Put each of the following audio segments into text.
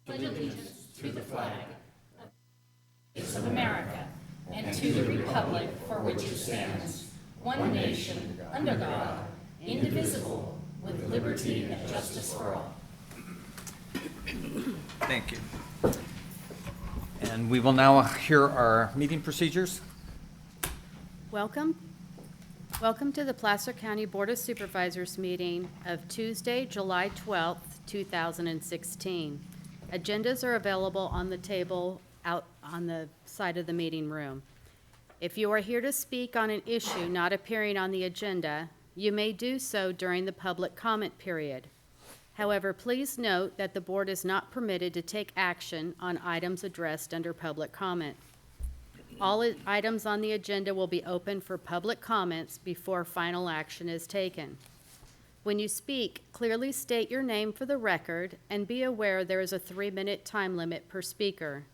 pledge allegiance to the flag of America and to the republic for which it stands, one nation, under God, indivisible, with liberty and justice for all. Thank you. And we will now hear our meeting procedures. Welcome to the Placer County Board of Supervisors meeting of Tuesday, July 12th, 2016. Agendas are available on the table out on the side of the meeting room. If you are here to speak on an issue not appearing on the agenda, you may do so during the public comment period. However, please note that the board is not permitted to take action on items addressed under public comment. All items on the agenda will be open for public comments before final action is taken. When you speak, clearly state your name for the record and be aware there is a 3-minute time limit per speaker.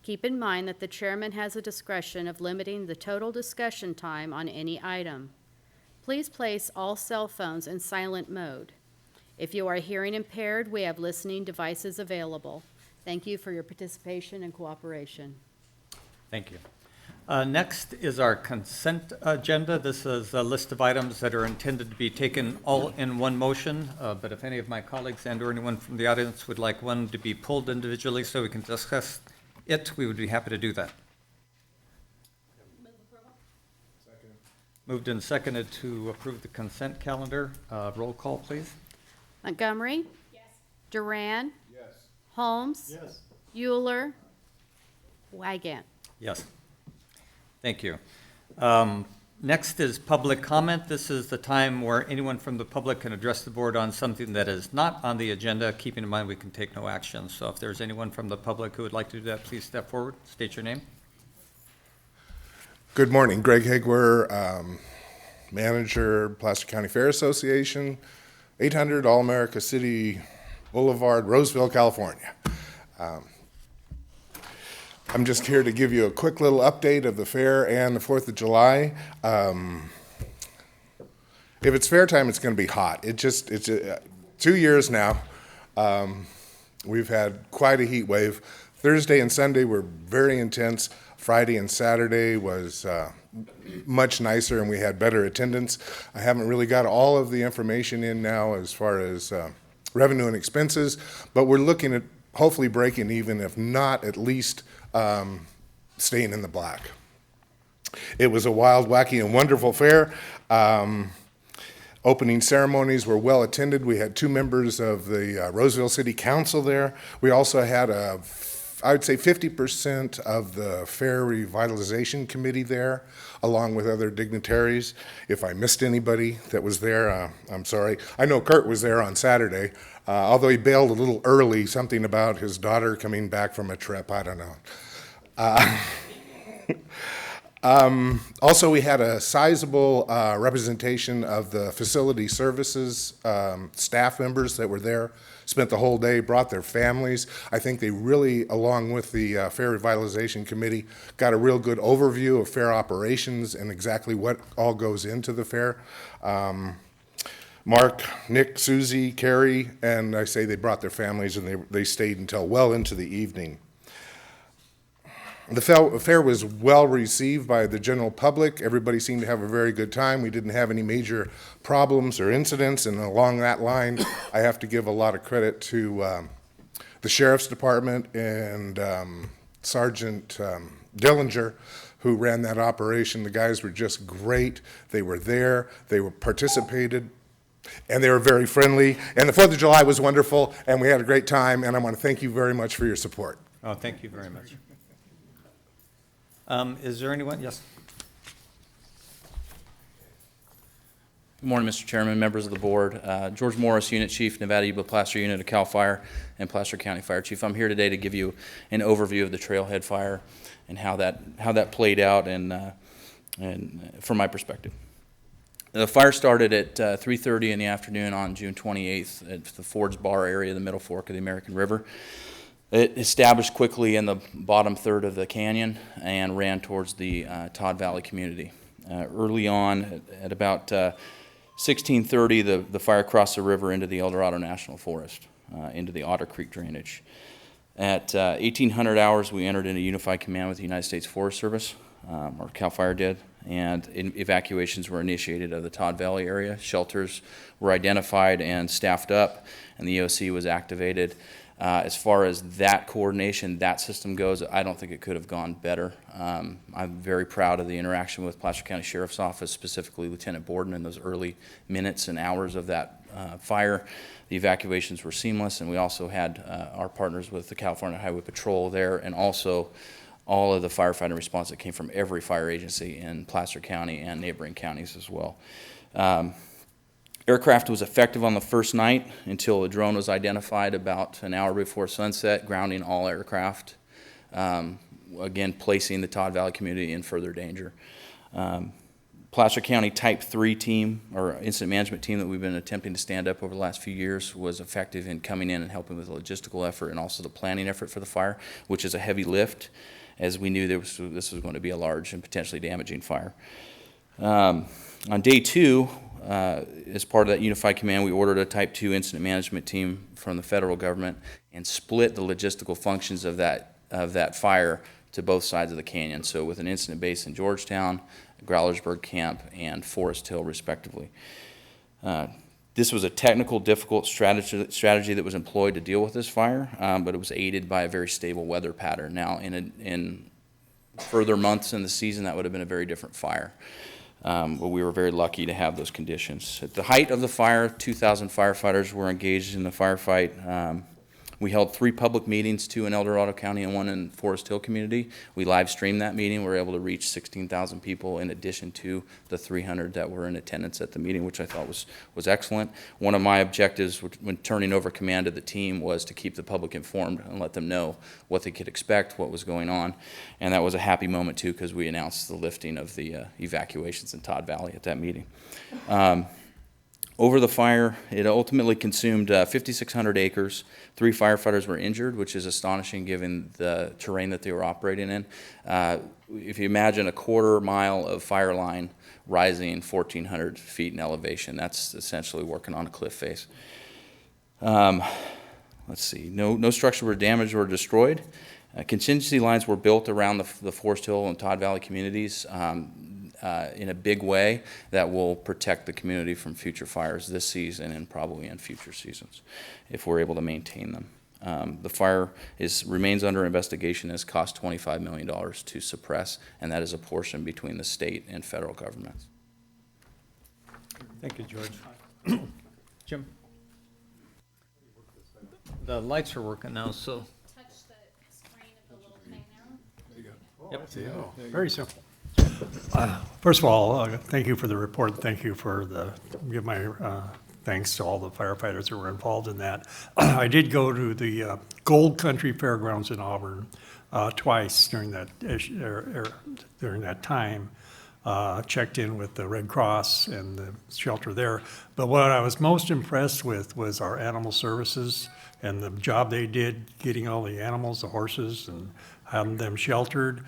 Keep in mind that the chairman has a discretion of limiting the total discussion time on any item. Please place all cell phones in silent mode. If you are hearing impaired, we have listening devices available. Thank you for your participation and cooperation. Thank you. Next is our consent agenda. This is a list of items that are intended to be taken all in one motion, but if any of my colleagues and or anyone from the audience would like one to be pulled individually so we can discuss it, we would be happy to do that. Second. Moved and seconded to approve the consent calendar. Roll call, please. Montgomery? Yes. Duran? Yes. Holmes? Yes. Euler? Wygant? Yes. Thank you. Next is public comment. This is the time where anyone from the public can address the board on something that is not on the agenda, keeping in mind we can take no action. So if there's anyone from the public who would like to do that, please step forward, state your name. Good morning, Greg Higwer, manager, Placer County Fair Association, 800 All-America City Boulevard, Roseville, California. I'm just here to give you a quick little update of the fair and the 4th of July. If it's fair time, it's going to be hot. It's 2 years now. We've had quite a heat wave. Thursday and Sunday were very intense. Friday and Saturday was much nicer, and we had better attendance. I haven't really got all of the information in now as far as revenue and expenses, but we're looking at hopefully breaking even, if not at least staying in the black. It was a wild, wacky, and wonderful fair. Opening ceremonies were well attended. We had 2 members of the Roseville City Council there. We also had I would say 50% of the Fair Revitalization Committee there, along with other dignitaries. If I missed anybody that was there, I'm sorry. I know Kurt was there on Saturday, although he bailed a little early, something about his daughter coming back from a trip, I don't know. Also, we had a sizable representation of the facility services staff members that were there, spent the whole day, brought their families. I think they really, along with the Fair Revitalization Committee, got a real good overview of fair operations and exactly what all goes into the fair. Mark, Nick, Susie, Carrie, and I say they brought their families and they stayed until well into the evening. The fair was well received by the general public. Everybody seemed to have a very good time. We didn't have any major problems or incidents, and along that line, I have to give a lot of credit to the Sheriff's Department and Sergeant Dillinger, who ran that operation. The guys were just great. They were there, they were participated, and they were very friendly. And the 4th of July was wonderful, and we had a great time, and I want to thank you very much for your support. Oh, thank you very much. Is there anyone? Yes. Good morning, Mr. Chairman, members of the board. George Morris, Unit Chief, Nevada Yuba Placer Unit of CAL FIRE and Placer County Fire Chief. I'm here today to give you an overview of the Trailhead Fire and how that played out and from my perspective. The fire started at 3:30 in the afternoon on June 28th at the Ford's Bar area, the Middle Fork of the American River. It established quickly in the bottom third of the canyon and ran towards the Todd Valley community. Early on, at about 16:30, the fire crossed the river into the El Dorado National Forest, into the Otter Creek drainage. At 1800 hours, we entered into unified command with the United States Forest Service, or CAL FIRE did, and evacuations were initiated of the Todd Valley area. Shelters were identified and staffed up, and the EOC was activated. As far as that coordination, that system goes, I don't think it could have gone better. I'm very proud of the interaction with Placer County Sheriff's Office, specifically Lieutenant Borden, in those early minutes and hours of that fire. The evacuations were seamless, and we also had our partners with the California Highway Patrol there, and also all of the firefighting response that came from every fire agency in Placer County and neighboring counties as well. Aircraft was effective on the first night until a drone was identified about an hour before sunset, grounding all aircraft, again placing the Todd Valley community in further danger. Placer County Type 3 team, or incident management team that we've been attempting to stand up over the last few years, was effective in coming in and helping with the logistical effort and also the planning effort for the fire, which is a heavy lift, as we knew this was going to be a large and potentially damaging fire. On day 2, as part of that unified command, we ordered a Type 2 incident management team from the federal government and split the logistical functions of that fire to both sides of the canyon. So with an incident base in Georgetown, Growlersburg Camp, and Forest Hill, respectively. This was a technical, difficult strategy that was employed to deal with this fire, but it was aided by a very stable weather pattern. Now, in further months in the season, that would have been a very different fire. But we were very lucky to have those conditions. At the height of the fire, 2,000 firefighters were engaged in the firefight. We held 3 public meetings, 2 in El Dorado County and 1 in Forest Hill community. We live streamed that meeting. We were able to reach 16,000 people in addition to the 300 that were in attendance at the meeting, which I thought was excellent. One of my objectives when turning over command to the team was to keep the public informed and let them know what they could expect, what was going on. And that was a happy moment too, because we announced the lifting of the evacuations in Todd Valley at that meeting. Over the fire, it ultimately consumed 5,600 acres. 3 firefighters were injured, which is astonishing given the terrain that they were operating in. If you imagine a quarter mile of fire line rising 1,400 feet in elevation, that's essentially working on a cliff face. Let's see, no structure were damaged or destroyed. Contingency lines were built around the Forest Hill and Todd Valley communities in a big way that will protect the community from future fires this season and probably in future seasons if we're able to maintain them. The fire remains under investigation and has cost $25 million to suppress, and that is a portion between the state and federal governments. Thank you, George. Jim? The lights are working now, so. Touch the screen of the little thing now. Yep. Very simple. First of all, thank you for the report. Thank you for give my thanks to all the firefighters who were involved in that. I did go to the Gold Country Fairgrounds in Auburn twice during that time. Checked in with the Red Cross and the shelter there. But what I was most impressed with was our animal services and the job they did getting all the animals, the horses, and having them sheltered.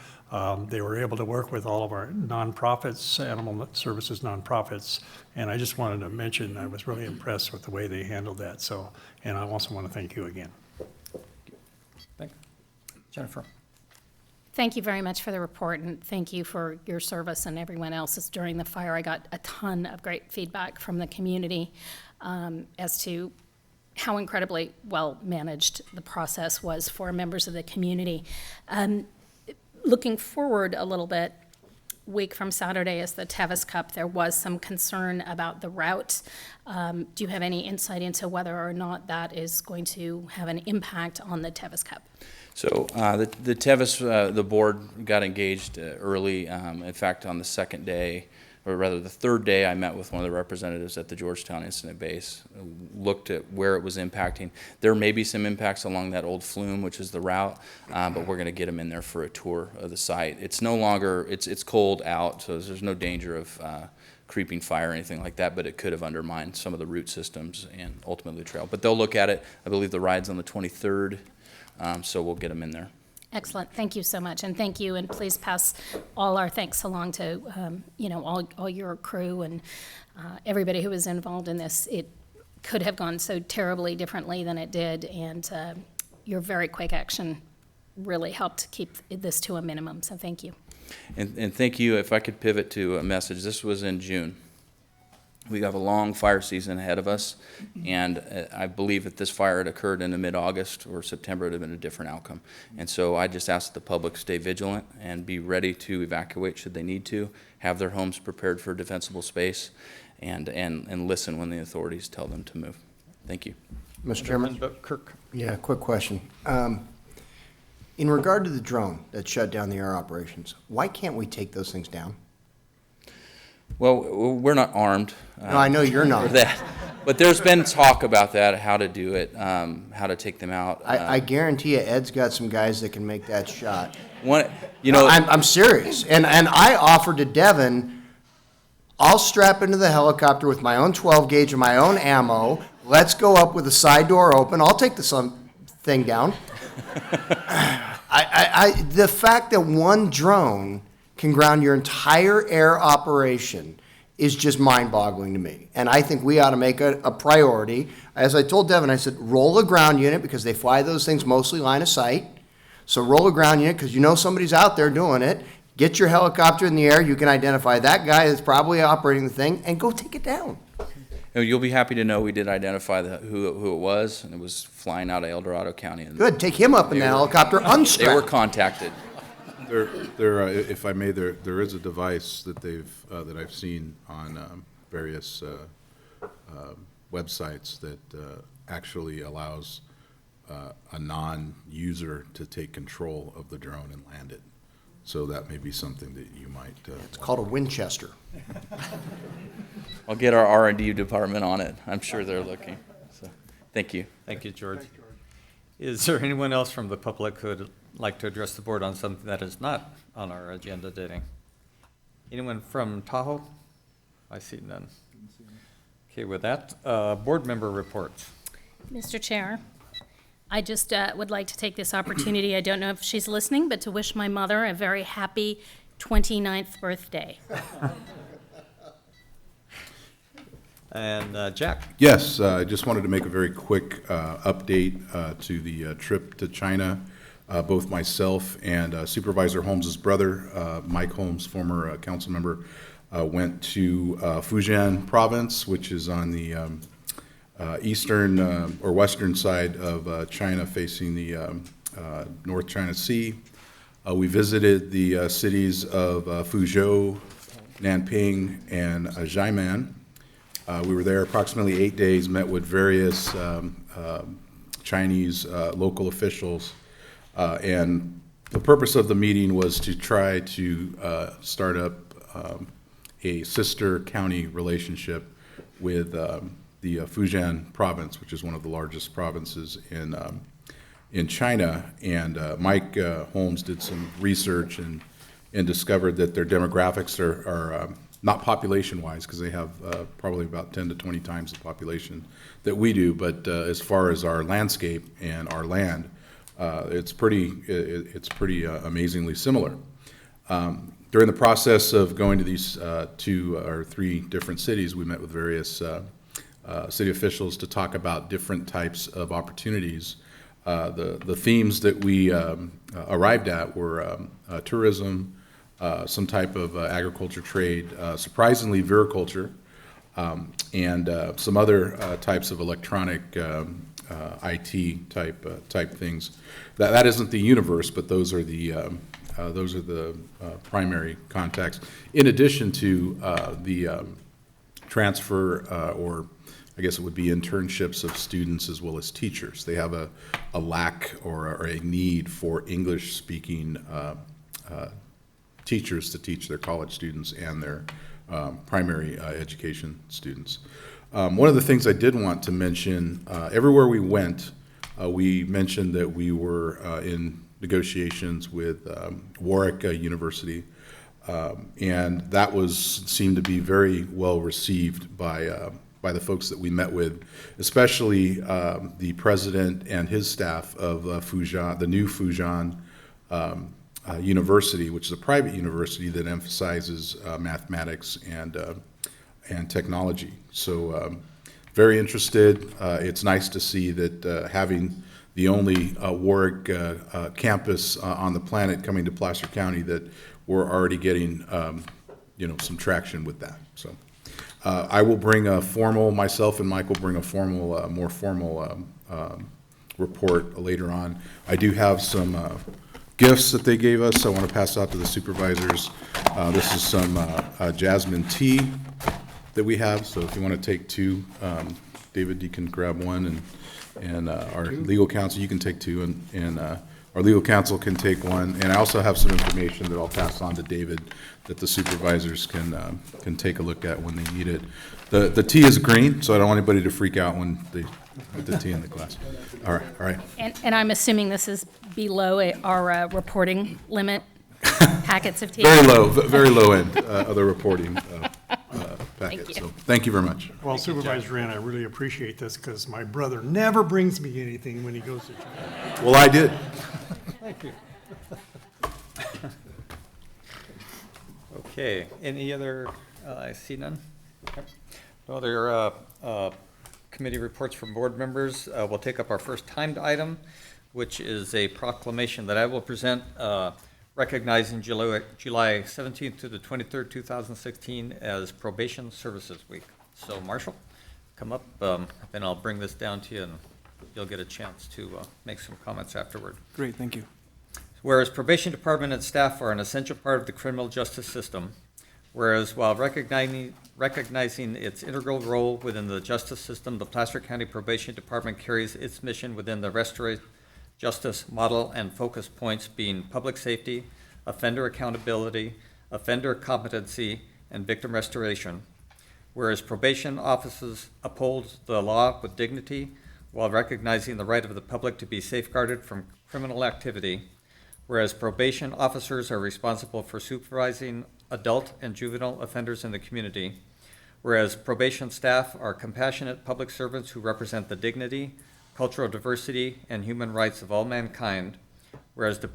They were able to work with all of our nonprofits, animal services nonprofits, and I just wanted to mention I was really impressed with the way they handled that. So, and I also want to thank you again. Thank you. Jennifer? Thank you very much for the report, and thank you for your service and everyone else's during the fire. I got a ton of great feedback from the community as to how incredibly well managed the process was for members of the community. Looking forward a little bit, week from Saturday is the Tevis Cup. There was some concern about the route. Do you have any insight into whether or not that is going to have an impact on the Tevis Cup? So the Tevis, the board got engaged early. In fact, on the second day, or rather the third day, I met with one of the representatives at the Georgetown Incident Base, looked at where it was impacting. There may be some impacts along that old flume, which is the route, but we're going to get them in there for a tour of the site. It's no longer, it's cold out, so there's no danger of creeping fire or anything like that, but it could have undermined some of the root systems and ultimately the trail. But they'll look at it. I believe the ride's on the 23rd, so we'll get them in there. Excellent. Thank you so much, and thank you, and please pass all our thanks along to all your crew and everybody who was involved in this. It could have gone so terribly differently than it did, and your very quick action really helped keep this to a minimum, so thank you. And thank you. If I could pivot to a message, this was in June. We have a long fire season ahead of us, and I believe if this fire had occurred in the mid-August or September, it would have been a different outcome. And so I just ask the public stay vigilant and be ready to evacuate should they need to, have their homes prepared for defensible space, and listen when the authorities tell them to move. Thank you. Mr. Chairman? Kirk? Yeah, quick question. In regard to the drone that shut down the air operations, why can't we take those things down? Well, we're not armed. No, I know you're For not. that. But there's been talk about that, how to do it, how to take them out. I guarantee you Ed's got some guys that can make that shot. I'm serious. And I offered to Devin, I'll strap into the helicopter with my own 12 gauge and my own ammo. Let's go up with the side door open. I'll take the thing down. The fact that one drone can ground your entire air operation is just mind-boggling to me. And I think we ought to make a priority. As I told Devin, I said, roll a ground unit, because they fly those things mostly line of sight. So roll a ground unit, because you know somebody's out there doing it. Get your helicopter in the air. You can identify that guy that's probably operating the thing, and go take it down. You'll be happy to know we did identify who it was, and it was flying out of El Dorado County. And Good, take him up in the helicopter, they were unstrapped. contacted. If I may, there is a device that that I've seen on various websites that actually allows a non-user to take control of the drone and land it. So that may be something that you might. It's called a Winchester. I'll get our R&D department on it. I'm sure they're looking. So, thank you. Thank you, George. Is there anyone else from the public who would like to address the board on something that is not on our agenda today? Anyone from Tahoe? I see none. Okay, with that, board member reports. Mr. Chair, I just would like to take this opportunity, I don't know if she's listening, but to wish my mother a very happy 29th birthday. And Jack? Yes, I just wanted to make a very quick update to the trip to China. Both myself and Supervisor Holmes's brother, Mike Holmes, former council member, went to Fujian province, which is on the eastern or western side of China, facing the North China Sea. We visited the cities of Fuzhou, Nanping, and Xiamen. We were there approximately 8 days, met with various Chinese local officials, and the purpose of the meeting was to try to start up a sister county relationship with the Fujian province, which is one of the largest provinces in China. And Mike Holmes did some research and discovered that their demographics are not population-wise, because they have probably about 10 to 20 times the population that we do, but as far as our landscape and our land, it's pretty amazingly similar. During the process of going to these 2 or 3 different cities, we met with various city officials to talk about different types of opportunities. The themes that we arrived at were tourism, some type of agriculture trade, surprisingly viticulture, and some other types of electronic IT type things. That isn't the universe, but those are the primary contacts. In addition to the transfer, or I guess it would be internships of students as well as teachers. They have a lack or a need for English-speaking teachers to teach their college students and their primary education students. One of the things I did want to mention, everywhere we went, we mentioned that we were in negotiations with Warwick University, and that seemed to be very well received by the folks that we met with, especially the president and his staff of Fujian, the new Fujian University, which is a private university that emphasizes mathematics and technology. So very interested. It's nice to see that having the only Warwick campus on the planet coming to Placer County, that we're already getting some traction with that. So I will bring myself and Mike will bring a more formal report later on. I do have some gifts that they gave us. I want to pass out to the supervisors. This is some jasmine tea that we have. So if you want to take two, David, you can grab one, and our legal counsel, you can take two, and our legal counsel can take one. And I also have some information that I'll pass on to David that the supervisors can take a look at when they need it. The tea is green, so I don't want anybody to freak out when they put the tea in the glass. All right. And I'm assuming this is below our reporting limit, packets of tea? Very low end of the reporting packet. you. So thank you very much. Well, Supervisor Rand, I really appreciate this because my brother never brings me anything when he goes to church. Well, I did. Thank you. Okay, any other, I see none? Okay. No other committee reports from board members. We'll take up our first timed item, which is a proclamation that I will present recognizing July 17th to the 23rd, 2016 as Probation Services Week. So Marshall, come up, and I'll bring this down to you, and you'll get a chance to make some comments afterward. Great, thank you. Whereas probation department and staff are an essential part of the criminal justice system, whereas while recognizing its integral role within the justice system, the Placer County Probation Department carries its mission within the restorative justice model and focus points being public safety, offender accountability, offender competency, and victim restoration. Whereas probation offices uphold the law with dignity while recognizing the right of the public to be safeguarded from criminal activity. Whereas probation officers are responsible for supervising adult and juvenile offenders in the community. Whereas probation staff are compassionate public servants who represent the dignity, cultural diversity, and human rights of all mankind. Whereas the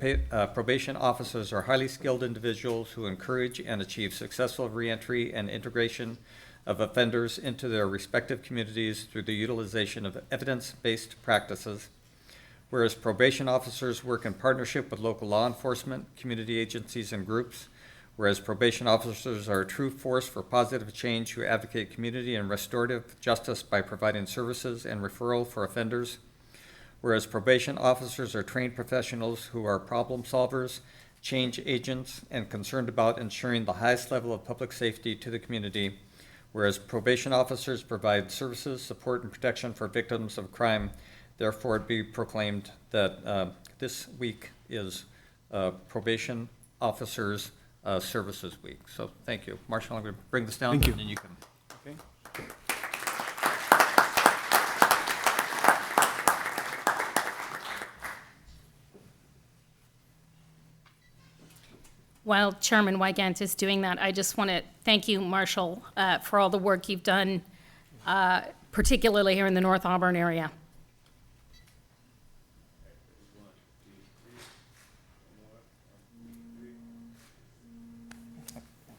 probation officers are highly skilled individuals who encourage and achieve successful reentry and integration of offenders into their respective communities through the utilization of evidence-based practices. Whereas probation officers work in partnership with local law enforcement, community agencies, and groups. Whereas probation officers are a true force for positive change who advocate community and restorative justice by providing services and referral for offenders. Whereas probation officers are trained professionals who are problem solvers, change agents, and concerned about ensuring the highest level of public safety to the community. Whereas probation officers provide services, support, and protection for victims of crime. Therefore, it be proclaimed that this week is Probation Officers Services Week. So thank you. Marshall, I'm going to bring this down. Thank you. And then you can. Okay. While Chairman Wygant is doing that, I just want to thank you, Marshall, for all the work you've done, particularly here in the North Auburn area.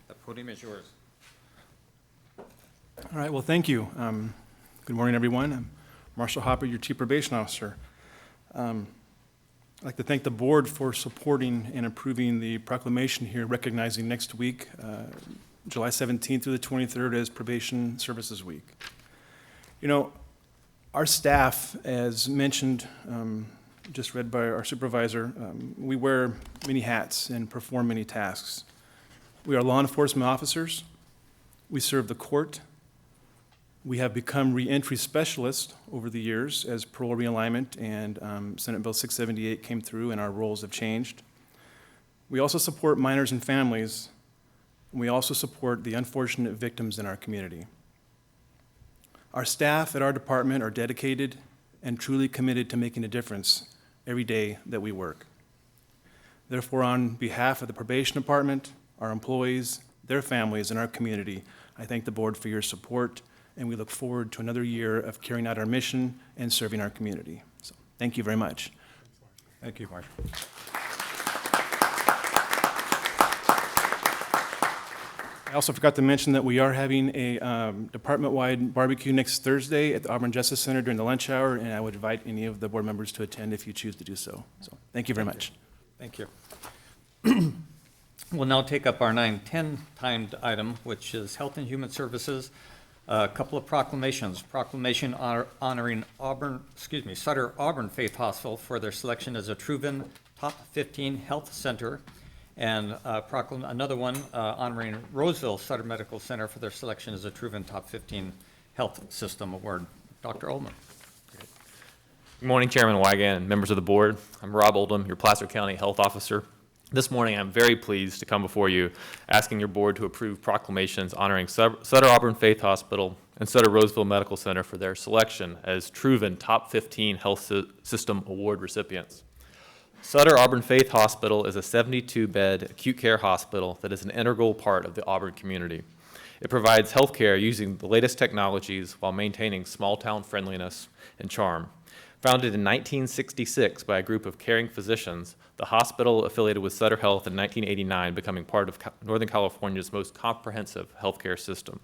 The podium is yours. All right, well, thank you. Good morning, everyone. I'm Marshall Hopper, your Chief Probation Officer. I'd like to thank the board for supporting and approving the proclamation here recognizing next week, July 17th through the 23rd as Probation Services Week. You know, our staff, as mentioned, just read by our supervisor, we wear many hats and perform many tasks. We are law enforcement officers. We serve the court. We have become reentry specialists over the years as parole realignment and Senate Bill 678 came through and our roles have changed. We also support minors and families. And we also support the unfortunate victims in our community. Our staff at our department are dedicated and truly committed to making a difference every day that we work. Therefore, on behalf of the probation department, our employees, their families, and our community, I thank the board for your support, and we look forward to another year of carrying out our mission and serving our community. So, thank you very much. Thank you, Marshall. I also forgot to mention that we are having a department-wide barbecue next Thursday at the Auburn Justice Center during the lunch hour, and I would invite any of the board members to attend if you choose to do so. So, thank you very much. Thank you. We'll now take up our 9:10 timed item, which is Health and Human Services. A couple of proclamations. Proclamation honoring Sutter Auburn Faith Hospital for their selection as a Truven Top 15 Health Center. And another one honoring Roseville Sutter Medical Center for their selection as a Truven Top 15 Health System Award. Dr. Oldham. Good morning, Chairman Wygant and members of the board. I'm Rob Oldham, your Placer County Health Officer. This morning, I'm very pleased to come before you asking your board to approve proclamations honoring Sutter Auburn Faith Hospital and Sutter Roseville Medical Center for their selection as Truven Top 15 Health System Award recipients. Sutter Auburn Faith Hospital is a 72-bed acute care hospital that is an integral part of the Auburn community. It provides health care using the latest technologies while maintaining small-town friendliness and charm. Founded in 1966 by a group of caring physicians, the hospital affiliated with Sutter Health in 1989, becoming part of Northern California's most comprehensive healthcare system.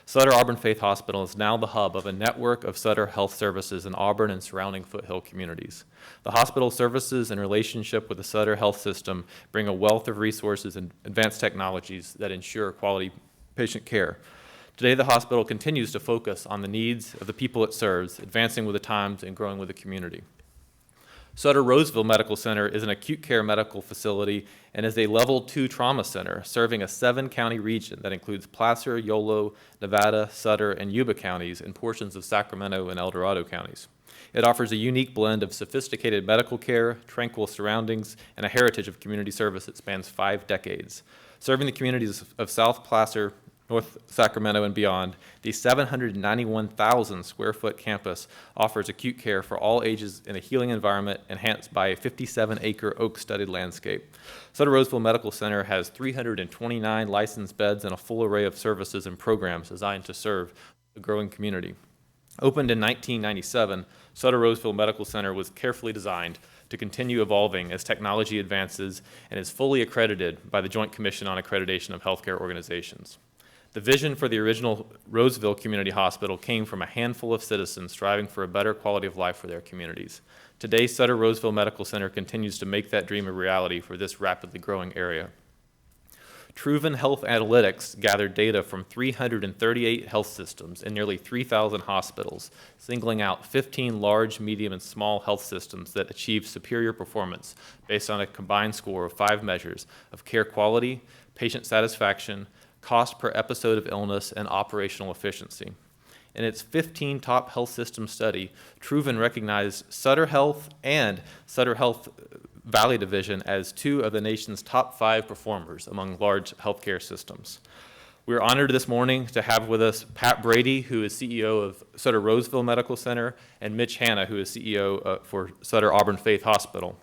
Sutter Auburn Faith Hospital is now the hub of a network of Sutter Health services in Auburn and surrounding foothill communities. The hospital services in relationship with the Sutter Health system bring a wealth of resources and advanced technologies that ensure quality patient care. Today, the hospital continues to focus on the needs of the people it serves, advancing with the times and growing with the community. Sutter Roseville Medical Center is an acute care medical facility and is a level 2 trauma center serving a 7-county region that includes Placer, Yolo, Nevada, Sutter, and Yuba counties and portions of Sacramento and El Dorado counties. It offers a unique blend of sophisticated medical care, tranquil surroundings, and a heritage of community service that spans 5 decades. Serving the communities of South Placer, North Sacramento, and beyond, the 791,000 square foot campus offers acute care for all ages in a healing environment enhanced by a 57-acre oak-studded landscape. Sutter Roseville Medical Center has 329 licensed beds and a full array of services and programs designed to serve the growing community. Opened in 1997, Sutter Roseville Medical Center was carefully designed to continue evolving as technology advances and is fully accredited by the Joint Commission on Accreditation of Healthcare Organizations. The vision for the original Roseville Community Hospital came from a handful of citizens striving for a better quality of life for their communities. Today, Sutter Roseville Medical Center continues to make that dream a reality for this rapidly growing area. Truven Health Analytics gathered data from 338 health systems and nearly 3,000 hospitals, singling out 15 large, medium, and small health systems that achieved superior performance based on a combined score of 5 measures of care quality, patient satisfaction, cost per episode of illness, and operational efficiency. In its 15 top health system study, Truven recognized Sutter Health and Sutter Health Valley Division as 2 of the nation's top 5 performers among large healthcare systems. We're honored this morning to have with us Pat Brady, who is CEO of Sutter Roseville Medical Center, and Mitch Hanna, who is CEO for Sutter Auburn Faith Hospital.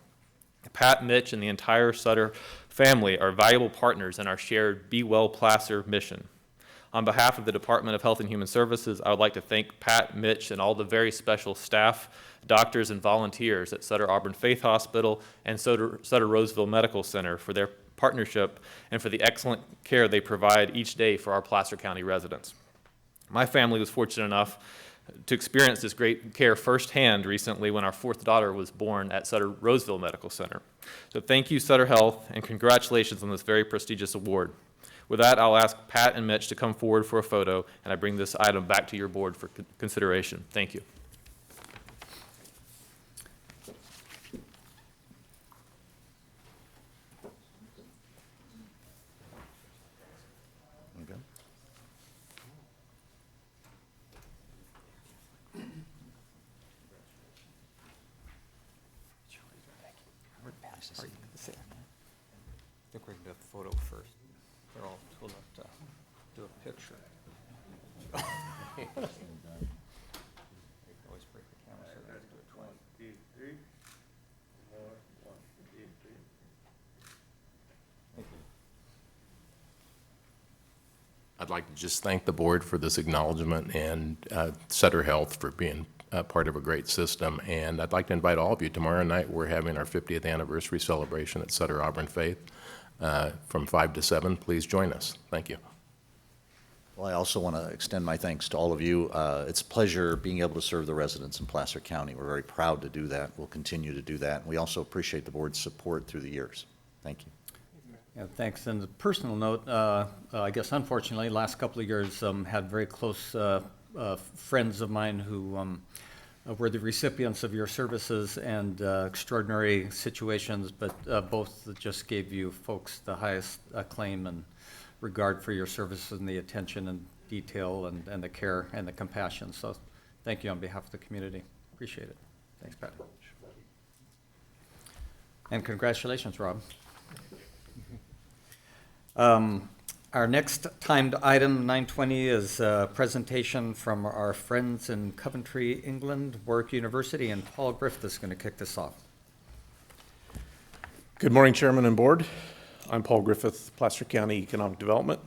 Pat, Mitch, and the entire Sutter family are valuable partners in our shared Be Well Placer mission. On behalf of the Department of Health and Human Services, I would like to thank Pat, Mitch, and all the very special staff, doctors, and volunteers at Sutter Auburn Faith Hospital and Sutter Roseville Medical Center for their partnership and for the excellent care they provide each day for our Placer County residents. My family was fortunate enough to experience this great care firsthand recently when our 4th daughter was born at Sutter Roseville Medical Center. So thank you, Sutter Health, and congratulations on this very prestigious award. With that, I'll ask Pat and Mitch to come forward for a photo, and I bring this item back to your board for consideration. Thank you. I think we're going to do a photo first. They're all told up to do a picture. Always break the camera, so they have to do it twice. Thank you. I'd like to just thank the board for this acknowledgement and Sutter Health for being part of a great system. And I'd like to invite all of you. Tomorrow night, we're having our 50th anniversary celebration at Sutter Auburn Faith from 5 to 7. Please join us. Thank you. Well, I also want to extend my thanks to all of you. It's a pleasure being able to serve the residents in Placer County. We're very proud to do that. We'll continue to do that. We also appreciate the board's support through the years. Thank you. Yeah, thanks. And a personal note, I guess unfortunately, last couple of years had very close friends of mine who were the recipients of your services and extraordinary situations, but both just gave you folks the highest acclaim and regard for your services and the attention and detail and the care and the compassion. So thank you on behalf of the community. Appreciate it. Thanks, Pat. And congratulations, Rob. Our next timed item, 9:20, is a presentation from our friends in Coventry, England, Warwick University, and Paul Griffith is going to kick this off. Good morning, Chairman and Board. I'm Paul Griffith, Placer County Economic Development.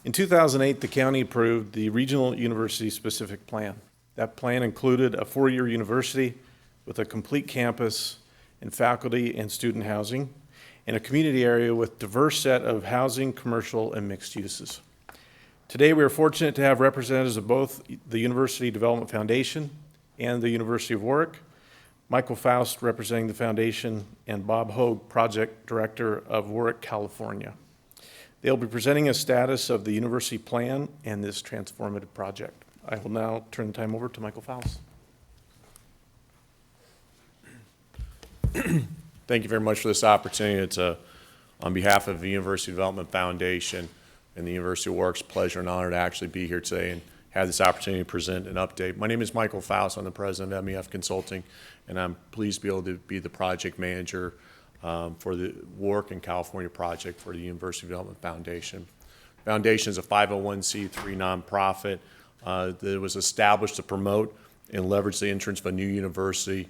In 2008, the county approved the Regional University Specific Plan. That plan included a 4-year university with a complete campus and faculty and student housing, and a community area with diverse set of housing, commercial, and mixed uses. Today, we are fortunate to have representatives of both the University Development Foundation and the University of Warwick, Michael Faust representing the foundation, and Bob Hogue, Project Director of Warwick, California. They'll be presenting a status of the university plan and this transformative project. I will now turn the time over to Michael Faust. Thank you very much for this opportunity. It's on behalf of the University Development Foundation and the University of Warwick's pleasure and honor to actually be here today and have this opportunity to present an update. My name is Michael Faust. I'm the president of MEF Consulting, and I'm pleased to be able to be the project manager for the Warwick and California project for the University Development Foundation. Foundation is a 501c3 nonprofit that was established to promote and leverage the entrance of a new university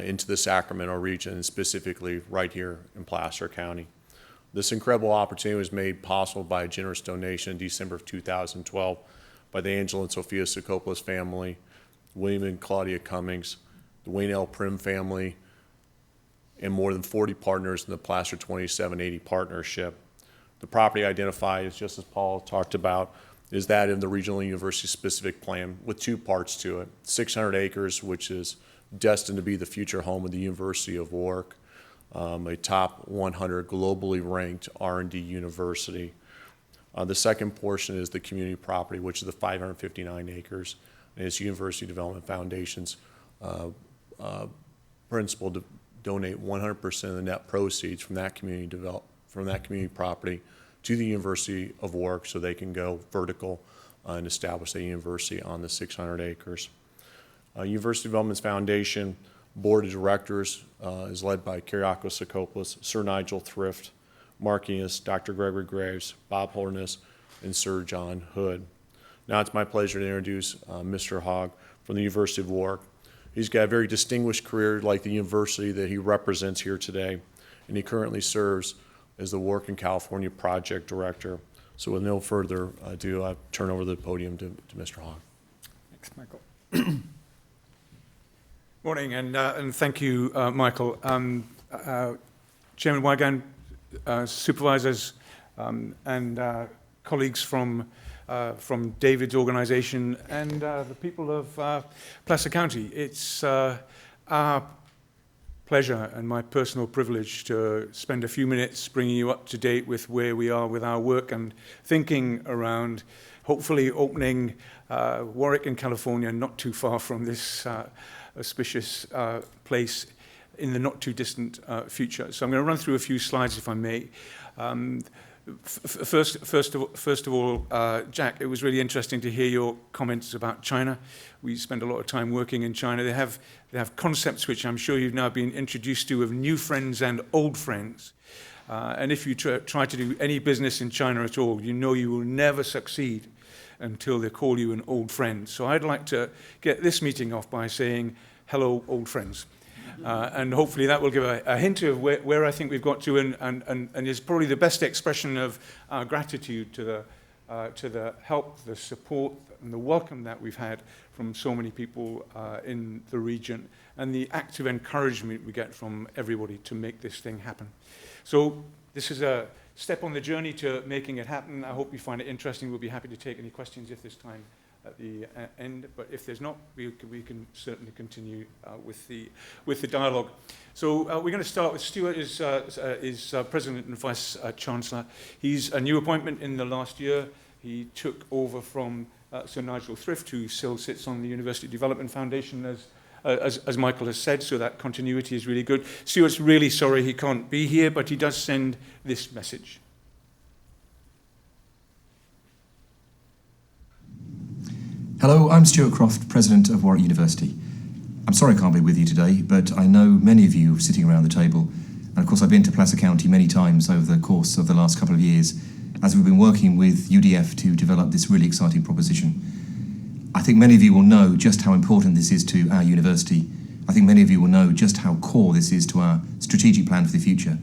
into the Sacramento region, and specifically right here in Placer County. This incredible opportunity was made possible by a generous donation in December of 2012 by the Angela and Sophia Sokopoulos family, William and Claudia Cummings, the Wayne L. Prim family, and more than 40 partners in the Placer 2780 partnership. The property identified, just as Paul talked about, is that in the Regional University Specific Plan with 2 parts to it. 600 acres, which is destined to be the future home of the University of Warwick, a top 100 globally ranked R&D university. The second portion is the community property, which is the 559 acres, and it's University Development Foundation's principle to donate 100% of the net proceeds from that community property to the University of Warwick so they can go vertical and establish a university on the 600 acres. University Development Foundation Board of Directors is led by Kyriakos Sokopoulos, Sir Nigel Thrift, Mark Enos, Dr. Gregory Graves, Bob Holderness, and Sir John Hood. Now it's my pleasure to introduce Mr. Hogg from the University of Warwick. He's got a very distinguished career like the university that he represents here today, and he currently serves as the Warwick and California Project Director. So with no further ado, I turn over the podium to Mr. Hogg. Thanks, Michael. Morning, and thank you, Michael. Chairman Wigan, supervisors, and colleagues from David's organization, and the people of Placer County. It's our pleasure and my personal privilege to spend a few minutes bringing you up to date with where we are with our work and thinking around hopefully opening Warwick in California, not too far from this auspicious place in the not too distant future. So I'm going to run through a few slides if I may. First of all, Jack, it was really interesting to hear your comments about China. We spend a lot of time working in China. They have concepts which I'm sure you've now been introduced to of new friends and old friends. And if you try to do any business in China at all, you know you will never succeed until they call you an old friend. So I'd like to get this meeting off by saying, hello, old friends. And hopefully that will give a hint of where I think we've got to, and is probably the best expression of our gratitude to the help, the support, and the welcome that we've had from so many people in the region, and the active encouragement we get from everybody to make this thing happen. So this is a step on the journey to making it happen. I hope you find it interesting. We'll be happy to take any questions if there's time at the end, but if there's not, we can certainly continue with the dialogue. So we're going to start with Stuart, is President and Vice Chancellor. He's a new appointment in the last year. He took over from Sir Nigel Thrift, who still sits on the University Development Foundation, as Michael has said, so that continuity is really good. Stuart's really sorry he can't be here, but he does send this message. Hello, I'm Stuart Croft, President of Warwick University. I'm sorry I can't be with you today, but I know many of you sitting around the table, and of course I've been to Placer County many times over the course of the last couple of years as we've been working with UDF to develop this really exciting proposition. I think many of you will know just how important this is to our university. I think many of you will know just how core this is to our strategic plan for the future.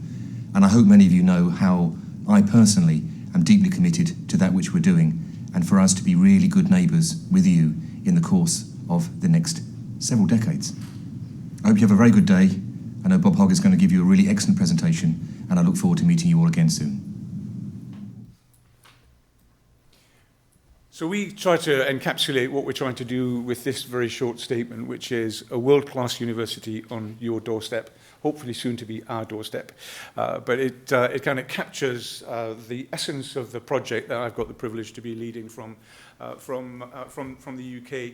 And I hope many of you know how I personally am deeply committed to that which we're doing, and for us to be really good neighbours with you in the course of the next several decades. I hope you have a very good day. I know Bob Hogg is going to give you a really excellent presentation, and I look forward to meeting you all again soon. So we try to encapsulate what we're trying to do with this very short statement, which is a world-class university on your doorstep, hopefully soon to be our doorstep. But it kind of captures the essence of the project that I've got the privilege to be leading from the UK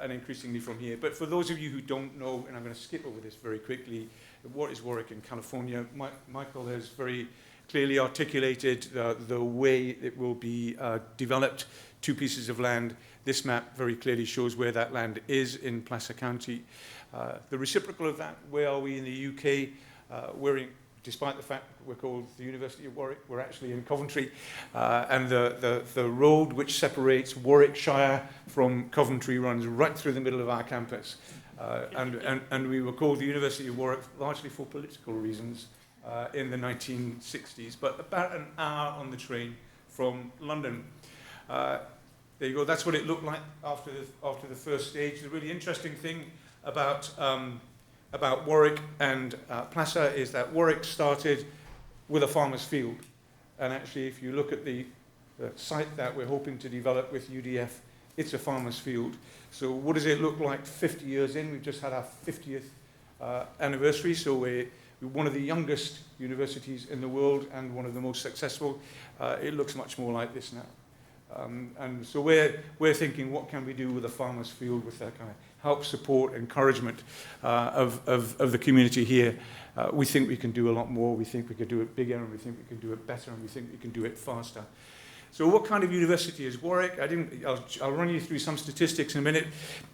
and increasingly from here. But for those of you who don't know, and I'm going to skip over this very quickly, what is Warwick in California? Michael has very clearly articulated the way it will be developed. 2 pieces of land. This map very clearly shows where that land is in Placer County. The reciprocal of that, where are we in the UK? Despite the fact we're called the University of Warwick, we're actually in Coventry. And the road which separates Warwickshire from Coventry runs right through the middle of our campus. And we were called the University of Warwick largely for political reasons in the 1960s, but about an hour on the train from London. There you go. That's what it looked like after the first stage. The really interesting thing about Warwick and Placer is that Warwick started with a farmer's field, and actually, if you look at the site that we're hoping to develop with UDF, it's a farmer's field. So, what does it look like 50 years in? We've just had our 50th anniversary, so we're one of the youngest universities in the world and one of the most successful. It looks much more like this now. And so we're thinking, what can we do with a farmer's field with that kind of help, support, encouragement of the community here? We think we can do a lot more. We think we can do it bigger, and we think we can do it better, and we think we can do it faster. So what kind of university is Warwick? I'll run you through some statistics in a minute.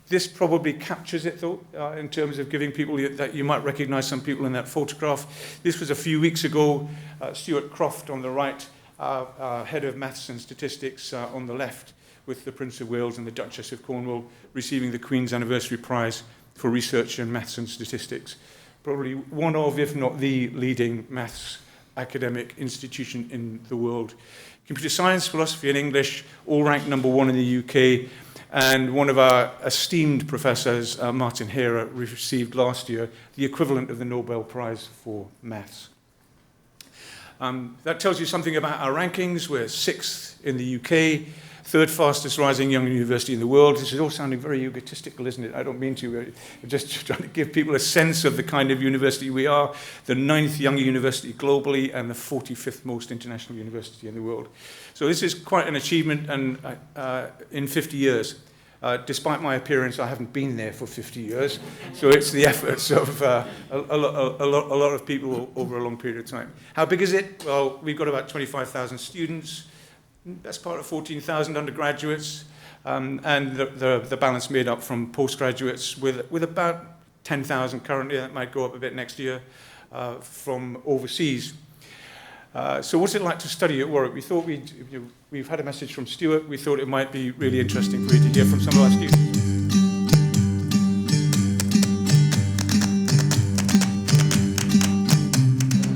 This probably captures it, though, in terms of giving people that you might recognize some people in that photograph. This was a few weeks ago. Stuart Croft on the right, head of maths and statistics on the left, with the Prince of Wales and the Duchess of Cornwall receiving the Queen's Anniversary Prize for research in maths and statistics. Probably one of, if not the leading maths academic institution in the world. Computer science, philosophy and English, all ranked #1 in the UK. And one of our esteemed professors, Martin Hera, received last year the equivalent of the Nobel Prize for maths. That tells you something about our rankings. We're 6th in the UK, 3rd fastest rising young university in the world. This is all sounding very egotistical, isn't it? I don't mean to. We're just trying to give people a sense of the kind of university we are. The 9th young university globally and the 45th most international university in the world. So this is quite an achievement and in 50 years. Despite my appearance, I haven't been there for 50 years. So it's the efforts of a lot of people over a long period of time. How big is it? Well, we've got about 25,000 students. That's part of 14,000 undergraduates. And the balance made up from postgraduates with about 10,000 currently. That might go up a bit next year from overseas. So what's it like to study at Warwick? We thought we've had a message from Stuart. We thought it might be really interesting for you to hear from some of our students.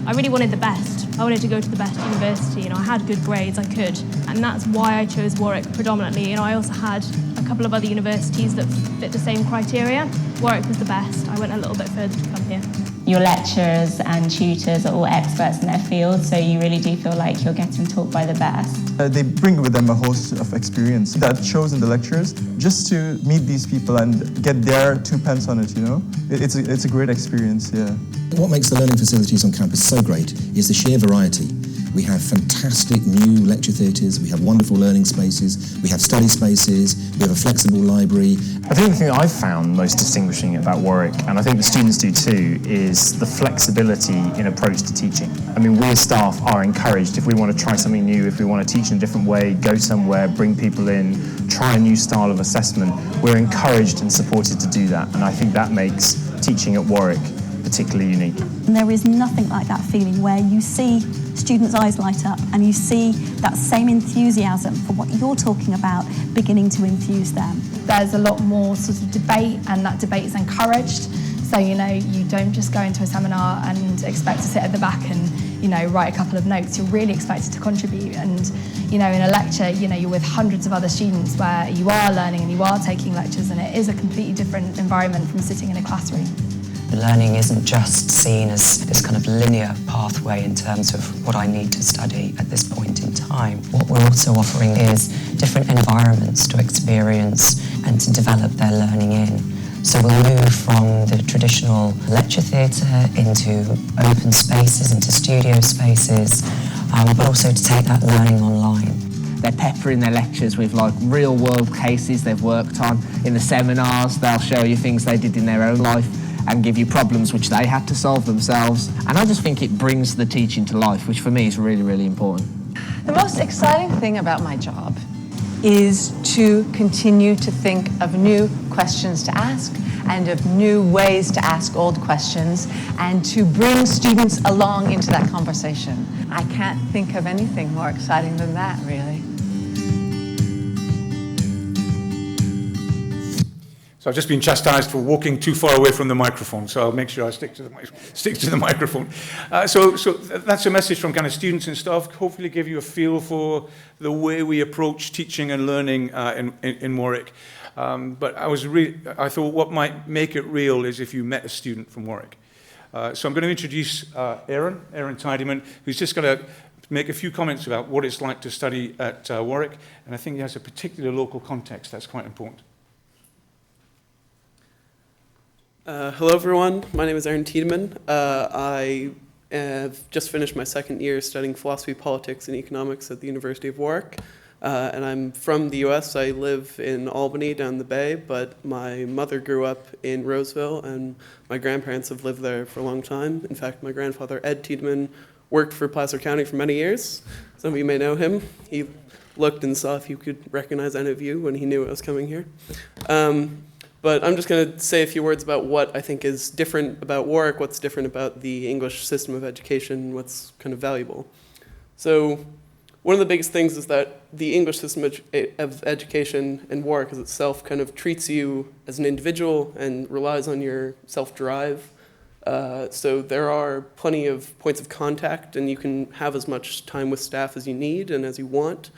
I really wanted the best. I wanted to go to the best university. I had good grades, I could. And that's why I chose Warwick predominantly. I also had a couple of other universities that fit the same criteria. Warwick was the best. I went a little bit further to come here. Your lecturers and tutors are all experts in their field, so you really do feel like you're getting taught by the best. They bring with them a host of experience that shows in the lectures just to meet these people and get their 2 pence on it, you know? It's a great experience, yeah. What makes the learning facilities on campus so great is the sheer variety. We have fantastic new lecture theatres, we have wonderful learning spaces, we have study spaces, we have a flexible library. I think the thing that I've found most distinguishing about Warwick, and I think the students do too, is the flexibility in approach to teaching. I mean, we as staff are encouraged, if we want to try something new, if we want to teach in a different way, go somewhere, bring people in, try a new style of assessment, we're encouraged and supported to do that. And I think that makes teaching at Warwick particularly unique. And there is nothing like that feeling where you see students' eyes light up and you see that same enthusiasm for what you're talking about beginning to infuse them. There's a lot more sort of debate, and that debate is encouraged. So, you know, you don't just go into a seminar and expect to sit at the back and, you know, write a couple of notes. You're really expected to contribute. And, you know, in a lecture, you know, you're with hundreds of other students where you are learning and you are taking lectures, and it is a completely different environment from sitting in a classroom. Learning isn't just seen as this kind of linear pathway in terms of what I need to study at this point in time. What we're also offering is different environments to experience and to develop their learning in. So we'll move from the traditional lecture theatre into open spaces, into studio spaces, but also to take that learning online. They're peppering their lectures with like real world cases they've worked on. In the seminars, they'll show you things they did in their own life and give you problems which they had to solve themselves. And I just think it brings the teaching to life, which for me is really, really important. The most exciting thing about my job is to continue to think of new questions to ask and of new ways to ask old questions and to bring students along into that conversation. I can't think of anything more exciting than that, really. So I've just been chastised for walking too far away from the microphone, so I'll make sure I stick to the microphone. So that's a message from kind of students and staff, hopefully give you a feel for the way we approach teaching and learning in Warwick. But I thought what might make it real is if you met a student from Warwick. So I'm going to introduce Aaron Tidyman, who's just going to make a few comments about what it's like to study at Warwick, and I think he has a particular local context that's quite important. Hello, everyone. My name is Aaron Tiedemann. I have just finished my second year studying philosophy, politics, and economics at the University of Warwick. And I'm from the U.S. I live in Albany down the Bay, but my mother grew up in Roseville, and my grandparents have lived there for a long time. In fact, my grandfather, Ed Tiedemann, worked for Placer County for many years. Some of you may know him. He looked and saw if he could recognize any of you when he knew I was coming here. But I'm just going to say a few words about what I think is different about Warwick, what's different about the English system of education, what's kind of valuable. So one of the biggest things is that the English system of education in Warwick as itself kind of treats you as an individual and relies on your self-drive. So there are plenty of points of contact, and you can have as much time with staff as you need and as you want,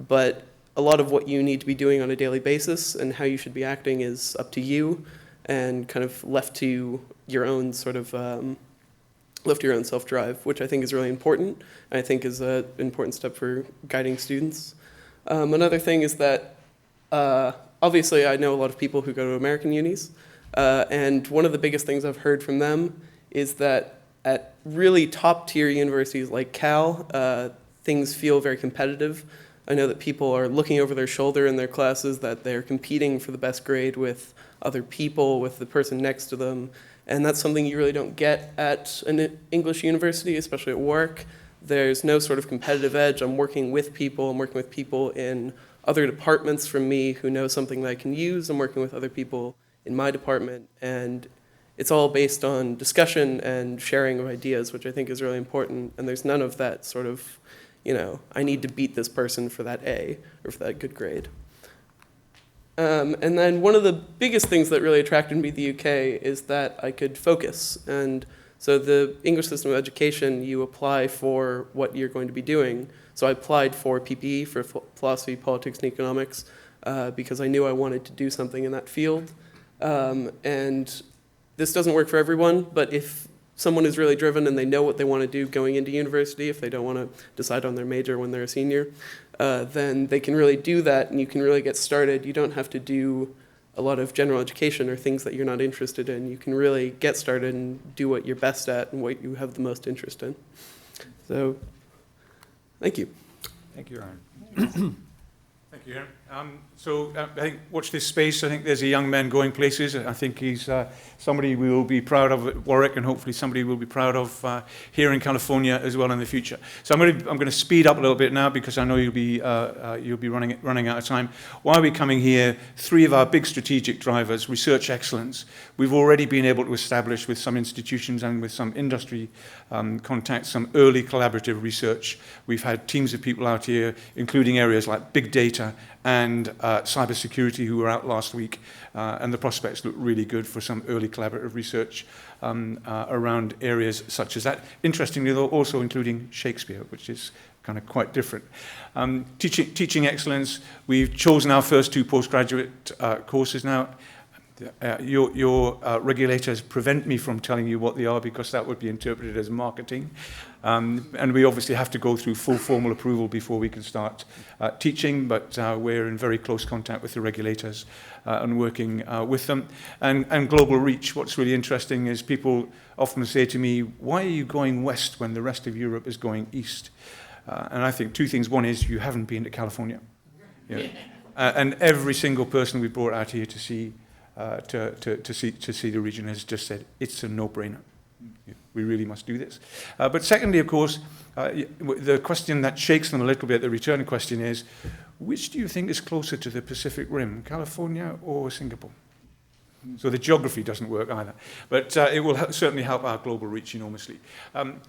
but a lot of what you need to be doing on a daily basis and how you should be acting is up to you and kind of left to your own sort of, left to your own self-drive, which I think is really important, and I think is an important step for guiding students. Another thing is that, obviously I know a lot of people who go to American unis, and one of the biggest things I've heard from them is that at really top-tier universities like Cal, things feel very competitive. I know that people are looking over their shoulder in their classes, that they're competing for the best grade with other people, with the person next to them, and that's something you really don't get at an English university, especially at Warwick. There's no sort of competitive edge. I'm working with people in other departments from me who know something that I can use. I'm working with other people in my department, and it's all based on discussion and sharing of ideas, which I think is really important, and there's none of that sort of, you know, I need to beat this person for that A or for that good grade. And then one of the biggest things that really attracted me to the UK is that I could focus. And so the English system of education, you apply for what you're going to be doing. So I applied for PPE, for philosophy, politics, and economics. because I knew I wanted to do something in that field. And this doesn't work for everyone, but if someone is really driven and they know what they want to do going into university, if they don't want to decide on their major when they're a senior, then they can really do that and you can really get started. You don't have to do a lot of general education or things that you're not interested in. You can really get started and do what you're best at and what you have the most interest in. So, thank you. Thank you, Aaron. Thank you, Aaron. I think, watch this space. I think there's a young man going places. I think he's somebody we will be proud of at Warwick, and hopefully somebody we'll be proud of here in California as well in the future. So I'm going to speed up a little bit now because I know you'll be running out of time. Why are we coming here? 3 of our big strategic drivers: research excellence. We've already been able to establish with some institutions and with some industry contacts some early collaborative research. We've had teams of people out here, including areas like big data and cybersecurity, who were out last week, and the prospects look really good for some early collaborative research around areas such as that. Interestingly, though, also including Shakespeare, which is kind of quite different. Teaching excellence, we've chosen our first 2 postgraduate courses now. Your regulators prevent me from telling you what they are because that would be interpreted as marketing. And we obviously have to go through full formal approval before we can start teaching, but we're in very close contact with the regulators and working with them. And global reach, what's really interesting is people often say to me, why are you going west when the rest of Europe is going east? And I think 2 things. One is you haven't been to California. And every single person we brought out here to see the region has just said it's a no-brainer. We really must do this. But secondly, of course, the question that shakes them a little bit, the return question is, which do you think is closer to the Pacific Rim, California or Singapore? So the geography doesn't work either. But it will certainly help our global reach enormously.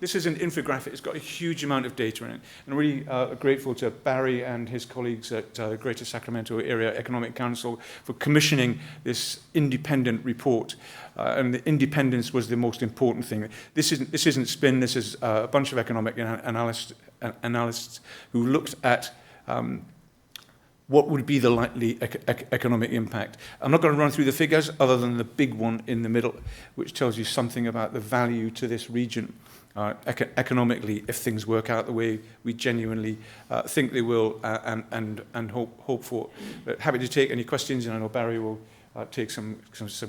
This is an infographic. It's got a huge amount of data in it. And I'm really grateful to Barry and his colleagues at the Greater Sacramento Area Economic Council for commissioning this independent report. And the independence was the most important thing. This isn't spin. This is a bunch of economic analysts who looked at what would be the likely economic impact. I'm not going to run through the figures other than the big one in the middle, which tells you something about the value to this region economically if things work out the way we genuinely think they will and hope for. But happy to take any questions, and I know Barry will take some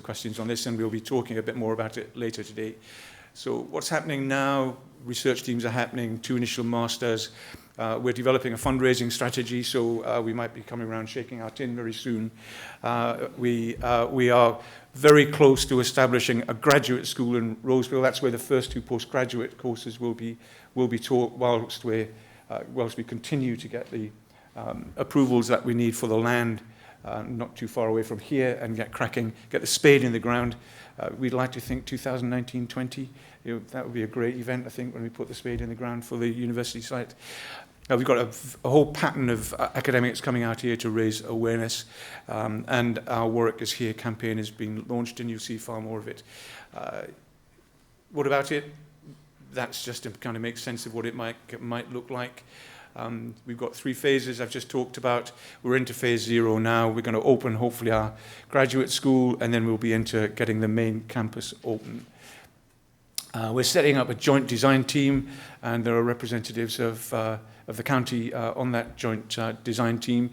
questions on this, and we'll be talking a bit more about it later today. So what's happening now? Research teams are happening, 2 initial masters. We're developing a fundraising strategy, so we might be coming around shaking our tin very soon. We are very close to establishing a graduate school in Roseville. That's where the first 2 postgraduate courses will be taught whilst we continue to get the approvals that we need for the land not too far away from here and get cracking, get the spade in the ground. We'd like to think 2019-20. That would be a great event, I think, when we put the spade in the ground for the university site. We've got a whole pattern of academics coming out here to raise awareness, and our Warwick is Here campaign has been launched, and you'll see far more of it. What about it? That's just to kind of make sense of what it might look like. We've got 3 phases I've just talked about. We're into phase 0 now. We're going to open, hopefully, our graduate school, and then we'll be into getting the main campus open. We're setting up a joint design team, and there are representatives of the county on that joint design team.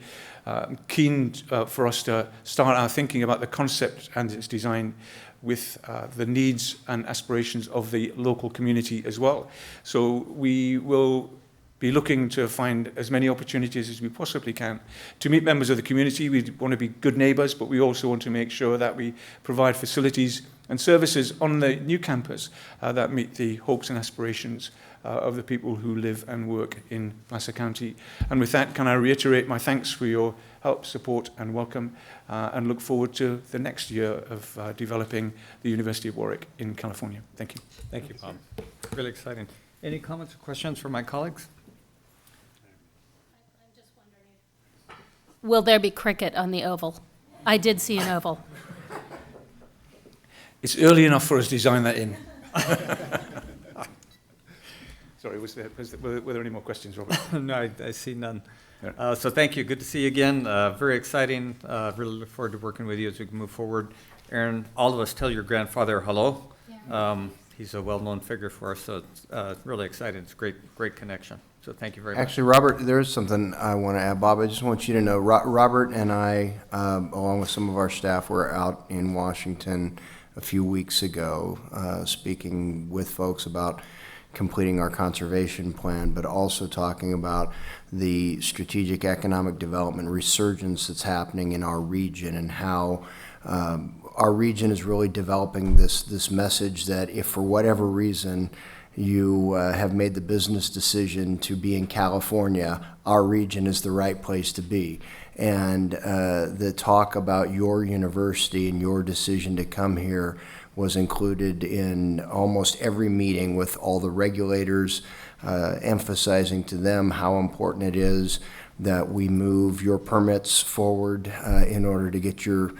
Keen for us to start our thinking about the concept and its design with the needs and aspirations of the local community as well. So we will be looking to find as many opportunities as we possibly can to meet members of the community. We want to be good neighbours, but we also want to make sure that we provide facilities and services on the new campus that meet the hopes and aspirations of the people who live and work in Placer County. And with that, can I reiterate my thanks for your help, support and welcome, and look forward to the next year of developing the University of Warwick in California. Thank you. Thank you, Bob. Really exciting. Any comments or questions from my colleagues? Will there be cricket on the oval? I did see an oval. It's early enough for us to design that in. Sorry, were there any more questions, Robert? No, I see none. So thank you. Good to see you again. Very exciting. Really look forward to working with you as we can move forward. Aaron, all of us tell your grandfather hello. Yeah. He's a well-known figure for us, so it's really exciting. It's a great connection. So thank you very much. Actually, Robert, there's something I want to add, Bob. I just want you to know, Robert and I, along with some of our staff, were out in Washington a few weeks ago, speaking with folks about completing our conservation plan, but also talking about the strategic economic development resurgence that's happening in our region and how our region is really developing this message that if for whatever reason you have made the business decision to be in California, our region is the right place to be. And the talk about your university and your decision to come here was included in almost every meeting with all the regulators, emphasizing to them how important it is that we move your permits forward in order to get your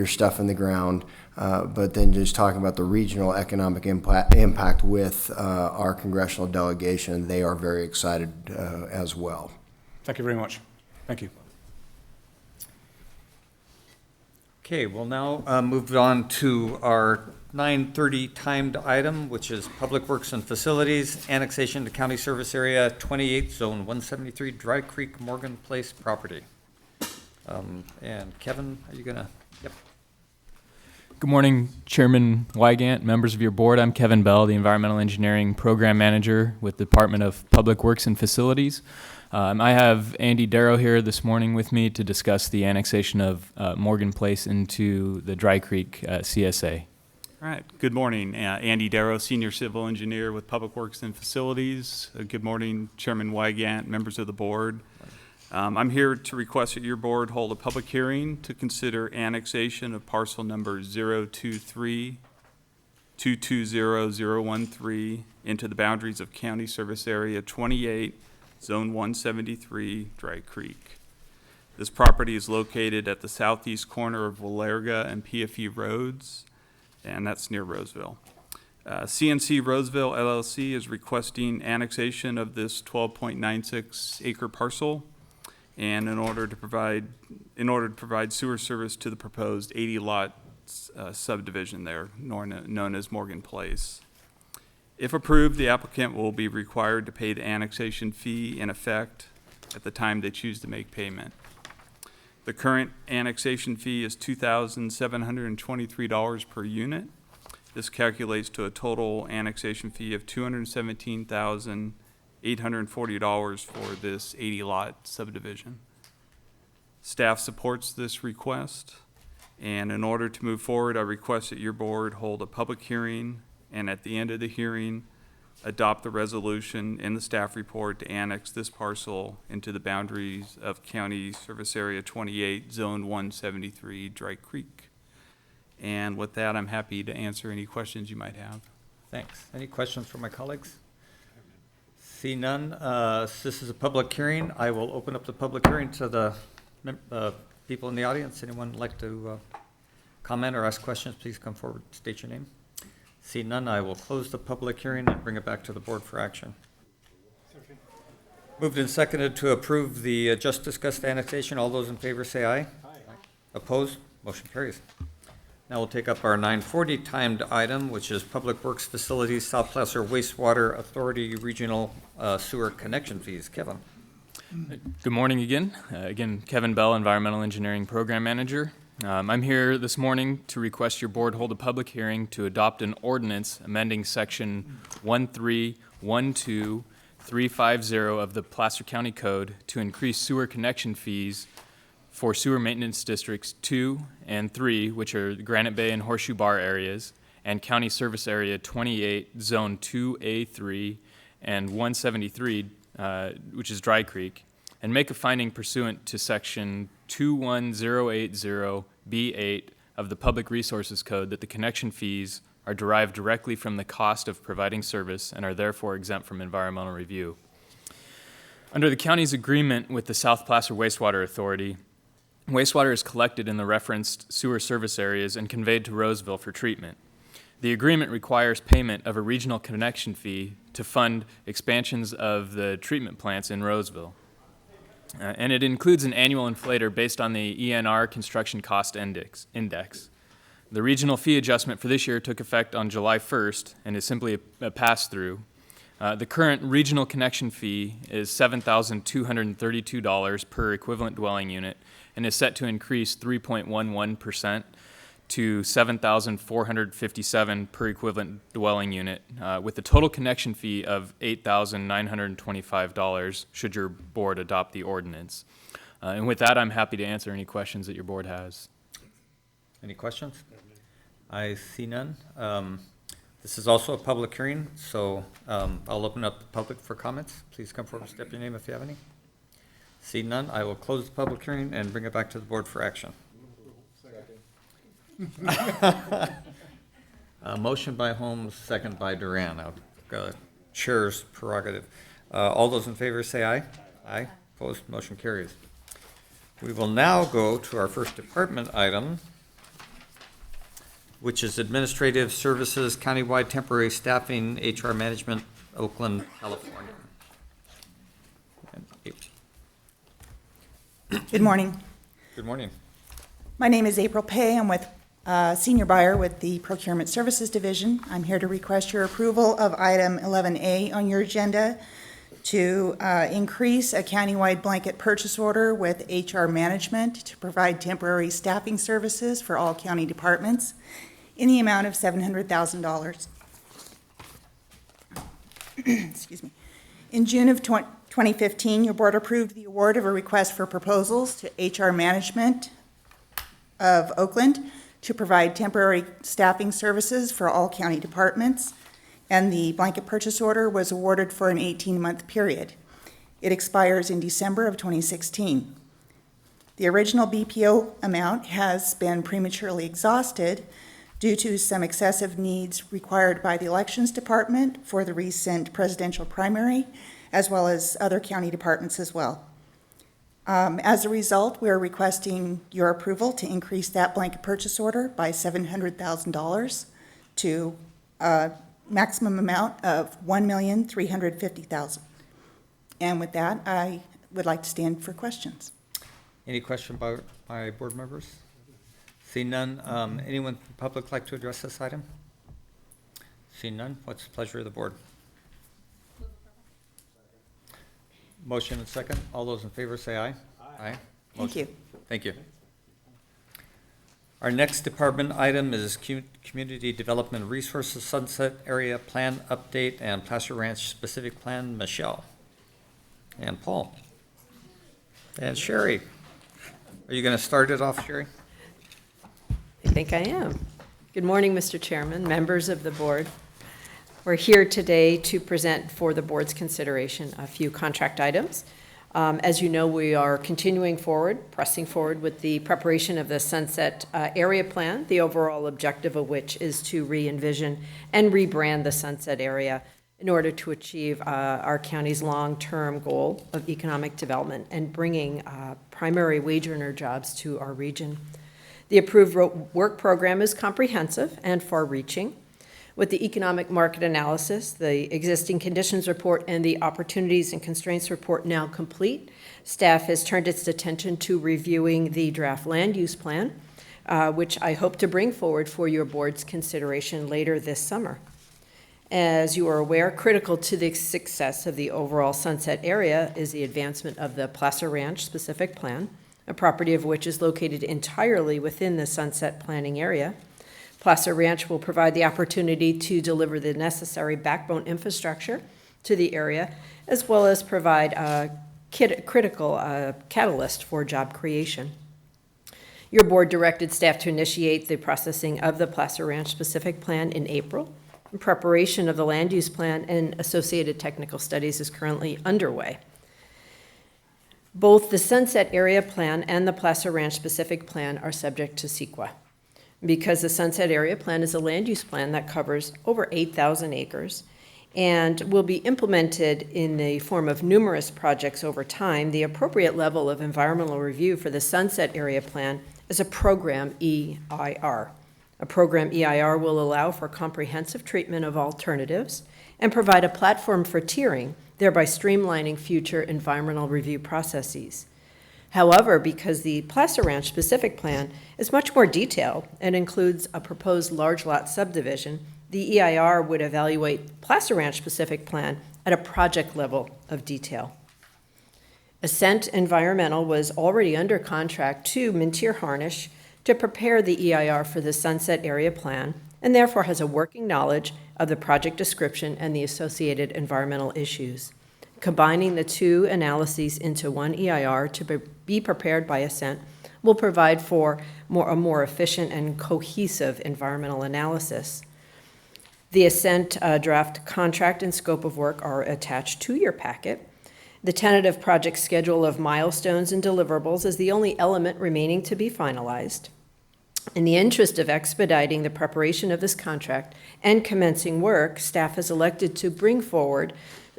stuff in the ground. But then just talking about the regional economic impact with our congressional delegation, they are very excited as well. Thank you very much. Thank you. Okay, we'll now move on to our 9:30 timed item, which is Public Works and Facilities, annexation to County Service Area 28, Zone 173, Dry Creek, Morgan Place property. And Kevin, are you gonna? Yep. Good morning, Chairman Wygant, members of your board. I'm Kevin Bell, the Environmental Engineering Program Manager with the Department of Public Works and Facilities. I have Andy Darrow here this morning with me to discuss the annexation of Morgan Place into the Dry Creek CSA. All right. Good morning. Andy Darrow, Senior Civil Engineer with Public Works and Facilities. Good morning, Chairman Wygant, members of the board. I'm here to request that your board hold a public hearing to consider annexation of parcel number 023-220013 into the boundaries of County Service Area 28, Zone 173, Dry Creek. This property is located at the southeast corner of Walerga and PFE roads, and that's near Roseville. CNC Roseville LLC is requesting annexation of this 12.96 acre parcel, and in order to provide sewer service to the proposed 80 lot subdivision there, known as Morgan Place. If approved, the applicant will be required to pay the annexation fee in effect at the time they choose to make payment. The current annexation fee is $2,723 per unit. This calculates to a total annexation fee of $217,840 for this 80 lot subdivision. Staff supports this request, and in order to move forward, I request that your board hold a public hearing, and at the end of the hearing, adopt the resolution in the staff report to annex this parcel into the boundaries of County Service Area 28, Zone 173, Dry Creek. And with that, I'm happy to answer any questions you might have. Thanks. Any questions from my colleagues? See none. This is a public hearing. I will open up the public hearing to the people in the audience. Anyone like to comment or ask questions, please come forward, state your name. See none, I will close the public hearing and bring it back to the board for action. Moved and seconded to approve the just discussed annexation. All those in favor say aye. Aye. Opposed? Motion carries. Now we'll take up our 9:40 timed item, which is Public Works Facilities South Placer Wastewater Authority Regional Sewer Connection Fees. Kevin. Good morning again. Again, Kevin Bell, Environmental Engineering Program Manager. I'm here this morning to request your board hold a public hearing to adopt an ordinance amending section 1312350 of the Placer County Code to increase sewer connection fees for sewer maintenance districts 2 and 3, which are the Granite Bay and Horseshoe Bar areas, and County Service Area 28, Zone 2A3 and 173, which is Dry Creek, and make a finding pursuant to section 21080B8 of the Public Resources Code that the connection fees are derived directly from the cost of providing service and are therefore exempt from environmental review. Under the county's agreement with the South Placer Wastewater Authority, wastewater is collected in the referenced sewer service areas and conveyed to Roseville for treatment. The agreement requires payment of a regional connection fee to fund expansions of the treatment plants in Roseville. And it includes an annual inflator based on the ENR Construction Cost Index. The regional fee adjustment for this year took effect on July 1st and is simply a pass-through. The current regional connection fee is $7,232 per equivalent dwelling unit and is set to increase 3.11% to $7,457 per equivalent dwelling unit, with a total connection fee of $8,925 should your board adopt the ordinance. And with that, I'm happy to answer any questions that your board has. Any questions? I see none. This is also a public hearing, so I'll open up the public for comments. Please come forward and state your name if you have any. See none, I will close the public hearing and bring it back to the board for action. Motion by Holmes, second by Duran. I've got a chair's prerogative. All those in favor say aye. Aye. Opposed, motion carries. We will now go to our first department item, which is Administrative Services Countywide Temporary Staffing, HR Management, Oakland, California. Good morning. Good morning. My name is April Pay. I'm with Senior Buyer with the Procurement Services Division. I'm here to request your approval of item 11A on your agenda to increase a countywide blanket purchase order with HR Management to provide temporary staffing services for all county departments in the amount of $700,000. Excuse me. In June of 2015, your board approved the award of a request for proposals to HR Management of Oakland to provide temporary staffing services for all county departments, and the blanket purchase order was awarded for an 18-month period. It expires in December of 2016. The original BPO amount has been prematurely exhausted due to some excessive needs required by the Elections Department for the recent presidential primary, as well as other county departments as well. As a result, we are requesting your approval to increase that blanket purchase order by $700,000 to a maximum amount of $1,350,000. And with that, I would like to stand for questions. Any question by board members? See none. Anyone from the public like to address this item? See none. What's the pleasure of the board? Motion and second. All those in favor say aye. Aye. Thank you. Thank you. Our next department item is Community Development Resources Sunset Area Plan Update and Placer Ranch Specific Plan. Michelle and Paul and Sherry. Are you going to start it off, Sherry? I think I am. Good morning, Mr. Chairman, members of the board. We're here today to present for the board's consideration a few contract items. As you know, we are continuing forward, pressing forward with the preparation of the Sunset Area Plan, the overall objective of which is to re-envision and rebrand the Sunset Area in order to achieve our county's long-term goal of economic development and bringing primary wage earner jobs to our region. The approved work program is comprehensive and far-reaching. With the economic market analysis, the existing conditions report, and the opportunities and constraints report now complete, staff has turned its attention to reviewing the draft land use plan, which I hope to bring forward for your board's consideration later this summer. As you are aware, critical to the success of the overall Sunset Area is the advancement of the Placer Ranch Specific Plan, a property of which is located entirely within the Sunset Planning Area. Placer Ranch will provide the opportunity to deliver the necessary backbone infrastructure to the area, as well as provide a critical catalyst for job creation. Your board directed staff to initiate the processing of the Placer Ranch Specific Plan in April. In preparation of the land use plan and associated technical studies is currently underway. Both the Sunset Area Plan and the Placer Ranch Specific Plan are subject to CEQA. Because the Sunset Area Plan is a land use plan that covers over 8,000 acres and will be implemented in the form of numerous projects over time, the appropriate level of environmental review for the Sunset Area Plan is a program EIR, A program EIR will allow for comprehensive treatment of alternatives and provide a platform for tiering, thereby streamlining future environmental review processes. However, because the Placer Ranch specific plan is much more detailed and includes a proposed large lot subdivision, the EIR would evaluate Placer Ranch specific plan at a project level of detail. Ascent Environmental was already under contract to Mintier Harnish to prepare the EIR for the Sunset Area Plan, and therefore has a working knowledge of the project description and the associated environmental issues. Combining the two analyses into one EIR to be prepared by Ascent will provide for a more efficient and cohesive environmental analysis. The Ascent draft contract and scope of work are attached to your packet. The tentative project schedule of milestones and deliverables is the only element remaining to be finalized. In the interest of expediting the preparation of this contract and commencing work, staff has elected to bring forward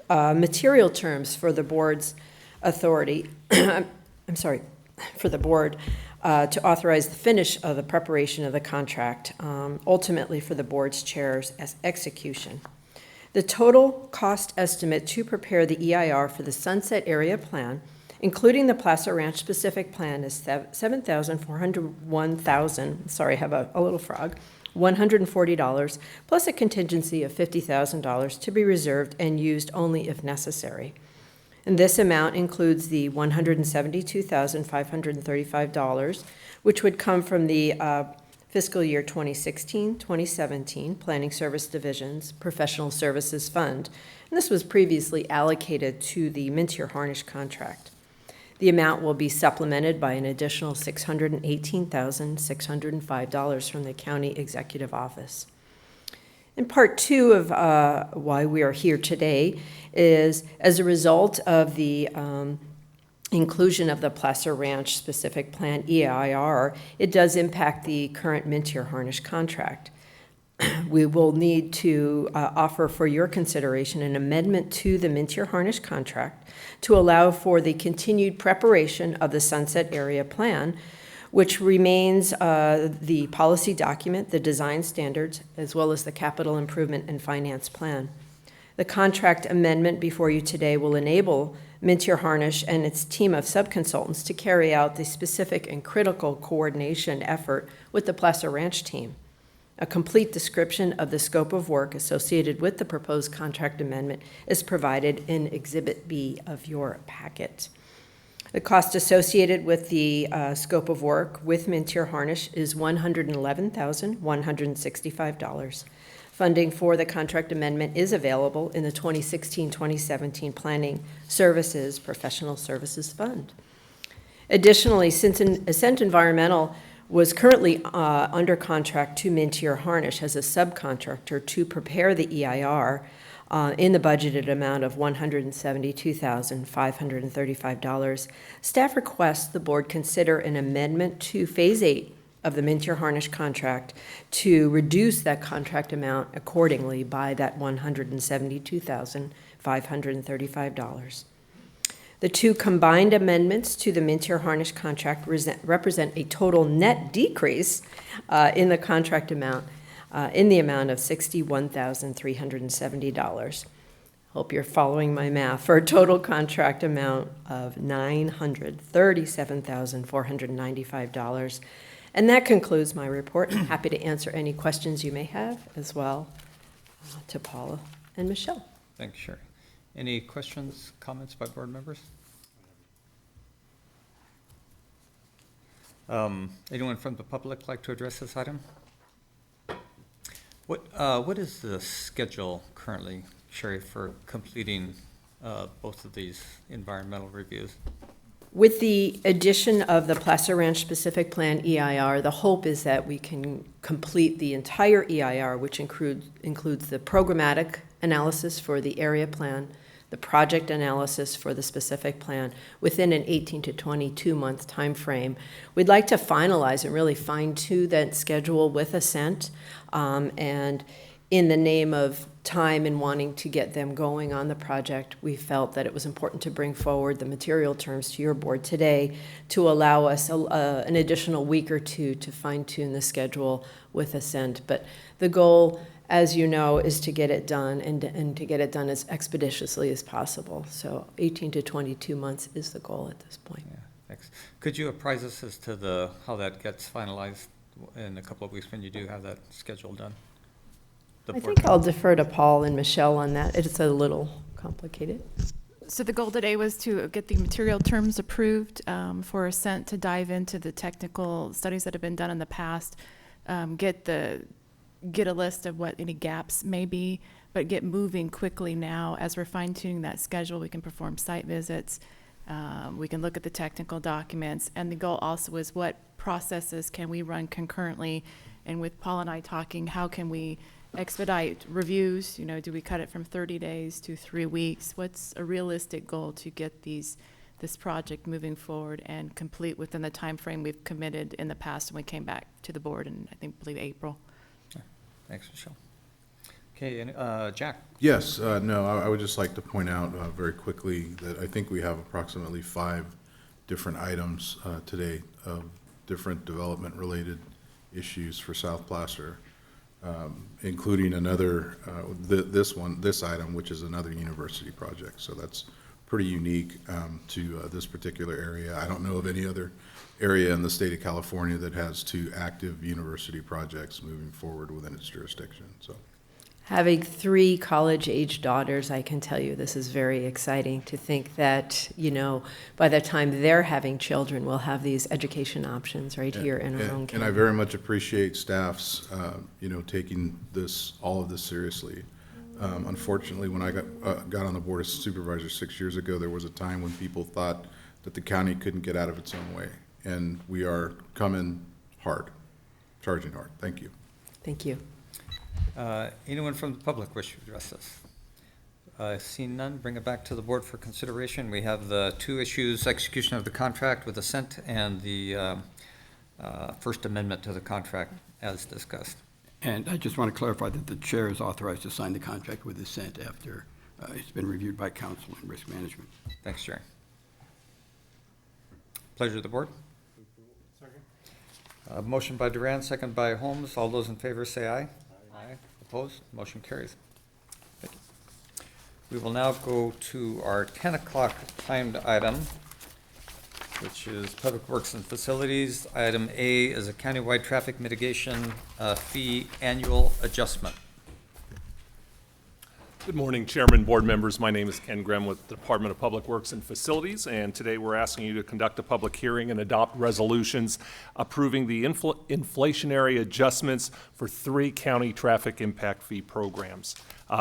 material terms for the board's authority, for the board to authorize the finish of the preparation of the contract, ultimately for the board's chair's execution. The total cost estimate to prepare the EIR for the Sunset Area Plan, including the Placer Ranch specific plan, is $140, plus a contingency of $50,000 to be reserved and used only if necessary. And this amount includes the $172,535, which would come from the fiscal year 2016-2017 Planning Service Division's Professional Services Fund. And this was previously allocated to the Mintier Harnish contract. The amount will be supplemented by an additional $618,605 from the County Executive Office. And part two of why we are here today is as a result of the inclusion of the Placer Ranch specific plan EIR, it does impact the current Mintier Harnish contract. We will need to offer for your consideration an amendment to the Mintier Harnish contract to allow for the continued preparation of the Sunset Area Plan, which remains the policy document, the design standards, as well as the capital improvement and finance plan. The contract amendment before you today will enable Mintier Harnish and its team of subconsultants to carry out the specific and critical coordination effort with the Placer Ranch team. A complete description of the scope of work associated with the proposed contract amendment is provided in Exhibit B of your packet. The cost associated with the scope of work with Mintier Harnish is $111,165. Funding for the contract amendment is available in the 2016-2017 Planning Services Professional Services Fund. Additionally, since Ascent Environmental was currently under contract to Mintier Harnish as a subcontractor to prepare the EIR in the budgeted amount of $172,535, staff requests the board consider an amendment to Phase 8 of the Mintier Harnish contract to reduce that contract amount accordingly by that $172,535. The two combined amendments to the Mintier Harnish contract represent a total net decrease in the contract amount in the amount of $61,370. Hope you're following my math, for a total contract amount of $937,495. And that concludes my report. I'm happy to answer any questions you may have as well to Paula and Michelle. Thanks, Sherry. Any questions, comments by board members? Anyone from the public like to address this item? What is the schedule currently, Sherry, for completing both of these environmental reviews? With the addition of the Placer Ranch specific plan EIR, the hope is that we can complete the entire EIR, which includes the programmatic analysis for the area plan, the project analysis for the specific plan, within an 18 to 22 month time frame. We'd like to finalize and really fine-tune that schedule with Ascent, and in the name of time and wanting to get them going on the project, we felt that it was important to bring forward the material terms to your board today to allow us an additional week or two to fine-tune the schedule with Ascent. But the goal, as you know, is to get it done and to get it done as expeditiously as possible. So 18 to 22 months is the goal at this point. Yeah, thanks. Could you apprise us as to how that gets finalized in a couple of weeks when you do have that schedule done? I think I'll defer to Paul and Michelle on that. It's a little complicated. So the goal today was to get the material terms approved for Ascent to dive into the technical studies that have been done in the past, get a list of what any gaps may be, but get moving quickly now. As we're fine-tuning that schedule, we can perform site visits, we can look at the technical documents, and the goal also is what processes can we run concurrently, and with Paul and I talking, how can we expedite reviews? You know, do we cut it from 30 days to 3 weeks? What's a realistic goal to get this project moving forward and complete within the time frame we've committed in the past when we came back to the board in, I believe, April. Thanks, Michelle. Okay, and Jack. Yes, no, I would just like to point out very quickly that I think we have approximately 5 different items today of different development-related issues for South Placer, including another, this item, which is another university project. So that's pretty unique to this particular area. I don't know of any other area in the state of California that has 2 active university projects moving forward within its jurisdiction. So, Having 3 college-age daughters, I can tell you this is very exciting to think that, you know, by the time they're having children, we'll have these education options right here in our own county. And I very much appreciate staff's, taking all of this seriously. Unfortunately, when I got on the board of supervisors 6 years ago, there was a time when people thought that the county couldn't get out of its own way. And we are coming hard, charging hard. Thank you. Thank you. Anyone from the public wish to address us? Seeing none, bring it back to the board for consideration. We have the 2 issues: execution of the contract with Ascent and the First Amendment to the contract as discussed. And I just want to clarify that the chair is authorized to sign the contract with Ascent after it's been reviewed by council and risk management. Thanks, Jerry. Pleasure of the board. Motion by Duran, second by Holmes. All those in favor say aye. Aye. Opposed? Motion carries. Thank you. We will now go to our 10 o'clock timed item, which is Public Works and Facilities. Item A is a countywide traffic mitigation fee annual adjustment. Good morning, Chairman, board members. My name is Ken Grem with the Department of Public Works and Facilities, and today we're asking you to conduct a public hearing and adopt resolutions approving the inflationary adjustments for 3 county traffic impact fee programs.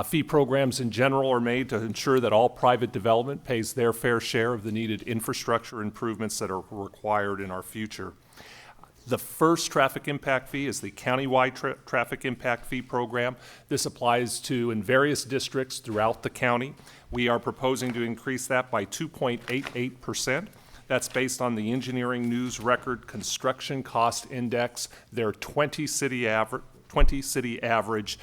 Fee programs in general are made to ensure that all private development pays their fair share of the needed infrastructure improvements that are required in our future. The first traffic impact fee is the countywide traffic impact fee program. This applies to in various districts throughout the county. We are proposing to increase that by 2.88%. That's based on the Engineering News Record Construction Cost Index, their 20-city average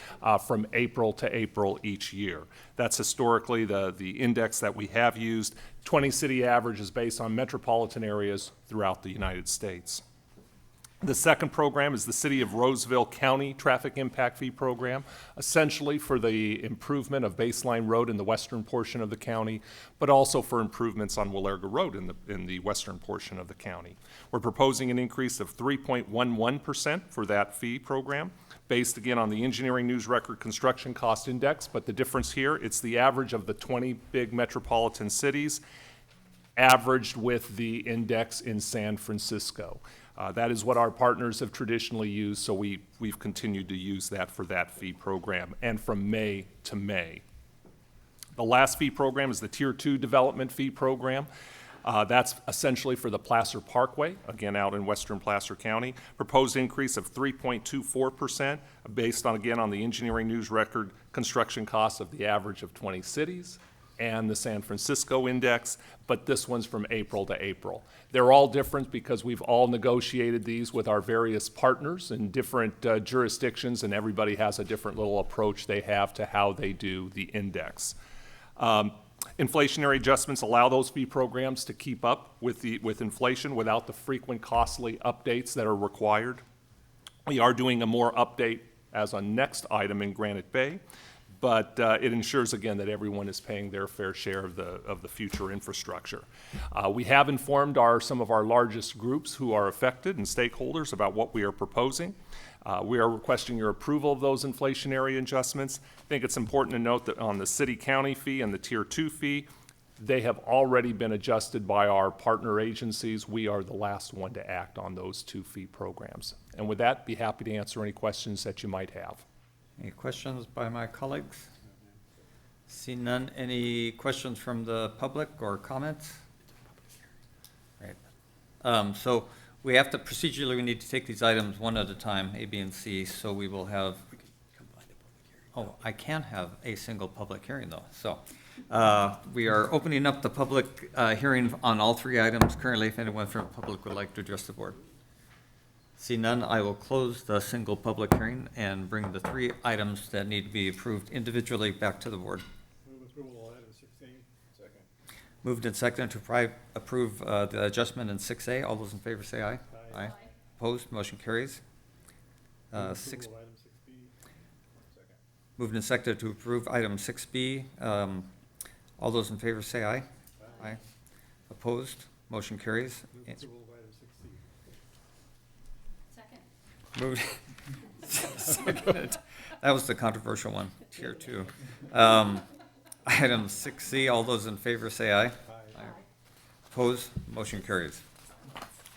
from April to April each year. That's historically the index that we have used. 20-city average is based on metropolitan areas throughout the United States. The second program is the City of Roseville County Traffic Impact Fee Program, essentially for the improvement of Baseline Road in the western portion of the county, but also for improvements on Willerga Road in the western portion of the county. We're proposing an increase of 3.11% for that fee program, based again on the Engineering News Record Construction Cost Index, but the difference here, it's the average of the 20 big metropolitan cities averaged with the index in San Francisco. That is what our partners have traditionally used, so we've continued to use that for that fee program, and from May to May. The last fee program is the Tier 2 Development Fee Program. That's essentially for the Placer Parkway, again out in western Placer County. Proposed increase of 3.24% based on, again, on the Engineering News Record construction costs of the average of 20 cities. and the San Francisco index, but this one's from April to April. They're all different because we've all negotiated these with our various partners in different jurisdictions, and everybody has a different little approach they have to how they do the index. Inflationary adjustments allow those fee programs to keep up with inflation without the frequent costly updates that are required. We are doing a more update as a next item in Granite Bay, but it ensures again that everyone is paying their fair share of the future infrastructure. We have informed some of our largest groups who are affected and stakeholders about what we are proposing. We are requesting your approval of those inflationary adjustments. I think it's important to note that on the city-county fee and the Tier 2 fee, they have already been adjusted by our partner agencies. We are the last one to act on those 2 fee programs. And with that, be happy to answer any questions that you might have. Any questions by my colleagues? See none. Any questions from the public or comments? Right. So we have to procedurally, we need to take these items one at a time, A, B, and C. So we will have. Oh, I can have a single public hearing though. So we are opening up the public hearing on all 3 items currently. If anyone from the public would like to address the board. See none, I will close the single public hearing and bring the 3 items that need to be approved individually back to the board. Move approval of item 16. Second. Moved and seconded to approve the adjustment in 6A. All those in favor say aye. Aye. Opposed, motion carries. Move Six. approval of item 6B. Second. Moved and seconded to approve item 6B. All those in favor say aye. Aye. Opposed, motion carries. Move approval of item 6C. Moved. Seconded. That was the controversial one, Tier 2. Item 6C, all those in favor say aye. Aye. Opposed, motion carries.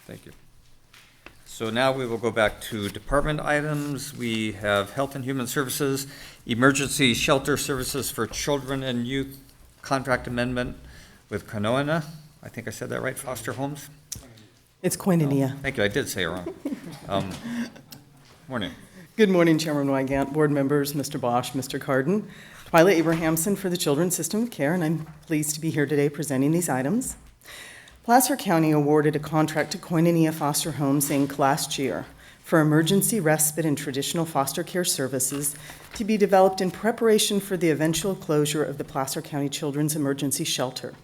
Thank you. So now we will go back to department items. We have Health and Human Services, Emergency Shelter Services for Children and Youth Contract Amendment with Koinonia. I think I said that right, Foster Homes? It's Koinonia. Thank you, I did say it wrong. Morning. Good morning, Chairman Wygant, board members, Mr. Bosch, Mr. Carden. Twyla Abrahamson for the Children's System of Care, and I'm pleased to be here today presenting these items. Placer County awarded a contract to Koinonia Foster Homes, Inc. last year for emergency respite and traditional foster care services to be developed in preparation for the eventual closure of the Placer County Children's Emergency Shelter.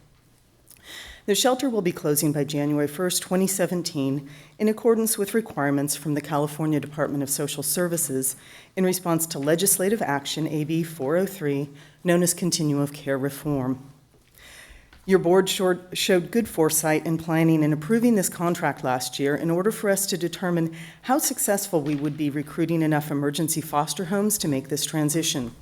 The shelter will be closing by January 1st, 2017, in accordance with requirements from the California Department of Social Services in response to legislative action AB 403, known as Continuum of Care Reform. Your board showed good foresight in planning and approving this contract last year in order for us to determine how successful we would be recruiting enough emergency foster homes to make this transition.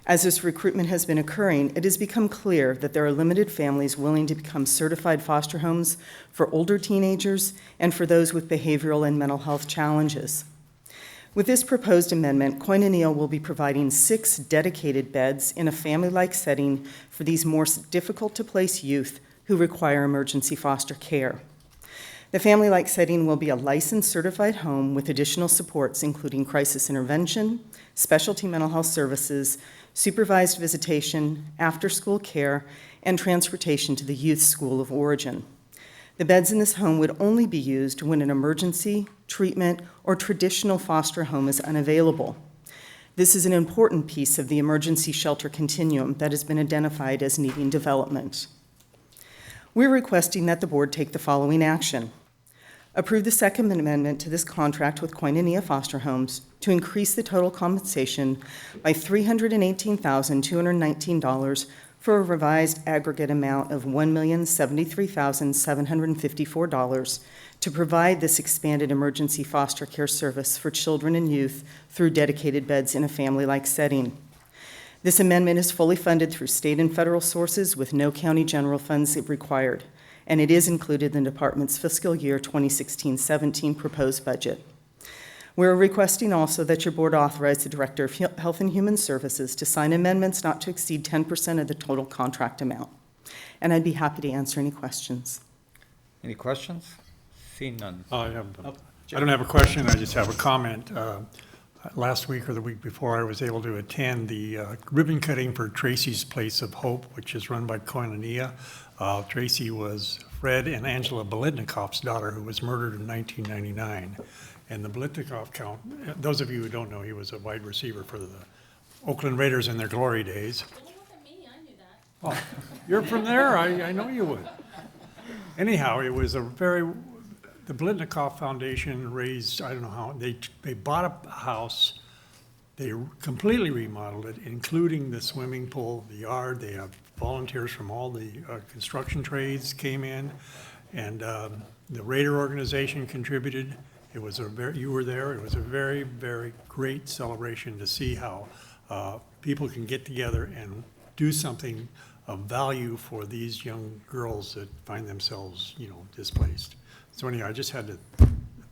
As this recruitment has been occurring, it has become clear that there are limited families willing to become certified foster homes for older teenagers and for those with behavioral and mental health challenges. With this proposed amendment, Koinonia will be providing 6 dedicated beds in a family-like setting for these more difficult-to-place youth who require emergency foster care. The family-like setting will be a licensed certified home with additional supports including crisis intervention, specialty mental health services, supervised visitation, after-school care, and transportation to the youth school of origin. The beds in this home would only be used when an emergency, treatment, or traditional foster home is unavailable. This is an important piece of the emergency shelter continuum that has been identified as needing development. We're requesting that the board take the following action. Approve the second amendment to this contract with Koinonia Foster Homes to increase the total compensation by $318,219 for a revised aggregate amount of $1,073,754 to provide this expanded emergency foster care service for children and youth through dedicated beds in a family-like setting. This amendment is fully funded through state and federal sources with no county general funds required, and it is included in the department's fiscal year 2016-17 proposed budget. We're requesting also that your board authorize the Director of Health and Human Services to sign amendments not to exceed 10% of the total contract amount. And I'd be happy to answer any questions. Any questions? Seeing none. I don't have a question, I just have a comment. last week or the week before, I was able to attend the ribbon cutting for Tracy's Place of Hope, which is run by Koinonia. Tracy was Fred and Angela Bolitnikov's daughter, who was murdered in 1999. And the Bolitnikov count, those of you who don't know, he was a wide receiver for the Oakland Raiders in their glory days. Oh, you're from there? I know you would. Anyhow, it was the Bolitnikov Foundation raised, I don't know how, they bought a house, they completely remodeled it, including the swimming pool, the yard. They have volunteers from all the construction trades came in, and the Raider organization contributed. It was you were there, it was a very, very great celebration to see how people can get together and do something of value for these young girls that find themselves, displaced. So anyhow, I just had to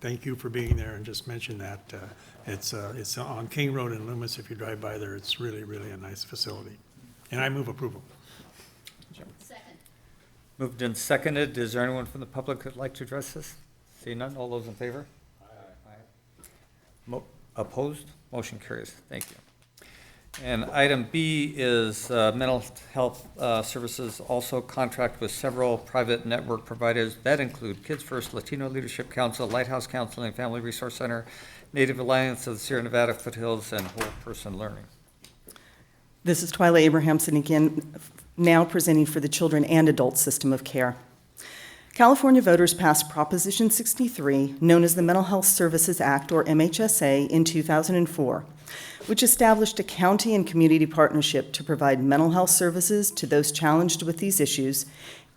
thank you for being there and just mention that it's on King Road in Loomis. If you drive by there, it's really, really a nice facility. And I move approval. Second. Moved and seconded. Is there anyone from the public who'd like to address this? See none. All those in favor? Aye. Opposed? Motion carries. Thank you. And item B is mental health services, also contract with several private network providers that include Kids First, Latino Leadership Council, Lighthouse Counseling, Family Resource Center, Native Alliance of the Sierra Nevada Foothills, and Whole Person Learning. This is Twyla Abrahamson again, now presenting for the Children and Adult System of Care. California voters passed Proposition 63, known as the Mental Health Services Act, or MHSA, in 2004, which established a county and community partnership to provide mental health services to those challenged with these issues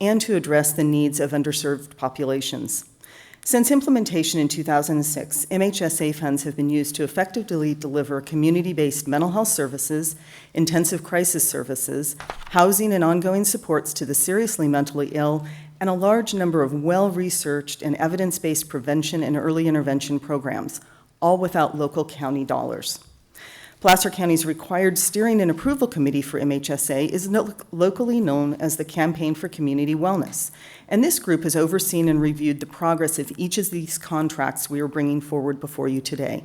and to address the needs of underserved populations. Since implementation in 2006, MHSA funds have been used to effectively deliver community-based mental health services, intensive crisis services, housing and ongoing supports to the seriously mentally ill, and a large number of well-researched and evidence-based prevention and early intervention programs, all without local county dollars. Placer County's required steering and approval committee for MHSA is locally known as the Campaign for Community Wellness, and this group has overseen and reviewed the progress of each of these contracts we are bringing forward before you today.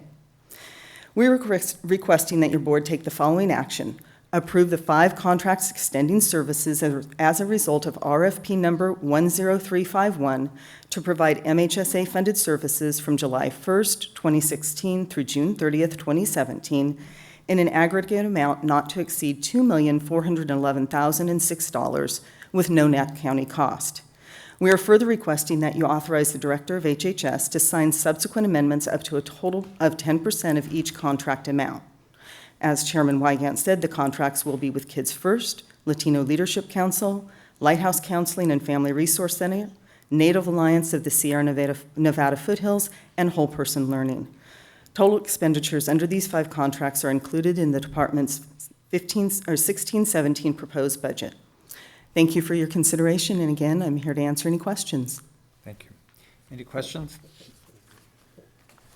We are requesting that your board take the following action. Approve the 5 contracts extending services as a result of RFP number 10351 to provide MHSA-funded services from July 1st, 2016 through June 30th, 2017, in an aggregate amount not to exceed $2,411,006 with no net county cost. We are further requesting that you authorize the Director of HHS to sign subsequent amendments up to a total of 10% of each contract amount. As Chairman Wygant said, the contracts will be with Kids First, Latino Leadership Council, Lighthouse Counseling and Family Resource Center, Native Alliance of the Sierra Nevada Foothills, and Whole Person Learning. Total expenditures under these 5 contracts are included in the department's 16-17 proposed budget. Thank you for your consideration, and again, I'm here to answer any questions. Thank you. Any questions?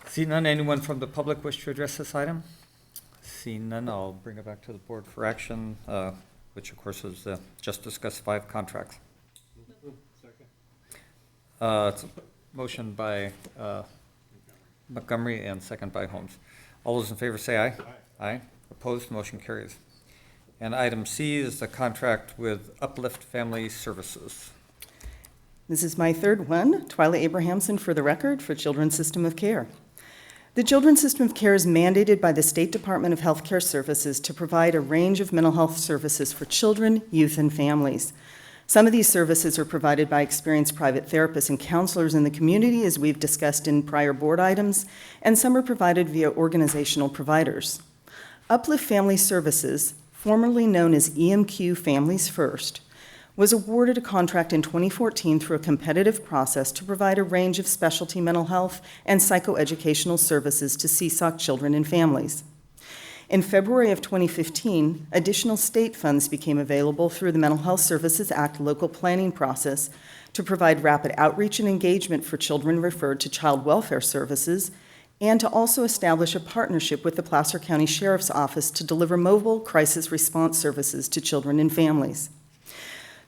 See none. Anyone from the public wish to address this item? Seeing none, I'll bring it back to the board for action, which of course is just discussed 5 contracts. It's a motion by Montgomery and second by Holmes. All those in favor say aye. Aye. Aye. Opposed, motion carries. And item C is the contract with Uplift Family Services. This is my 3rd one, Twyla Abrahamson for the record for Children's System of Care. The Children's System of Care is mandated by the State Department of Healthcare Services to provide a range of mental health services for children, youth, and families. Some of these services are provided by experienced private therapists and counselors in the community, as we've discussed in prior board items, and some are provided via organizational providers. Uplift Family Services, formerly known as EMQ Families First, was awarded a contract in 2014 through a competitive process to provide a range of specialty mental health and psychoeducational services to CSOC children and families. In February of 2015, additional state funds became available through the Mental Health Services Act local planning process to provide rapid outreach and engagement for children referred to child welfare services, and to also establish a partnership with the Placer County Sheriff's Office to deliver mobile crisis response services to children and families.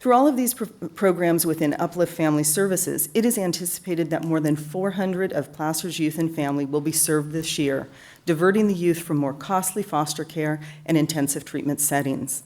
Through all of these programs within Uplift Family Services, it is anticipated that more than 400 of Placer's youth and family will be served this year, diverting the youth from more costly foster care and intensive treatment settings.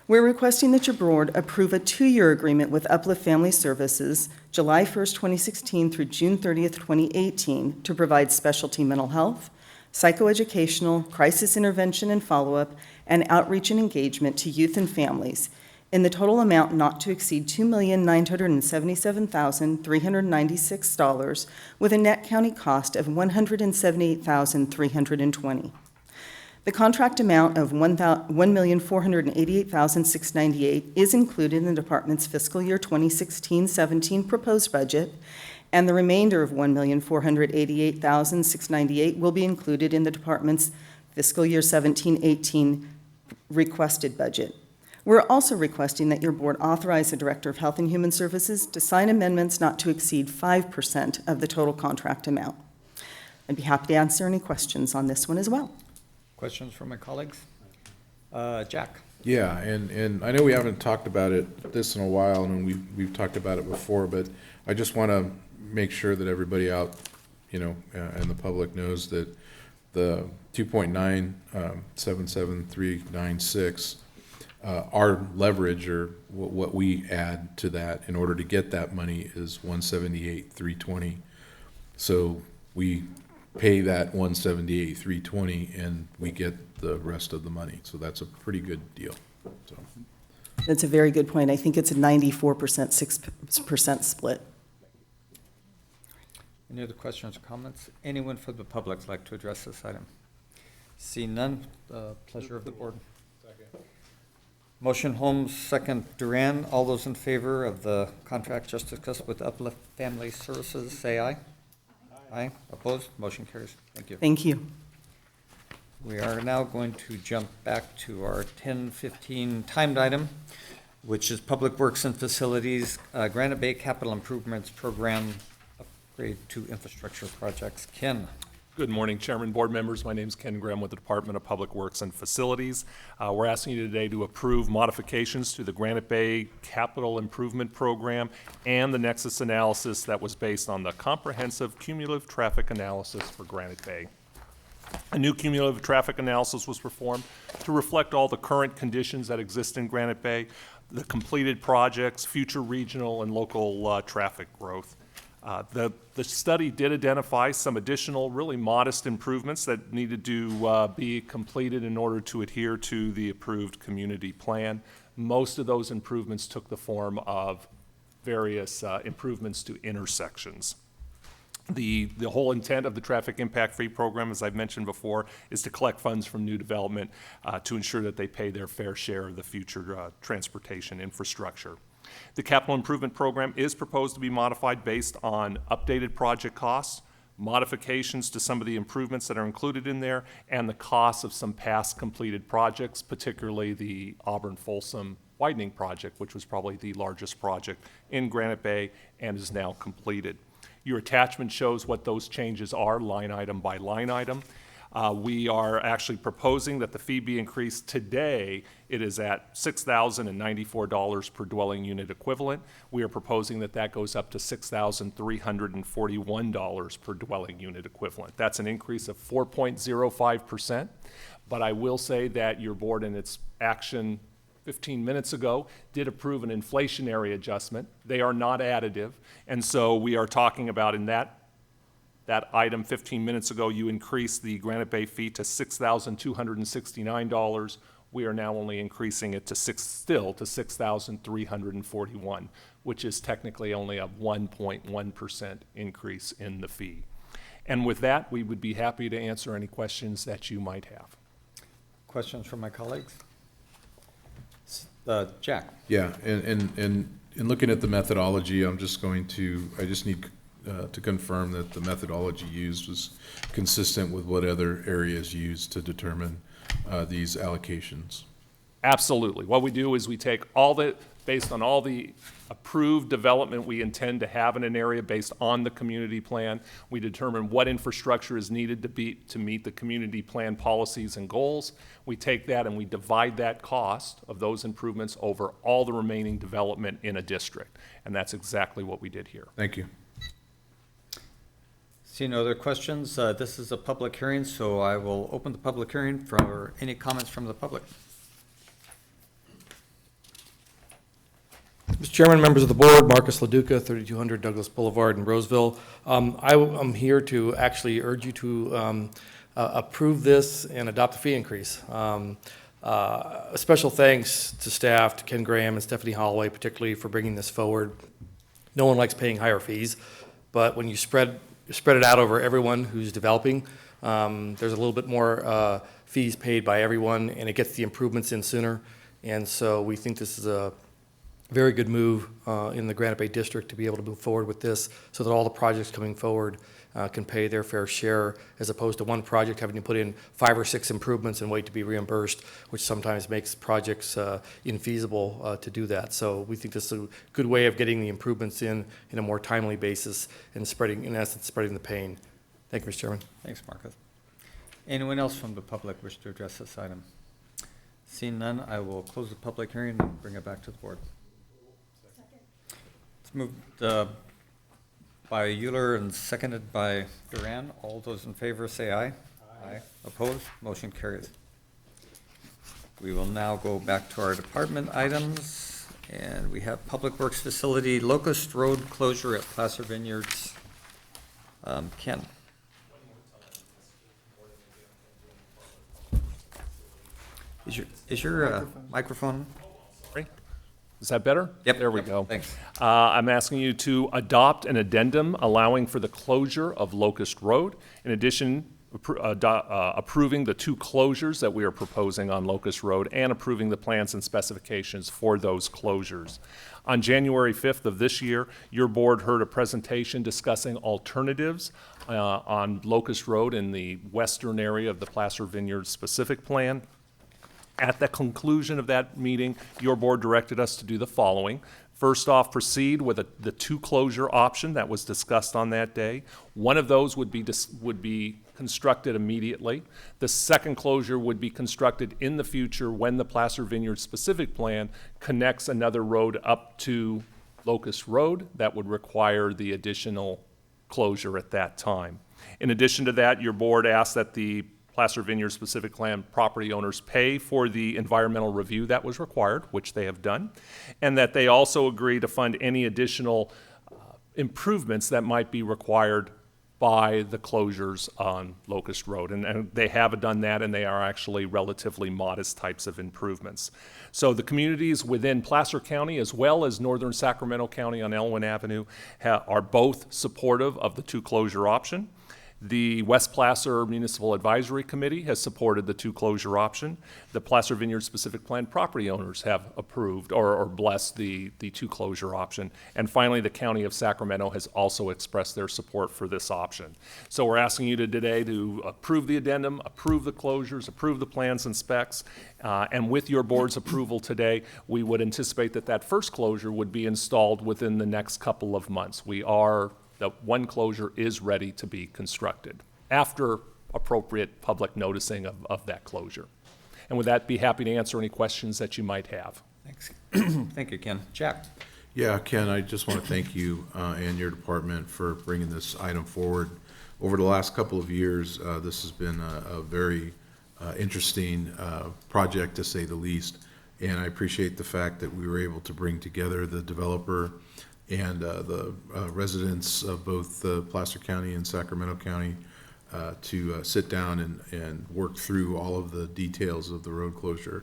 We're requesting that your board approve a 2-year agreement with Uplift Family Services, July 1st, 2016 through June 30th, 2018, to provide specialty mental health, psychoeducational, crisis intervention and follow-up, and outreach and engagement to youth and families in the total amount not to exceed $2,977,396, with a net county cost of $178,320. The contract amount of $1,488,698 is included in the department's fiscal year 2016-17 proposed budget, and the remainder of $1,488,698 will be included in the department's fiscal year 17-18 requested budget. We're also requesting that your board authorize the Director of Health and Human Services to sign amendments not to exceed 5% of the total contract amount. I'd be happy to answer any questions on this one as well. Questions from my colleagues? Jack? Yeah, and I know we haven't talked about this in a while, and we've talked about it before, but I just want to make sure that everybody out, and the public knows that the 2.977396, our leverage, or what we add to that in order to get that money, is 178,320. So we pay that 178,320 and we get the rest of the money. So that's a pretty good deal. So That's a very good point. I think it's a 94%, 6% split. Any other questions or comments? Anyone from the public like to address this item? See none, pleasure of the board. Motion Holmes, second Duran. All those in favor of the contract just discussed with Uplift Family Services, say aye. Aye. Opposed? Motion carries. Thank you. Thank you. We are now going to jump back to our 10:15 timed item, which is Public Works and Facilities, Granite Bay Capital Improvements Program upgrade to infrastructure projects. Ken. Good morning, Chairman, board members. My name is Ken Graham with the Department of Public Works and Facilities. We're asking you today to approve modifications to the Granite Bay Capital Improvement Program and the nexus analysis that was based on the comprehensive cumulative traffic analysis for Granite Bay. A new cumulative traffic analysis was performed to reflect all the current conditions that exist in Granite Bay, the completed projects, future regional and local traffic growth. The study did identify some additional, really modest improvements that needed to be completed in order to adhere to the approved community plan. Most of those improvements took the form of various improvements to intersections. The whole intent of the Traffic Impact Fee Program, as I've mentioned before, is to collect funds from new development to ensure that they pay their fair share of the future transportation infrastructure. The Capital Improvement Program is proposed to be modified based on updated project costs, modifications to some of the improvements that are included in there, and the costs of some past completed projects, particularly the Auburn-Folsom widening project, which was probably the largest project in Granite Bay and is now completed. Your attachment shows what those changes are, line item by line item. We are actually proposing that the fee be increased today. It is at $6,094 per dwelling unit equivalent. We are proposing that that goes up to $6,341 per dwelling unit equivalent. That's an increase of 4.05%. But I will say that your board in its action 15 minutes ago did approve an inflationary adjustment. They are not additive. And so we are talking about in that item 15 minutes ago, you increased the Granite Bay fee to $6,269. We are now only increasing it to $6,341, which is technically only a 1.1% increase in the fee. And with that, we would be happy to answer any questions that you might have. Questions from my colleagues? Jack. Yeah, and in looking at the methodology, I just need to confirm that the methodology used was consistent with what other areas use to determine these allocations. Absolutely. What we do is we take based on all the approved development we intend to have in an area based on the community plan, we determine what infrastructure is needed to meet the community plan policies and goals. We take that and we divide that cost of those improvements over all the remaining development in a district. And that's exactly what we did here. Thank you. See no other questions. This is a public hearing, so I will open the public hearing for any comments from the public. Mr. Chairman, members of the board, Marcus LaDuca, 3200 Douglas Boulevard in Roseville. I'm here to actually urge you to approve this and adopt the fee increase. A special thanks to staff, to Ken Graham and Stephanie Holloway, particularly for bringing this forward. No one likes paying higher fees, but when you spread it out over everyone who's developing, there's a little bit more fees paid by everyone, and it gets the improvements in sooner. And so we think this is a very good move in the Granite Bay District to be able to move forward with this so that all the projects coming forward can pay their fair share, as opposed to one project having to put in 5 or 6 improvements and wait to be reimbursed, which sometimes makes projects infeasible to do that. So we think this is a good way of getting the improvements in a more timely basis and spreading, in essence, spreading the pain. Thank you, Mr. Chairman. Thanks, Marcus. Anyone else from the public wish to address this item? Seeing none, I will close the public hearing and bring it back to the board. It's moved by Euler and seconded by Duran. All those in favor say aye. Aye. Opposed? Motion carries. We will now go back to our department items, and we have Public Works Facility Locust Road closure at Placer Vineyards. Ken. Is your microphone? Sorry. Is that better? Yep. There we go. Thanks. I'm asking you to adopt an addendum allowing for the closure of Locust Road. In addition, approving the 2 closures that we are proposing on Locust Road and approving the plans and specifications for those closures. On January 5th of this year, your board heard a presentation discussing alternatives on Locust Road in the western area of the Placer Vineyards specific plan. At the conclusion of that meeting, your board directed us to do the following. First off, proceed with the 2 closure option that was discussed on that day. One of those would be constructed immediately. The second closure would be constructed in the future when the Placer Vineyards specific plan connects another road up to Locust Road that would require the additional closure at that time. In addition to that, your board asked that the Placer Vineyards specific plan property owners pay for the environmental review that was required, which they have done, and that they also agree to fund any additional improvements that might be required by the closures on Locust Road. And they have done that, and they are actually relatively modest types of improvements. So the communities within Placer County as well as northern Sacramento County on Elwyn Avenue are both supportive of the 2 closure option. The West Placer Municipal Advisory Committee has supported the 2 closure option. The Placer Vineyards specific plan property owners have approved or blessed the 2 closure option. And finally, the County of Sacramento has also expressed their support for this option. So we're asking you today to approve the addendum, approve the closures, approve the plans and specs. And with your board's approval today, we would anticipate that first closure would be installed within the next couple of months. The 1 closure is ready to be constructed after appropriate public noticing of that closure. And with that, be happy to answer any questions that you might have. Thanks. Thank you, Ken. Jack. Yeah, Ken, I just want to thank you and your department for bringing this item forward. Over the last couple of years, this has been a very interesting project, to say the least. And I appreciate the fact that we were able to bring together the developer and the residents of both Placer County and Sacramento County to sit down and work through all of the details of the road closure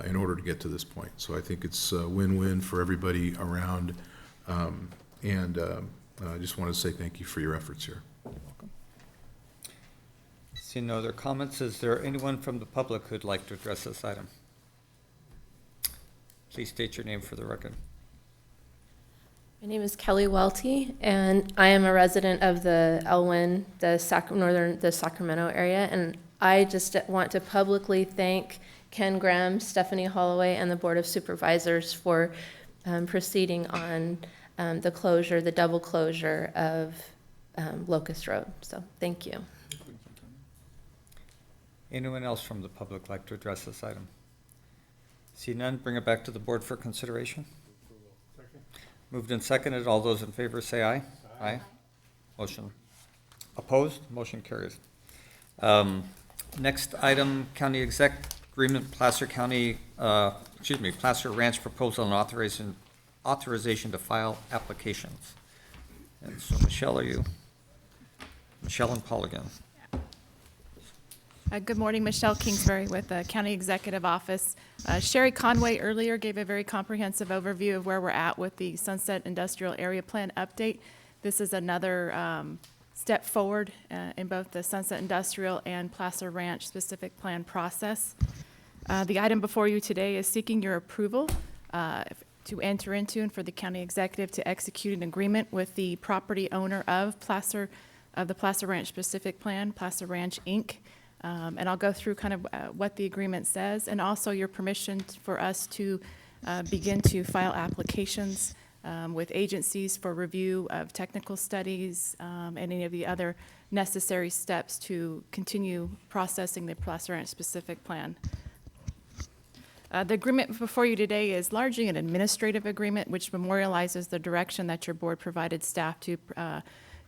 in order to get to this point. So I think it's a win-win for everybody around, and I just want to say thank you for your efforts here. You're welcome. Seeing no other comments, is there anyone from the public who'd like to address this item? Please state your name for the record. My name is Kelly Welty, and I am a resident of the Elwyn, the Sacramento area, and I just want to publicly thank Ken Graham, Stephanie Holloway, and the Board of Supervisors for proceeding on the closure, the double closure of Locust Road. So thank you. Anyone else from the public like to address this item? See none, bring it back to the board for consideration. Moved and seconded. All those in favor say aye. Aye. Motion opposed? Motion carries. Next item, County Exec Agreement, Placer Ranch Proposal and Authorization to file applications. And so Michelle, Michelle and Paul again. Good morning, Michelle Kingsbury with the County Executive Office. Sherry Conway earlier gave a very comprehensive overview of where we're at with the Sunset Industrial Area Plan update. This is another step forward in both the Sunset Industrial and Placer Ranch specific plan process. The item before you today is seeking your approval to enter into and for the county executive to execute an agreement with the property owner of the Placer Ranch specific plan, Placer Ranch Inc. And I'll go through kind of what the agreement says, and also your permission for us to begin to file applications with agencies for review of technical studies and any of the other necessary steps to continue processing the Placer Ranch specific plan. The agreement before you today is largely an administrative agreement which memorializes the direction that your board provided staff to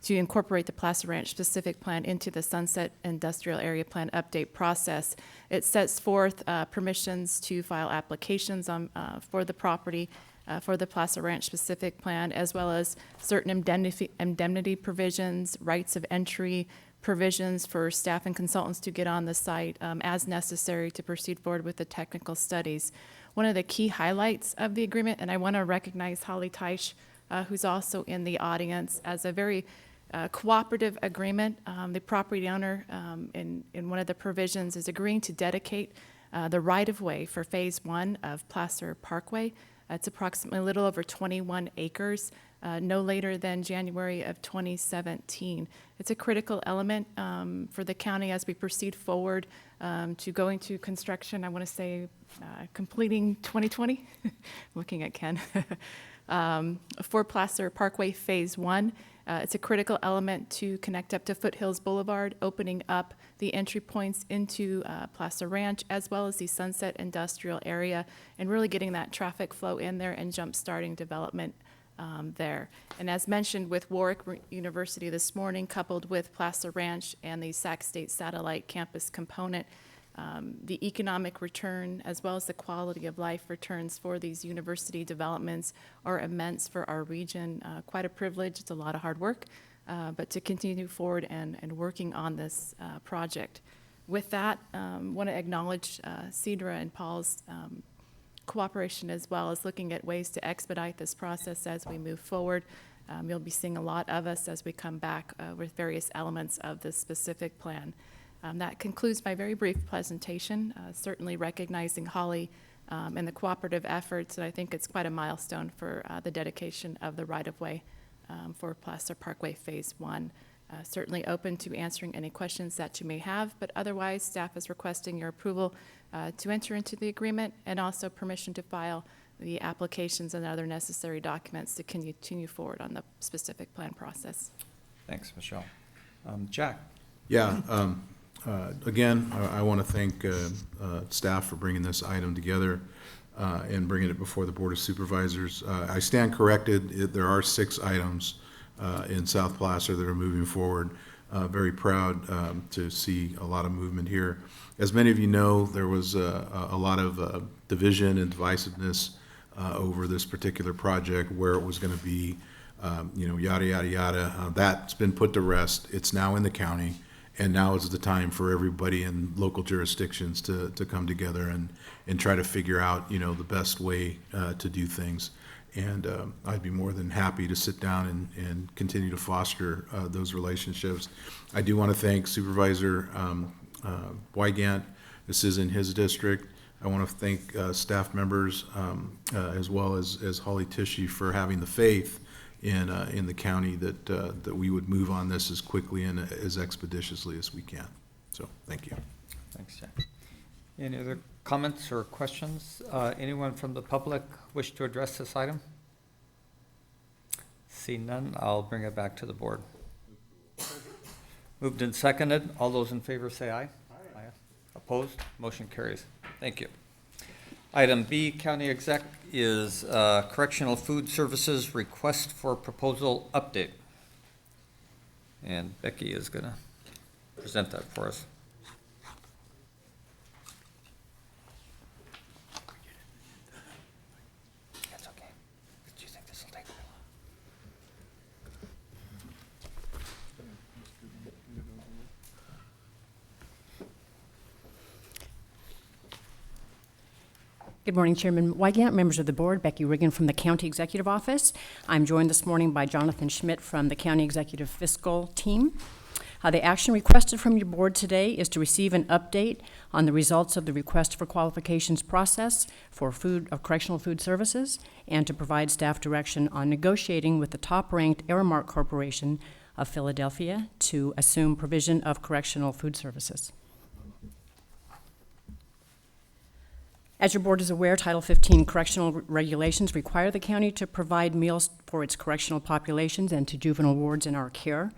incorporate the Placer Ranch specific plan into the Sunset Industrial Area Plan update process. It sets forth permissions to file applications for the property for the Placer Ranch specific plan, as well as certain indemnity provisions, rights of entry provisions for staff and consultants to get on the site as necessary to proceed forward with the technical studies. One of the key highlights of the agreement, and I want to recognize Holly Teich, who's also in the audience, as a very cooperative agreement. The property owner in one of the provisions is agreeing to dedicate the right-of-way for Phase 1 of Placer Parkway. It's approximately a little over 21 acres, no later than January of 2017. It's a critical element for the county as we proceed forward to going to construction, I want to say completing 2020, looking at Ken, for Placer Parkway Phase 1. It's a critical element to connect up to Foothills Boulevard, opening up the entry points into Placer Ranch, as well as the Sunset Industrial Area, and really getting that traffic flow in there and jump-starting development there. And as mentioned with Warwick University this morning, coupled with Placer Ranch and the Sac State Satellite Campus component, the economic return as well as the quality of life returns for these university developments are immense for our region. Quite a privilege. It's a lot of hard work, but to continue forward and working on this project. With that, want to acknowledge Cedra and Paul's cooperation as well as looking at ways to expedite this process as we move forward. You'll be seeing a lot of us as we come back with various elements of this specific plan. That concludes my very brief presentation, certainly recognizing Holly and the cooperative efforts, and I think it's quite a milestone for the dedication of the right-of-way for Placer Parkway Phase 1. Certainly open to answering any questions that you may have, but otherwise staff is requesting your approval to enter into the agreement and also permission to file the applications and other necessary documents to continue forward on the specific plan process. Thanks, Michelle. Jack. Yeah. Again, I want to thank staff for bringing this item together and bringing it before the Board of Supervisors. I stand corrected. There are 6 items in South Placer that are moving forward. Very proud to see a lot of movement here. As many of you know, there was a lot of division and divisiveness over this particular project, where it was going to be, yada, yada, yada. That's been put to rest. It's now in the county. And now is the time for everybody in local jurisdictions to come together and try to figure out, the best way to do things. And I'd be more than happy to sit down and continue to foster those relationships. I do want to thank Supervisor Wygant. This is in his district. I want to thank staff members as well as Holly Tishy for having the faith in the county that we would move on this as quickly and as expeditiously as we can. So thank you. Thanks, Jack. Any other comments or questions? Anyone from the public wish to address this item? See none, I'll bring it back to the board. Moved and seconded. All those in favor say aye. Aye. Opposed? Motion carries. Thank you. Item B, County Exec, is Correctional Food Services Request for Proposal Update. And Becky is going to present that for us. That's okay. Do you think this will take a while? Good morning, Chairman Wygant, members of the board, Becky Riggin from the County Executive Office. I'm joined this morning by Jonathan Schmidt from the County Executive Fiscal Team. The action requested from your board today is to receive an update on the results of the request for qualifications process for correctional food services and to provide staff direction on negotiating with the top-ranked Aramark Corporation of Philadelphia to assume provision of correctional food services. As your board is aware, Title 15 correctional regulations require the county to provide meals for its correctional populations and to juvenile wards in our care.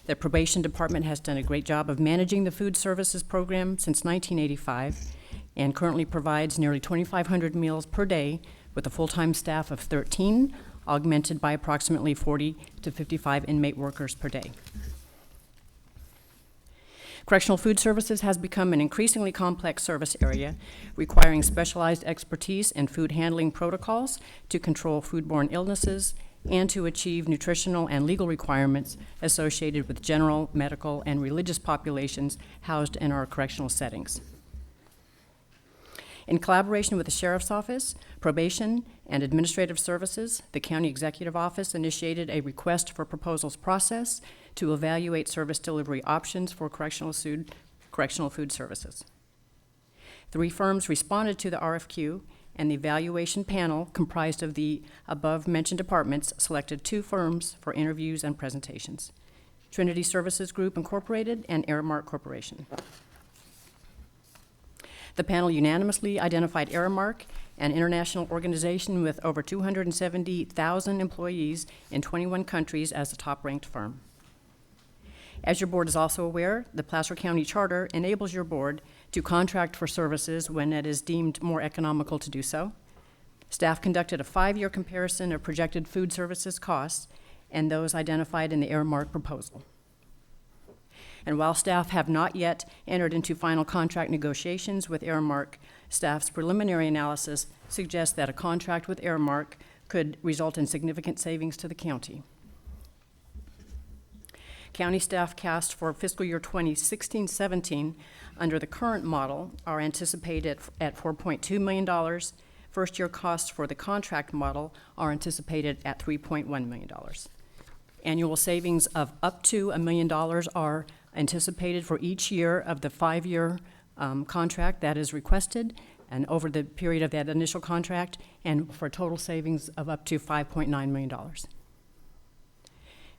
The probation department has done a great job of managing the food services program since 1985 and currently provides nearly 2,500 meals per day with a full-time staff of 13, augmented by approximately 40 to 55 inmate workers per day. Correctional food services has become an increasingly complex service area, requiring specialized expertise in food handling protocols to control foodborne illnesses and to achieve nutritional and legal requirements associated with general, medical, and religious populations housed in our correctional settings. In collaboration with the Sheriff's Office, Probation, and Administrative Services, the County Executive Office initiated a request for proposals process to evaluate service delivery options for correctional food services. 3 firms responded to the RFQ, and the evaluation panel, comprised of the above-mentioned departments, selected 2 firms for interviews and presentations: Trinity Services Group Incorporated and Aramark Corporation. The panel unanimously identified Aramark, an international organization with over 270,000 employees in 21 countries, as the top-ranked firm. As your board is also aware, the Placer County Charter enables your board to contract for services when it is deemed more economical to do so. Staff conducted a 5-year comparison of projected food services costs and those identified in the Aramark proposal. And while staff have not yet entered into final contract negotiations with Aramark, staff's preliminary analysis suggests that a contract with Aramark could result in significant savings to the county. County staff cast for fiscal year 2016-17 under the current model are anticipated at $4.2 million. First-year costs for the contract model are anticipated at $3.1 million. Annual savings of up to $1 million are anticipated for each year of the 5-year contract that is requested and over the period of that initial contract, and for total savings of up to $5.9 million.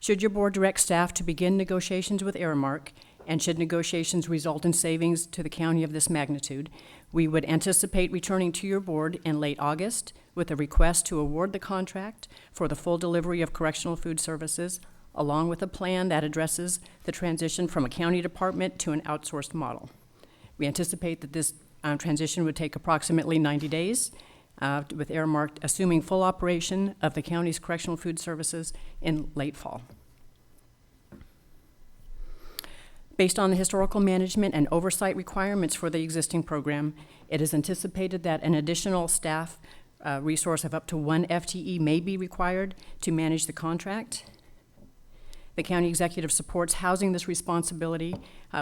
Should your board direct staff to begin negotiations with Aramark, and should negotiations result in savings to the county of this magnitude, we would anticipate returning to your board in late August with a request to award the contract for the full delivery of correctional food services, along with a plan that addresses the transition from a county department to an outsourced model. We anticipate that this transition would take approximately 90 days, with Aramark assuming full operation of the county's correctional food services in late fall. Based on the historical management and oversight requirements for the existing program, it is anticipated that an additional staff resource of up to 1 FTE may be required to manage the contract. The county executive supports housing this responsibility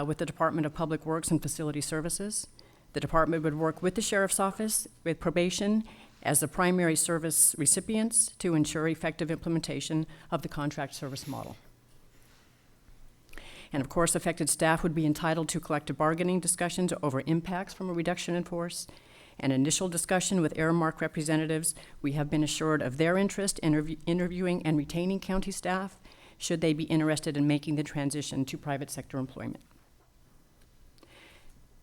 with the Department of Public Works and Facility Services. The department would work with the Sheriff's Office, with Probation, as the primary service recipients to ensure effective implementation of the contract service model. And of course, affected staff would be entitled to collective bargaining discussions over impacts from a reduction in force. An initial discussion with Aramark representatives, we have been assured of their interest in interviewing and retaining county staff should they be interested in making the transition to private sector employment.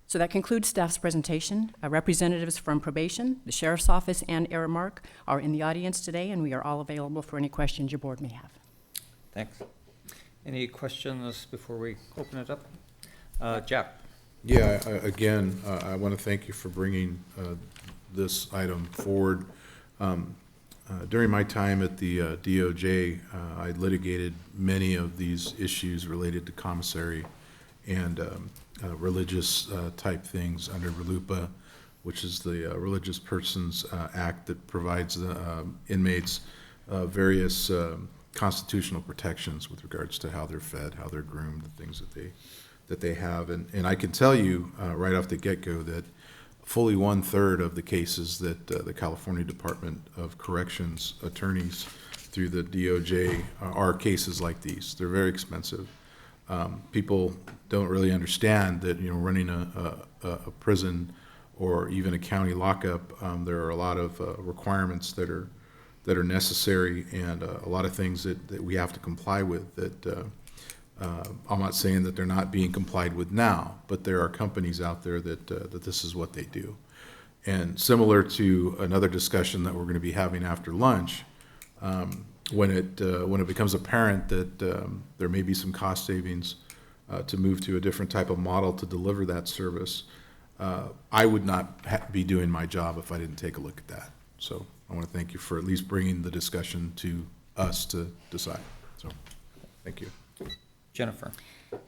So that concludes staff's presentation. Representatives from probation, the sheriff's office, and Aramark are in the audience today, and we are all available for any questions your board may have. Thanks. Any questions before we open it up? Jack? Yeah, again, I want to thank you for bringing this item forward. During my time at the DOJ, I litigated many of these issues related to commissary and religious type things under RLUIPA, which is the Religious Persons Act that provides inmates various constitutional protections with regards to how they're fed, how they're groomed, the things that they have. And I can tell you right off the get-go that fully 1/3 of the cases that the California Department of Corrections attorneys through the DOJ are cases like these. They're very expensive. People don't really understand that, you know, running a prison or even a county lockup, there are a lot of requirements that are necessary, and a lot of things that we have to comply with that I'm not saying that they're not being complied with now, but there are companies out there that this is what they do. And similar to another discussion that we're going to be having after lunch, when it becomes apparent that there may be some cost savings to move to a different type of model to deliver that service, I would not be doing my job if I didn't take a look at that. So I want to thank you for at least bringing the discussion to us to decide. So thank you. Jennifer?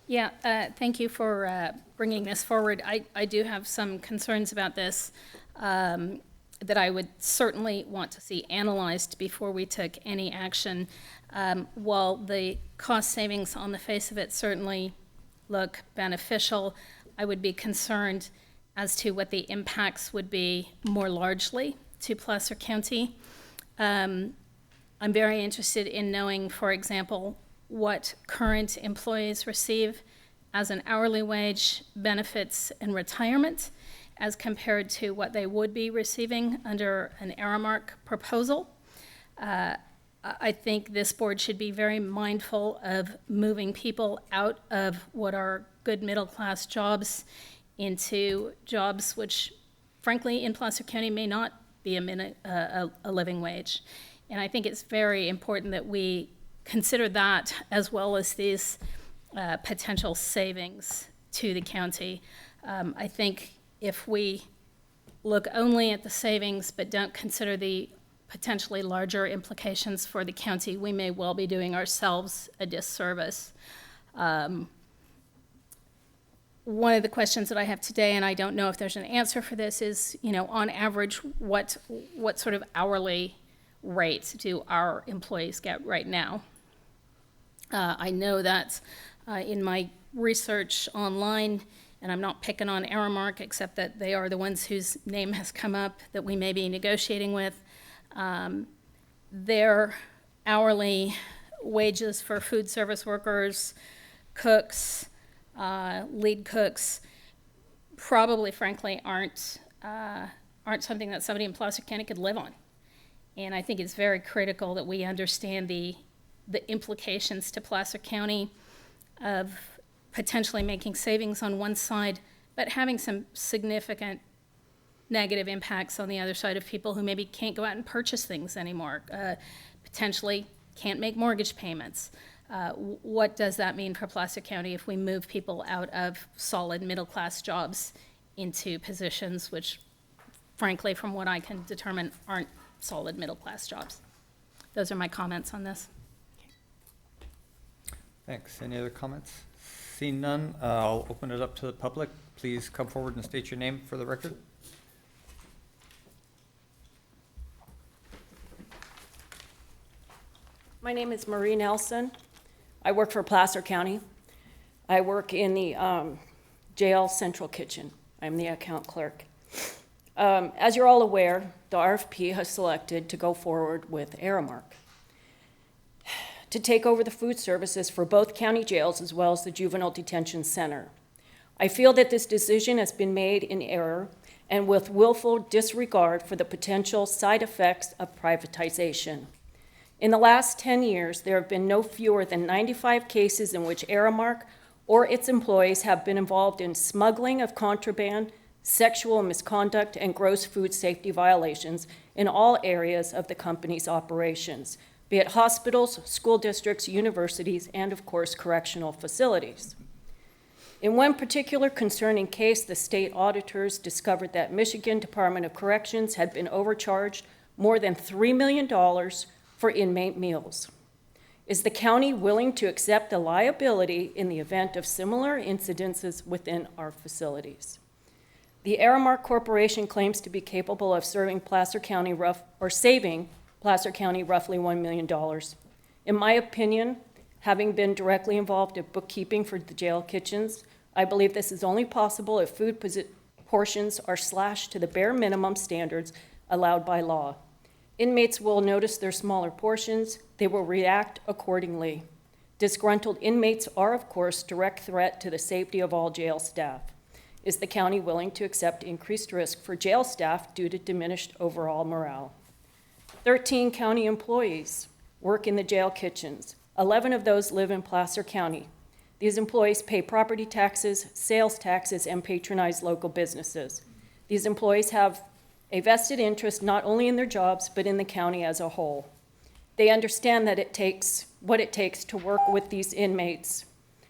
Yeah, thank you for bringing this forward. I do have some concerns about this that I would certainly want to see analyzed before we took any action. While the cost savings on the face of it certainly look beneficial, I would be concerned as to what the impacts would be more largely to Placer County. I'm very interested in knowing, for example, what current employees receive as an hourly wage, benefits, and retirement as compared to what they would be receiving under an Aramark proposal. I think this board should be very mindful of moving people out of what are good middle-class jobs into jobs which, frankly, in Placer County may not be a living wage. And I think it's very important that we consider that as well as these potential savings to the county. I think if we look only at the savings but don't consider the potentially larger implications for the county, we may well be doing ourselves a disservice. One of the questions that I have today, and I don't know if there's an answer for this, is, you know, on average, what sort of hourly rate do our employees get right now? I know that in my research online, and I'm not picking on Aramark, except that they are the ones whose name has come up that we may be negotiating with, their hourly wages for food service workers, cooks, lead cooks, probably, frankly, aren't something that somebody in Placer County could live on. And I think it's very critical that we understand the implications to Placer County of potentially making savings on one side, but having some significant negative impacts on the other side of people who maybe can't go out and purchase things anymore, potentially can't make mortgage payments. What does that mean for Placer County if we move people out of solid middle-class jobs into positions which, frankly, from what I can determine, aren't solid middle-class jobs? Those are my comments on this. Thanks. Any other comments? Seeing none, I'll open it up to the public. Please come forward and state your name for the record. My name is Marie Nelson. I work for Placer County. I work in the jail central kitchen. I'm the account clerk. As you're all aware, the RFP has selected to go forward with Aramark to take over the food services for both county jails as well as the juvenile detention center. I feel that this decision has been made in error and with willful disregard for the potential side effects of privatization. In the last 10 years, there have been no fewer than 95 cases in which Aramark or its employees have been involved in smuggling of contraband, sexual misconduct, and gross food safety violations in all areas of the company's operations, be it hospitals, school districts, universities, and of course, correctional facilities. In one particular concerning case, the state auditors discovered that Michigan Department of Corrections had been overcharged more than $3 million for inmate meals. Is the county willing to accept the liability in the event of similar incidences within our facilities? The Aramark Corporation claims to be capable of saving Placer County roughly $1 million. In my opinion, having been directly involved in bookkeeping for the jail kitchens, I believe this is only possible if food portions are slashed to the bare minimum standards allowed by law. Inmates will notice their smaller portions. They will react accordingly. Disgruntled inmates are, of course, direct threat to the safety of all jail staff. Is the county willing to accept increased risk for jail staff due to diminished overall morale? 13 county employees work in the jail kitchens. 11 of those live in Placer County. These employees pay property taxes, sales taxes, and patronize local businesses. These employees have a vested interest not only in their jobs, but in the county as a whole. They understand that what it takes to work with these inmates,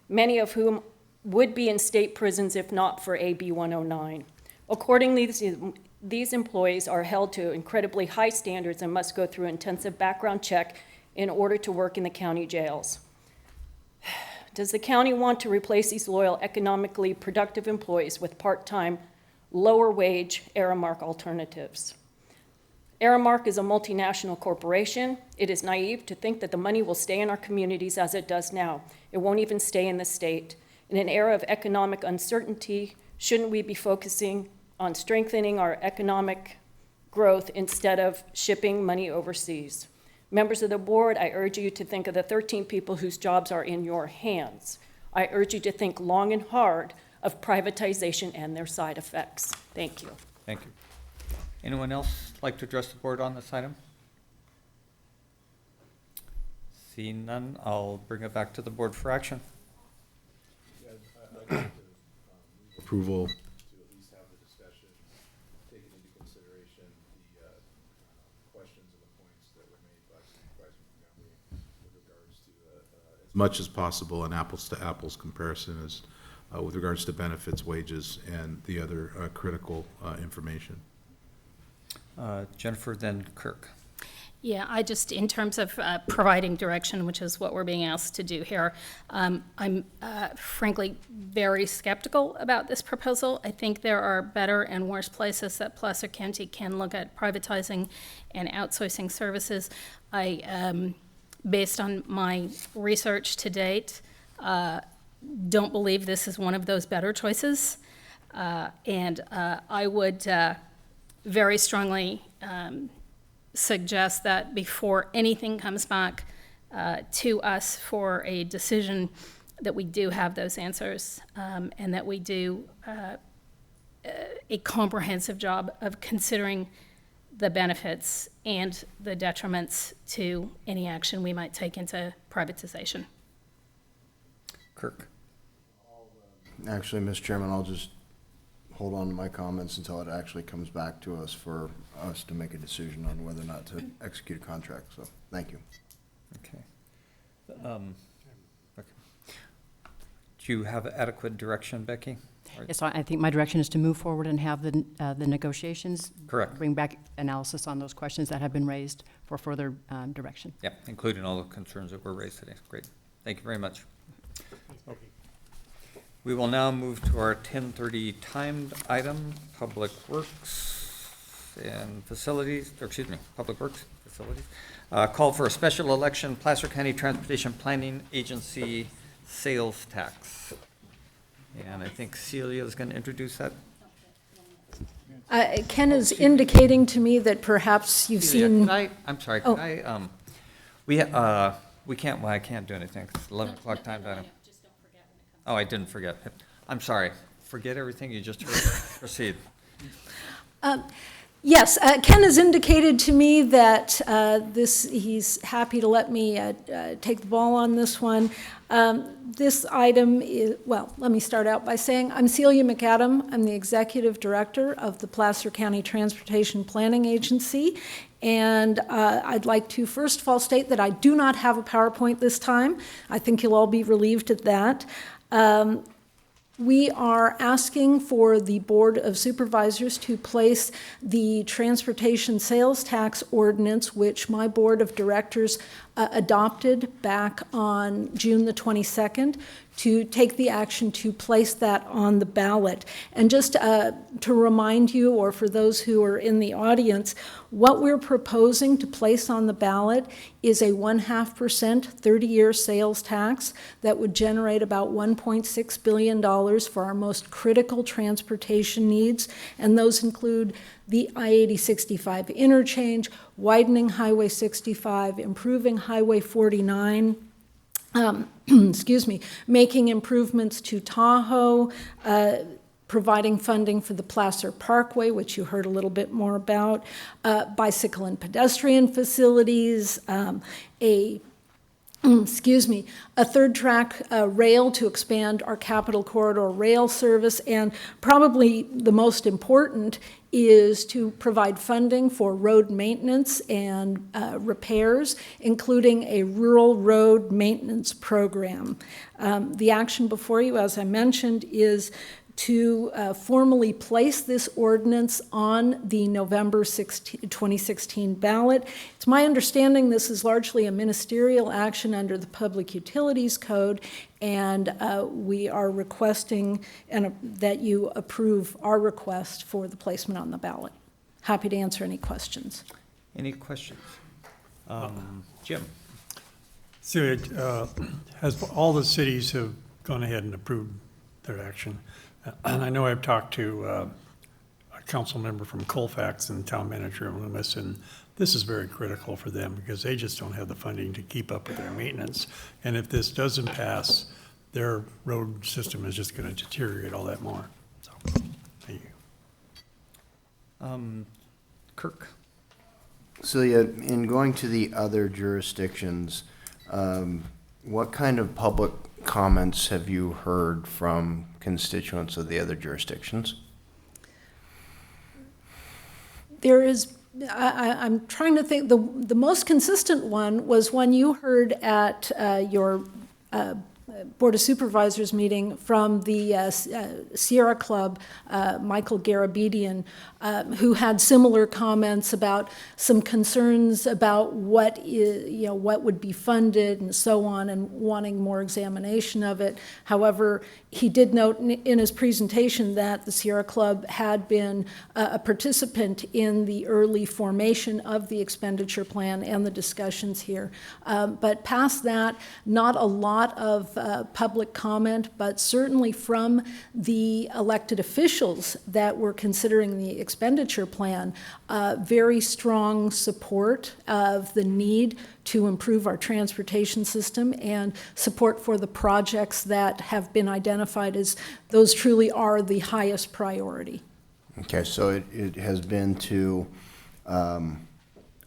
many of whom would be in state prisons if not for AB 109. Accordingly, these employees are held to incredibly high standards and must go through intensive background check in order to work in the county jails. Does the county want to replace these loyal, economically productive employees with part-time, lower-wage Aramark alternatives? Aramark is a multinational corporation. It is naive to think that the money will stay in our communities as it does now. It won't even stay in the state. In an era of economic uncertainty, shouldn't we be focusing on strengthening our economic growth instead of shipping money overseas? Members of the board, I urge you to think of the 13 people whose jobs are in your hands. I urge you to think long and hard of privatization and their side effects. Thank you. Thank you. Anyone else like to address the board on this item? Seeing none, I'll bring it back to the board for action. Approval to at least have the discussion, taking into consideration the questions and the points that were made by Supervisor Montgomery with regards to as much as possible an apples-to-apples comparison as with regards to benefits, wages, and the other critical information. Jennifer, then Kirk. Yeah, I just, in terms of providing direction, which is what we're being asked to do here, I'm frankly very skeptical about this proposal. I think there are better and worse places that Placer County can look at privatizing and outsourcing services. Based on my research to date, don't believe this is one of those better choices. And I would very strongly suggest that before anything comes back to us for a decision, that we do have those answers, and that we do a comprehensive job of considering the benefits and the detriments to any action we might take into privatization. Kirk. Actually, Mr. Chairman, I'll just hold on to my comments until it actually comes back to us for us to make a decision on whether or not to execute a contract. So, thank you. Okay. Okay. Do you have adequate direction, Becky? Yes, I think my direction is to move forward and have the negotiations. Correct. Bring back analysis on those questions that have been raised for further direction. Yep, including all the concerns that were raised today. Great. Thank you very much. Okay. We will now move to our 10:30 timed item, Public Works and Facilities, or excuse me, Public Works Facilities. Call for a special election, Placer County Transportation Planning Agency sales tax. And I think Celia is going to introduce that. Ken is indicating to me that perhaps you've Celia, seen. I'm sorry, Oh. can I, we can't, well, I can't do anything. It's 11 o'clock timed item. Oh, I didn't forget. I'm sorry. Forget everything you just heard. Proceed. Yes, Ken has indicated to me that he's happy to let me take the ball on this one. This item is, well, let me start out by saying I'm Celia McAdam. I'm the Executive Director of the Placer County Transportation Planning Agency. And I'd like to first of all state that I do not have a PowerPoint this time. I think you'll all be relieved at that. We are asking for the Board of Supervisors to place the transportation sales tax ordinance, which my Board of Directors adopted back on June the 22nd, to take the action to place that on the ballot. And just to remind you, or for those who are in the audience, what we're proposing to place on the ballot is a 0.5% 30-year sales tax that would generate about $1.6 billion for our most critical transportation needs, and those include the I-80-65 interchange, widening Highway 65, improving Highway 49, excuse me, making improvements to Tahoe, providing funding for the Placer Parkway, which you heard a little bit more about, bicycle and pedestrian facilities, excuse me, a third track rail to expand our Capital Corridor rail service, and probably the most important is to provide funding for road maintenance and repairs, including a rural road maintenance program. The action before you, as I mentioned, is to formally place this ordinance on the November 2016 ballot. It's my understanding this is largely a ministerial action under the Public Utilities Code, and we are requesting that you approve our request for the placement on the ballot. Happy to answer any questions. Any questions? Jim? So all the cities have gone ahead and approved their action. And I know I've talked to a council member from Colfax and town manager in Loomis, and this is very critical for them because they just don't have the funding to keep up with their maintenance. And if this doesn't pass, their road system is just going to deteriorate all that more. So, thank you. Kirk? Celia, in going to the other jurisdictions, what kind of public comments have you heard from constituents of the other jurisdictions? There is, I'm trying to think, the most consistent one was one you heard at your Board of Supervisors meeting from the Sierra Club, Michael Garabedian, who had similar comments about some concerns about what would be funded and so on, and wanting more examination of it. However, he did note in his presentation that the Sierra Club had been a participant in the early formation of the expenditure plan and the discussions here. But past that, not a lot of public comment, but certainly from the elected officials that were considering the expenditure plan, very strong support of the need to improve our transportation system and support for the projects that have been identified as those truly are the highest priority. Okay, so it has been to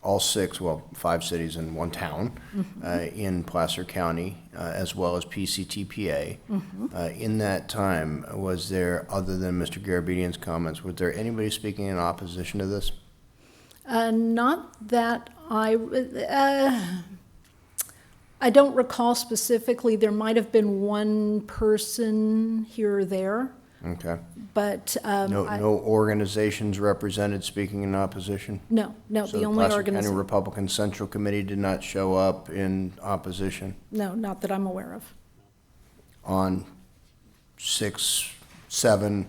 all 5 cities and 1 town in Placer County, as well as PCTPA. In that time, was there, other than Mr. Garabedian's comments, was there anybody speaking in opposition to this? Not that I don't recall specifically. There might have been one person here or there. Okay. But no organizations represented speaking in opposition? No, So the only Placer County organization. Republican Central Committee did not show up in opposition No, not that I'm aware of. on 6, 7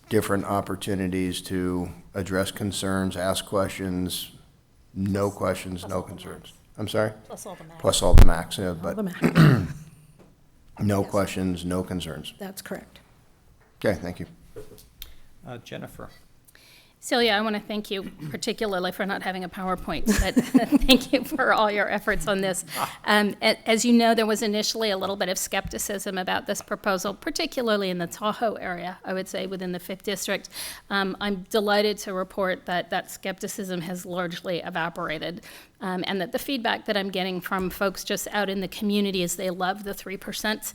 different opportunities to address concerns, ask questions, no questions, no concerns. I'm sorry? Plus all the max. Plus all the max, yeah, but the max. no Yes. questions, no concerns. That's correct. Okay, thank you. Jennifer? Celia, I want to thank you particularly for not having a PowerPoint, but thank you for all your efforts on this. As you know, there was initially a little bit of skepticism about this proposal, particularly in the Tahoe area, I would say, within the 5th District. I'm delighted to report that that skepticism has largely evaporated, and that the feedback that I'm getting from folks just out in the community is they love the 3%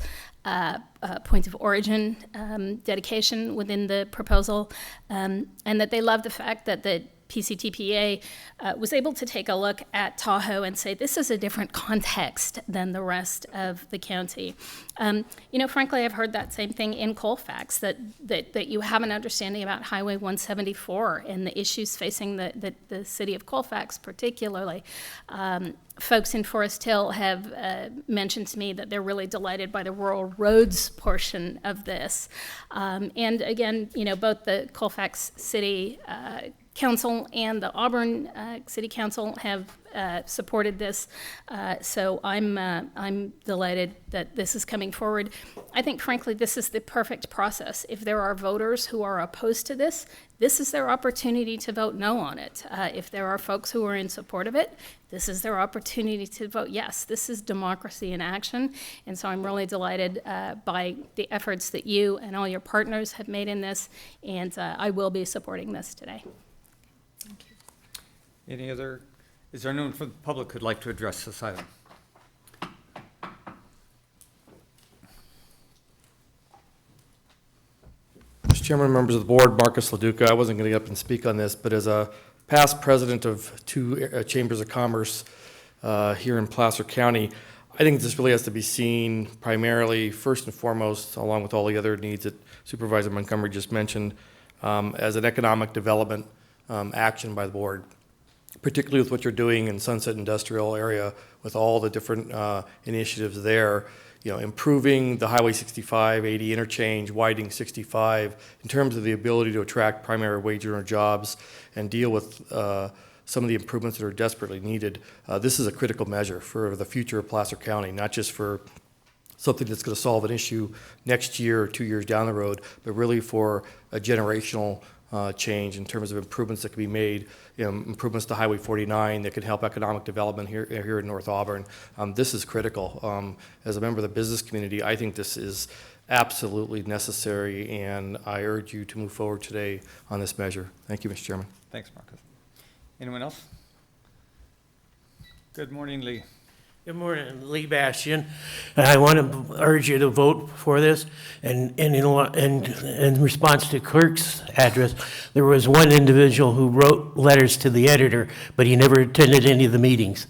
point of origin dedication within the proposal, and that they love the fact that the PCTPA was able to take a look at Tahoe and say, this is a different context than the rest of the county. Frankly, I've heard that same thing in Colfax, that you have an understanding about Highway 174 and the issues facing the city of Colfax particularly. Folks in Forest Hill have mentioned to me that they're really delighted by the rural roads portion of this. And again, both the Colfax City Council and the Auburn City Council have supported this, so I'm delighted that this is coming forward. I think, frankly, this is the perfect process. If there are voters who are opposed to this, this is their opportunity to vote no on it. If there are folks who are in support of it, this is their opportunity to vote yes. This is democracy in action, and so I'm really delighted by the efforts that you and all your partners have made in this, and I will be supporting this today. Is there anyone from the public who'd like to address this item? Mr. Chairman, members of the board, Marcus LaDuca, I wasn't going to get up and speak on this, but as a past president of 2 chambers of commerce here in Placer County, I think this really has to be seen primarily, first and foremost, along with all the other needs that Supervisor Montgomery just mentioned, as an economic development action by the board, particularly with what you're doing in Sunset Industrial area with all the different initiatives there, improving the Highway 65, 80 interchange, widening 65, in terms of the ability to attract primary wage earner jobs and deal with some of the improvements that are desperately needed. This is a critical measure for the future of Placer County, not just for something that's going to solve an issue next year or 2 years down the road, but really for a generational change in terms of improvements that can be made, improvements to Highway 49 that could help economic development here in North Auburn. This is critical. As a member of the business community, I think this is absolutely necessary, and I urge you to move forward today on this measure. Thank you, Mr. Chairman. Thanks, Marcus. Anyone else? Good morning, Lee. Good morning, Lee Bastian. I want to urge you to vote for this. And in response to Clerk's address, there was one individual who wrote letters to the editor, but he never attended any of the meetings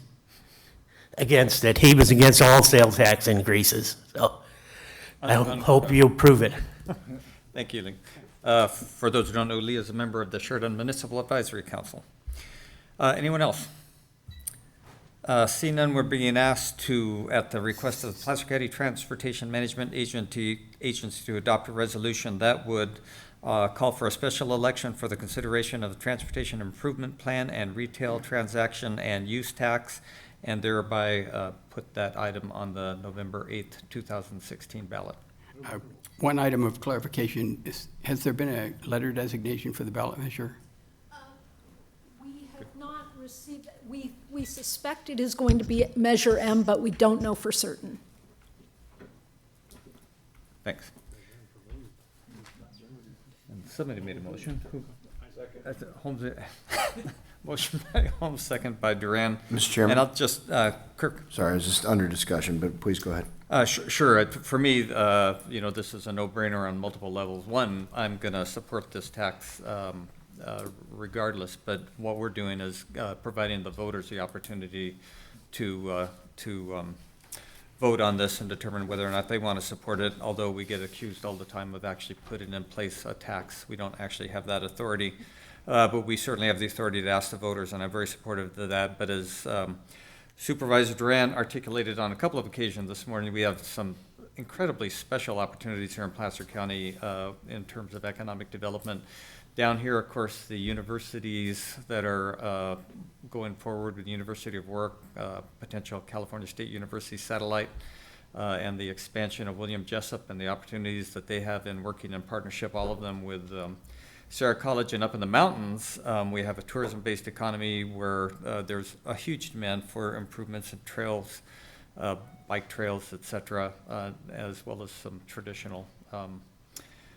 against it. He was against all sales tax increases. So I hope you approve it. Thank you, Lee. For those who don't know, Lee is a member of the Sheridan Municipal Advisory Council. Anyone else? Seeing none, we're being asked to, at the request of the Placer County Transportation Management Agency to adopt a resolution that would call for a special election for the consideration of the Transportation Improvement Plan and Retail Transaction and Use Tax, and thereby put that item on the November 8th, 2016 ballot. One item of clarification is, has there been a letter designation for the ballot measure? We have not received, we suspect it is going to be Measure M, but we don't know for certain. Thanks. And somebody made a motion. Who? Holmes. Motion by Holmes, second by Duran. Mr. Chairman? And I'll just, Kirk. Sorry, I was just under discussion, but please go ahead. Sure. For me, this is a no-brainer on multiple levels. One, I'm going to support this tax regardless, but what we're doing is providing the voters the opportunity to vote on this and determine whether or not they want to support it, although we get accused all the time of actually putting in place a tax. We don't actually have that authority, but we certainly have the authority to ask the voters, and I'm very supportive of that. But as Supervisor Duran articulated on a couple of occasions this morning, we have some incredibly special opportunities here in Placer County in terms of economic development. Down here, of course, the universities that are going forward with the University of Warwick, potential California State University satellite, and the expansion of William Jessup and the opportunities that they have in working in partnership, all of them with Sierra College and up in the mountains, we have a tourism-based economy where there's a huge demand for improvements in trails, bike trails, et cetera, as well as some traditional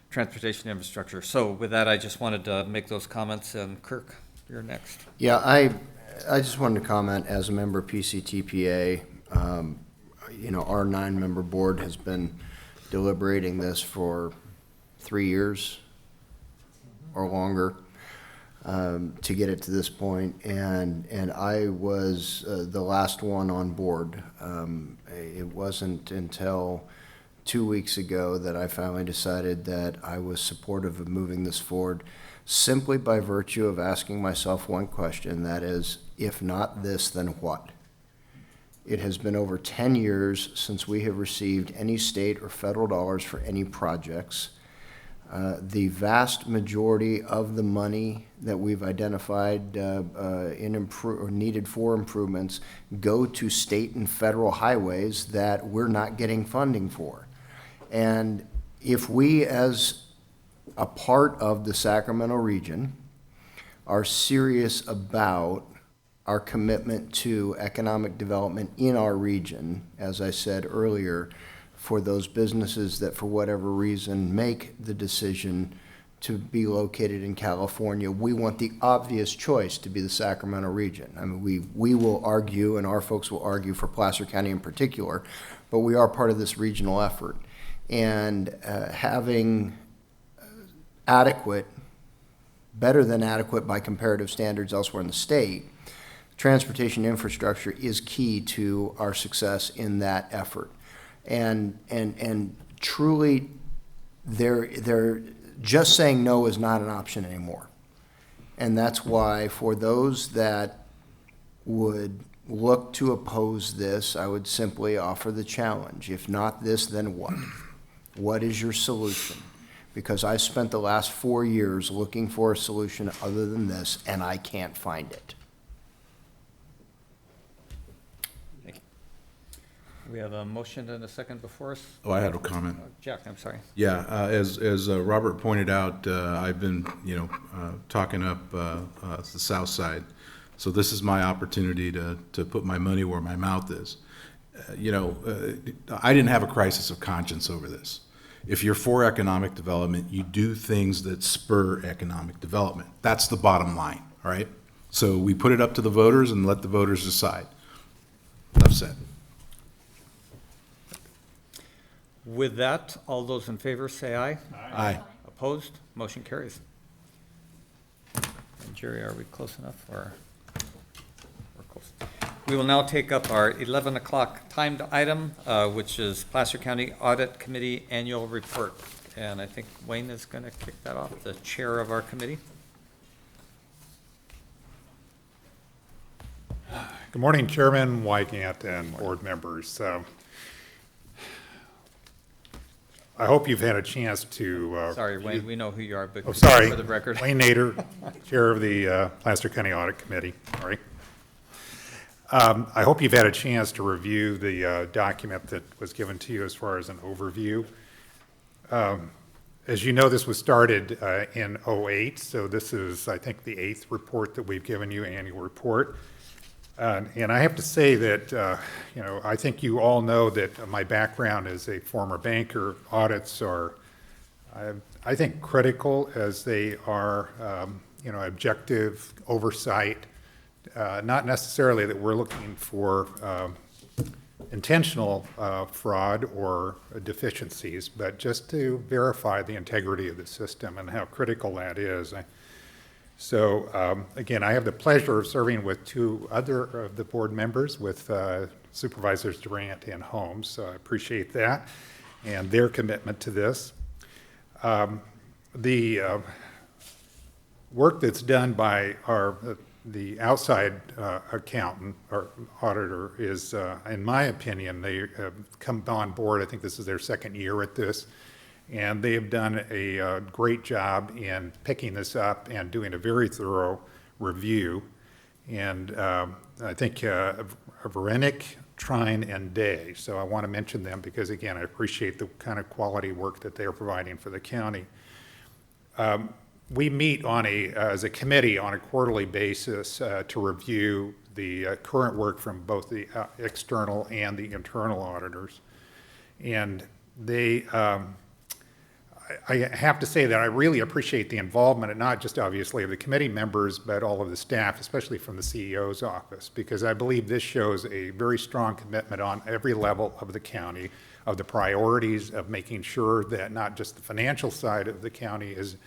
transportation infrastructure. So with that, I just wanted to make those comments, and Kirk, you're next. Yeah, I just wanted to comment as a member of PCTPA. You know, our 9-member board has been deliberating this for 3 years or longer to get it to this point, and I was the last one on board. It wasn't until 2 weeks ago that I finally decided that I was supportive of moving this forward, simply by virtue of asking myself one question, that is, if not this, then what? It has been over 10 years since we have received any state or federal dollars for any projects. The vast majority of the money that we've identified or needed for improvements go to state and federal highways that we're not getting funding for. And if we, as a part of the Sacramento region, are serious about our commitment to economic development in our region, as I said earlier, for those businesses that for whatever reason make the decision to be located in California, we want the obvious choice to be the Sacramento region. I mean, we will argue, and our folks will argue for Placer County in particular, but we are part of this regional effort. And having adequate, better than adequate by comparative standards elsewhere in the state, transportation infrastructure is key to our success in that effort. And truly, they're just saying no is not an option anymore. And that's why for those that would look to oppose this, I would simply offer the challenge. If not this, then what? What is your solution? Because I spent the last 4 years looking for a solution other than this, and I can't find it. We have a motion and a second before us. Oh, I had a comment. Jack, I'm sorry. Yeah, as Robert pointed out, I've been, talking up the south side. So this is my opportunity to put my money where my mouth is. I didn't have a crisis of conscience over this. If you're for economic development, you do things that spur economic development. That's the bottom line, all right? So we put it up to the voters and let the voters decide. Enough said. With that, all those in favor say aye. Aye. Opposed? Motion carries. And Jerry, are we close enough, or? We're close. We will now take up our 11 o'clock timed item, which is Placer County Audit Committee Annual Report. And I think Wayne is going to kick that off, the chair of our committee. Good morning, Chairman Wygant and board members. I hope you've had a chance to. Sorry, Wayne, we know who you are, but sorry, for the record. Wayne Nader, Chair of the Placer County Audit Committee. Sorry. I hope you've had a chance to review the document that was given to you as far as an overview. As you know, this was started in 2008, so this is, I think, the 8th report that we've given you, annual report. And I have to say that, I think you all know that my background as a former banker. Audits are, I think, critical as they are, objective oversight. Not necessarily that we're looking for intentional fraud or deficiencies, but just to verify the integrity of the system and how critical that is. So again, I have the pleasure of serving with 2 other of the board members, with Supervisors Durant and Holmes. So I appreciate that and their commitment to this. The work that's done by the outside accountant or auditor is, in my opinion, they have come on board. I think this is their 2nd year at this. And they have done a great job in picking this up and doing a very thorough review. And I think Verenik, Trine, and Day. So I want to mention them because, again, I appreciate the kind of quality work that they are providing for the county. we meet as a committee on a quarterly basis to review the current work from both the external and the internal auditors. And I have to say that I really appreciate the involvement, and not just obviously of the committee members, but all of the staff, especially from the CEO's office, because I believe this shows a very strong commitment on every level of the county, of the priorities of making sure that not just the financial side of the county is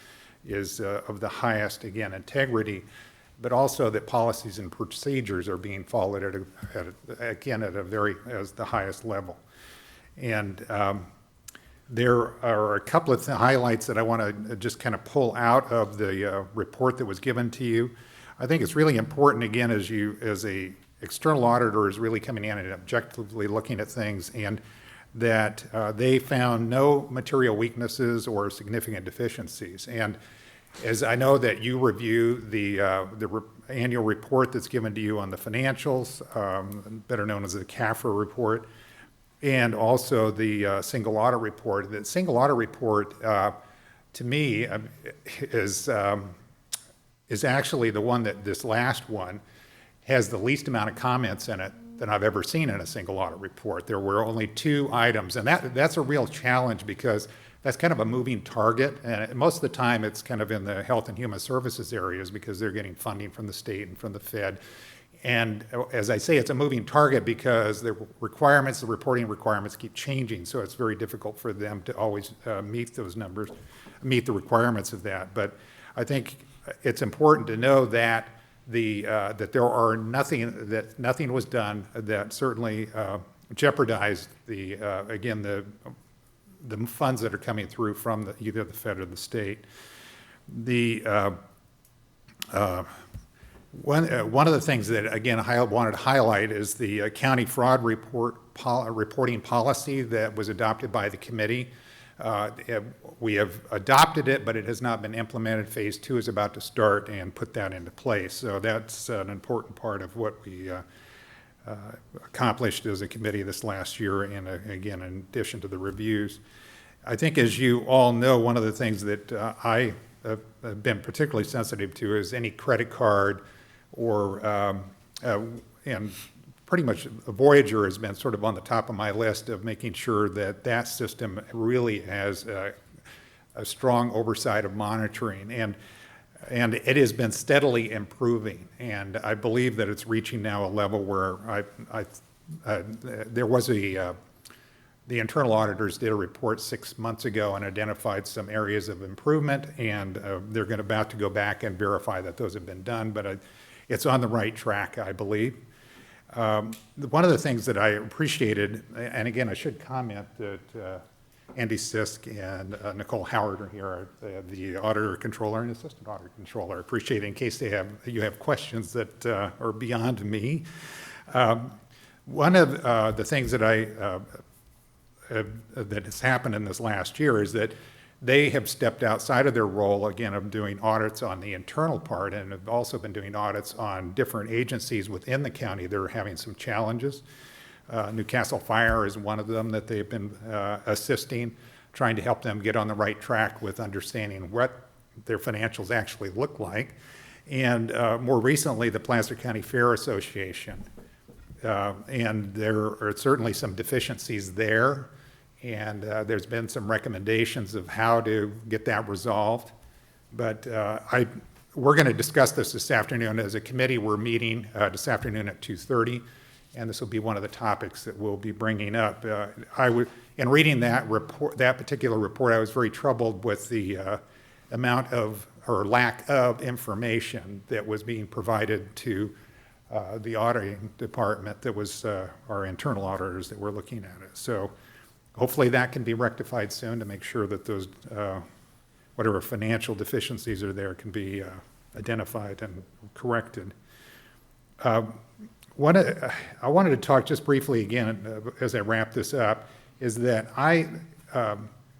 of the highest, again, integrity, but also that policies and procedures are being followed as the highest level. And there are a couple of highlights that I want to just kind of pull out of the report that was given to you. I think it's really important, again, as a external auditor is really coming in and objectively looking at things, and that they found no material weaknesses or significant deficiencies. And as I know that you review the annual report that's given to you on the financials, better known as the CAFR report, and also the single audit report. The single audit report, to me, is actually the one that this last one has the least amount of comments in it than I've ever seen in a single audit report. There were only 2 items, and that's a real challenge because that's kind of a moving target, and most of the time it's kind of in the health and human services areas because they're getting funding from the state and from the Fed. And as I say, it's a moving target because the reporting requirements keep changing, so it's very difficult for them to always meet those numbers, meet the requirements of that. But I think it's important to know that that there are nothing was done that certainly jeopardized again the funds that are coming through from either the Fed or the state. One of the things that, again, I wanted to highlight is the county fraud reporting policy that was adopted by the committee. We have adopted it, but it has not been implemented. Phase 2 is about to start and put that into place. So that's an important part of what we accomplished as a committee this last year, and again, in addition to the reviews. I think, as you all know, one of the things that I have been particularly sensitive to is any credit card or, and pretty much Voyager has been sort of on the top of my list of making sure that that system really has a strong oversight of monitoring. And it has been steadily improving. And I believe that it's reaching now a level where there was the internal auditors did a report 6 months ago and identified some areas of improvement, and they're about to go back and verify that those have been done, but it's on the right track, I believe. One of the things that I appreciated, and again, I should comment that Andy Sisk and Nicole Howard are here, the auditor controller and assistant auditor controller. I appreciate it in case you have questions that are beyond me. One of the things that that has happened in this last year is that they have stepped outside of their role, again, of doing audits on the internal part, and have also been doing audits on different agencies within the county that are having some challenges. Newcastle Fire is one of them that they've been assisting, trying to help them get on the right track with understanding what their financials actually look like. And more recently, the Placer County Fair Association. And there are certainly some deficiencies there. And there's been some recommendations of how to get that resolved. But we're going to discuss this afternoon. As a committee, we're meeting this afternoon at 2:30, and this will be one of the topics that we'll be bringing up. In reading that particular report, I was very troubled with the amount of, or lack of, information that was being provided to the auditing department that was our internal auditors that were looking at it. So hopefully that can be rectified soon to make sure that those, whatever financial deficiencies are there, can be identified and corrected. I wanted to talk just briefly again, as I wrap this up, is that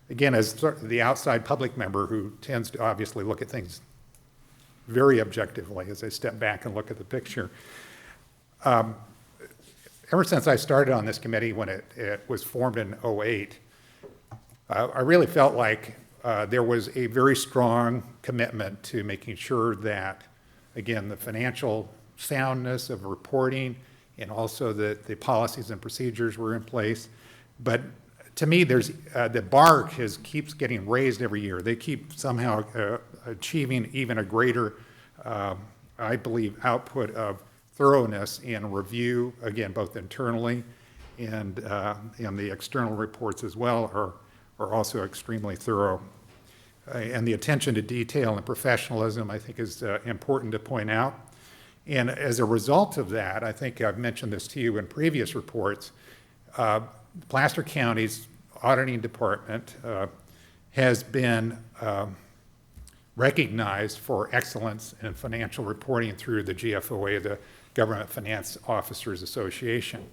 again, as the outside public member who tends to obviously look at things very objectively as I step back and look at the picture, ever since I started on this committee when it was formed in 2008, I really felt like there was a very strong commitment to making sure that, again, the financial soundness of reporting and also that the policies and procedures were in place. But to me, there's the bar keeps getting raised every year. They keep somehow achieving even a greater, I believe, output of thoroughness and review, again, both internally and the external reports as well are also extremely thorough. And the attention to detail and professionalism, I think, is important to point out. And as a result of that, I think I've mentioned this to you in previous reports, Placer County's auditing department has been recognized for excellence in financial reporting through the GFOA, the Government Finance Officers Association,